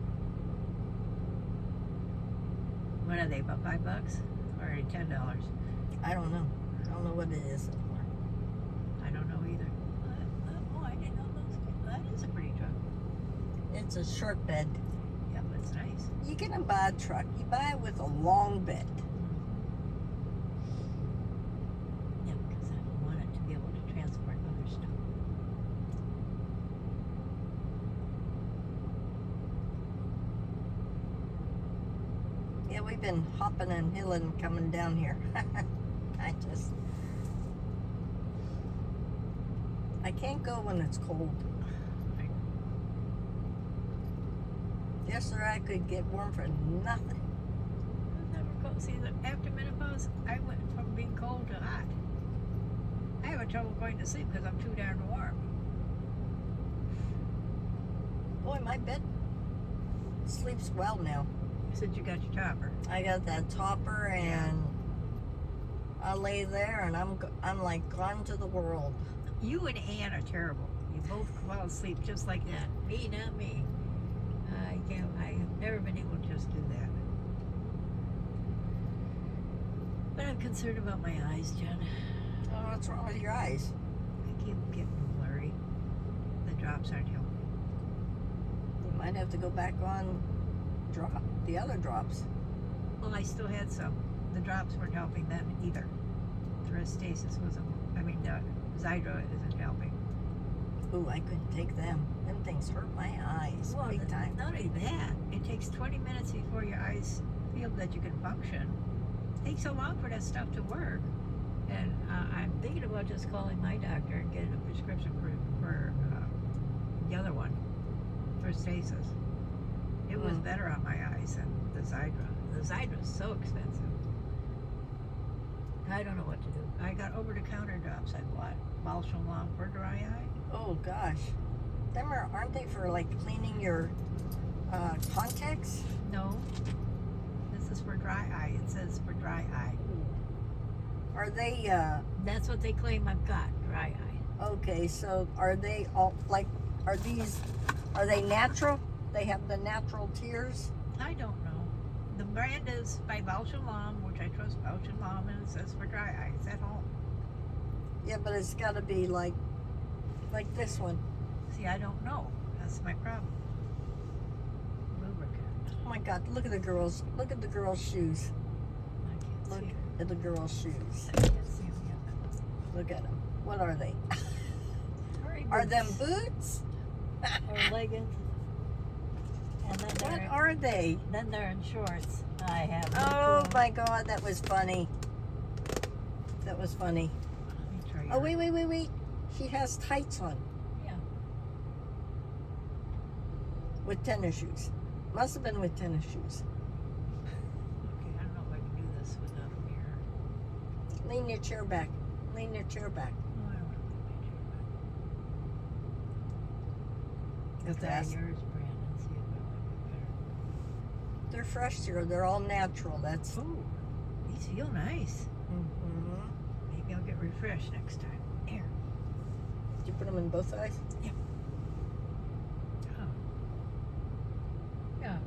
What are they, about $5? Or are they $10? I don't know. I don't know what it is anymore. I don't know either. Oh, I didn't know those. That is a pretty truck. It's a short bed. Yeah, but it's nice. You can buy a truck. You buy it with a long bed. Yeah, because I want it to be able to transport other stuff. Yeah, we've been hopping and hilling coming down here. I can't go when it's cold. Yesterday I could get warm for nothing. I'll never go. See, after menopause, I went from being cold to hot. I have trouble going to sleep because I'm too darn warm. Boy, my bed sleeps well now. Since you got your topper. I got that topper and I lay there and I'm like gone to the world. You and Ann are terrible. You both fall asleep just like that. Me, not me. I can't. I have never been able to just do that. But I'm concerned about my eyes, Jen. Oh, what's wrong with your eyes? I keep getting blurry. The drops aren't helping. You might have to go back on the other drops. Well, I still had some. The drops weren't helping then either. The Restasis wasn't. I mean, the Zydra isn't helping. Ooh, I couldn't take them. Them things hurt my eyes big time. Not only that, it takes 20 minutes before your eyes feel that you can function. It takes so long for that stuff to work. And I'm thinking about just calling my doctor and getting a prescription for the other one, for Stasis. It was better on my eyes than the Zydra. The Zydra is so expensive. I don't know what to do. I got over-the-counter drops I bought. Balsam Long for dry eye. Oh gosh. Them aren't they for like cleaning your contacts? No. This is for dry eye. It says for dry eye. Are they That's what they claim I've got, dry eye. okay, so are they all like are they natural? They have the natural tears? I don't know. The brand is by Bausch & Lomb, which I trust Bausch & Lomb, and it says for dry eye. It's at home. Yeah, but it's gotta be like this one. See, I don't know. That's my problem. Lubricant. Oh my god, look at the girls. Look at the girls' shoes. I can't Look see. at the girls' shoes. I can't see them yet. Look at them. What are they? Hurry, Are them boots. boots? Or leggings. And then What are they? then they're in shorts. I have no Oh clue. my god, that was funny. That was funny. Let me try Oh, your- wait. She has tights on Yeah. with tennis shoes. Must have been with tennis shoes. Okay, I don't know if I can do this without a mirror. Lean your chair back. Lean your chair back. No, I don't want to put my chair back. Have to Try ask. yours, Brandon. See if I like it They're fresh here. They're all natural. That's. better. Ooh, these feel nice. Mhm. Maybe I'll get refreshed next time. Here. Did you put them in both eyes? Oh. Yeah.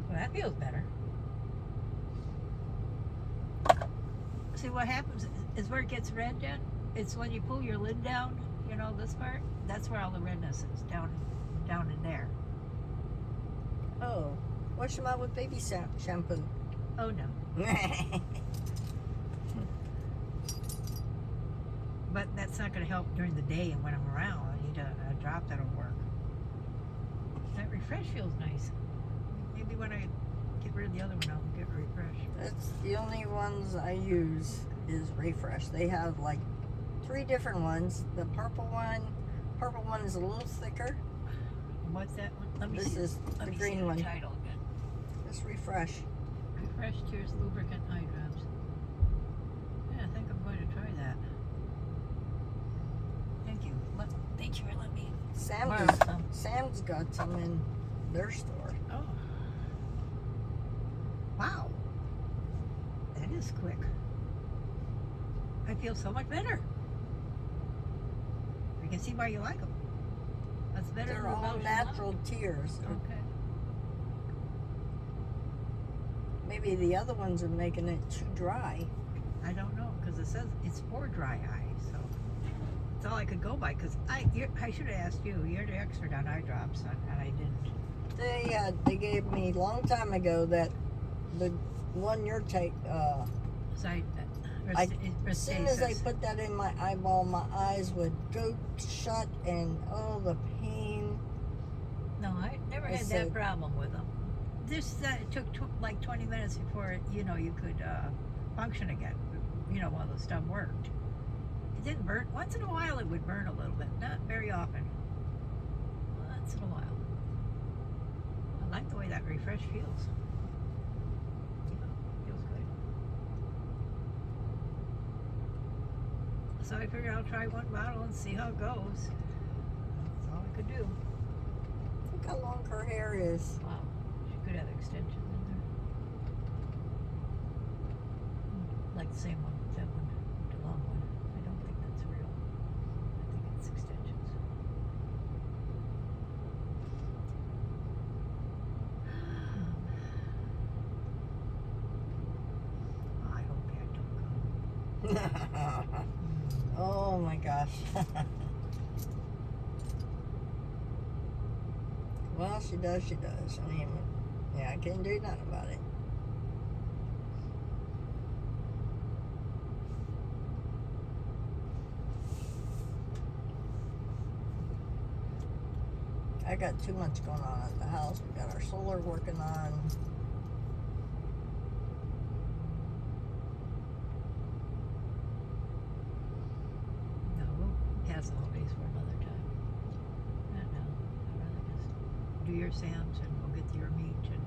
Well, that feels better. See, what happens is where it gets red, Jen, it's when you pull your lid down, you know, this part, that's where all the redness is, down in there. Oh. Wash them out with baby shampoo. Oh, no. But that's not going to help during the day and when I'm around. I need a drop that'll work. That refresh feels nice. Maybe when I get rid of the other one, I'll get refresh. That's the only ones I use is Refresh. They have like 3 different ones. The purple one is a little thicker. What's that one? Let me This see. is Let the me green see one. The title again. This Refresh. Refresh Tears Lubricant Eye Drops. Yeah, I think I'm going to try that. Thank you. Thank you for letting me borrow some. Sam's got some in their store. Oh. Wow. That is quick. I feel so much better. I can see why you like them. That's better They're than all Belgian natural tears. milk. Okay. Maybe the other ones are making it too dry. I don't know because it says it's for dry eye, so that's all I could go by. Because I should have asked you. You're the expert on eye drops, and I didn't. They gave me a long time ago that the one you're So as soon as I put that in my eyeball, my eyes would go shut, and oh, the pain. No, I never I had said- that problem with them. This it took like 20 minutes before you could function again. While the stuff worked. It didn't burn. Once in a while, it would burn a little bit. Not very often. Once in a while. I like the way that refresh feels. Feels good. So I figured I'll try one bottle and see how it goes. That's all I could do. Look how long her hair is. Wow, she could have extensions in there. Like the same one, that one, the long one. I don't think that's real. I think it's extensions. I hope Pat don't come. Oh my gosh. Well, she does. I mean, yeah, I can't do nothing about it. I got too much going on at the house. We got our solar working on. No, we'll pass the holidays for another time. Not now. I'd rather just do your Sam's and we'll get your meat, and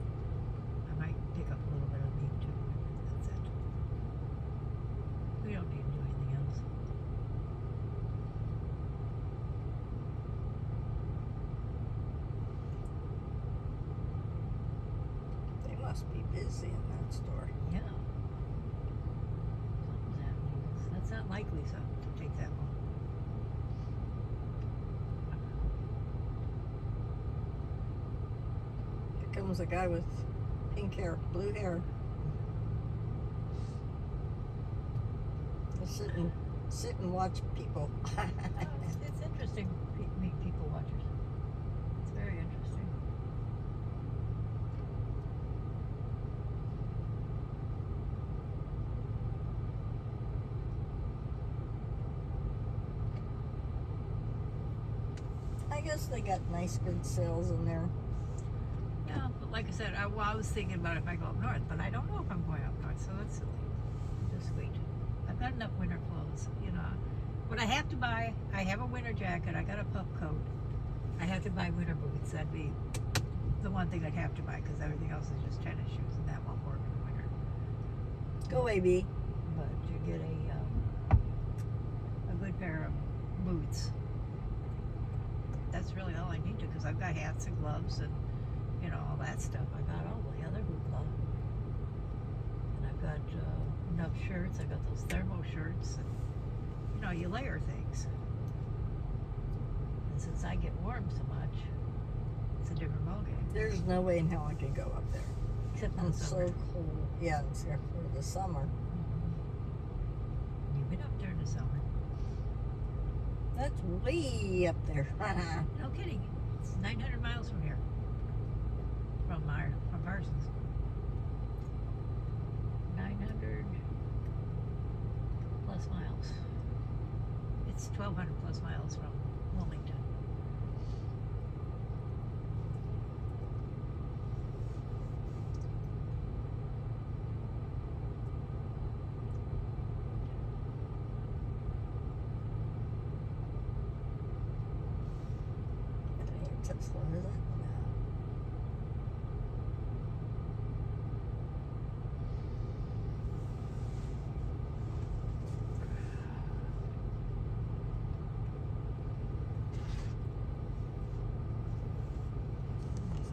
I might pick up a little bit of meat too. That's it. We don't need to do anything else. They must be busy in that store. Yeah. Something's happening. That's not likely so to take that long. Here comes a guy with pink hair, blue hair. Just sit and watch people. It's interesting meet people watchers. It's very interesting. I guess they got nice, good sales in there. Yeah, but like I said, I was thinking about if I go up north, but I don't know if I'm going up north, so that's silly. Just wait. I've got enough winter clothes, What I have to buy, I have a winter jacket, I got a pup coat. I have to buy winter boots. That'd be the one thing I'd have to buy, because everything else is just tennis shoes, and that won't work in winter. Go, AB. But you get a good pair of boots. That's really all I need to, because I've got hats and gloves and all that stuff. I got all the other hoopla, and I've got enough shirts. I got those thermo shirts, and you layer things. And since I get warm so much, it's a different ballgame. There's no way in hell I could go up there. Except in I'm the summer. so cold. Yeah, except for the summer. You've been up during the summer. That's way up there. No kidding. It's 900 miles from here. From Parsons. 900 plus miles. It's 1,200 plus miles from Wilmington. Tesla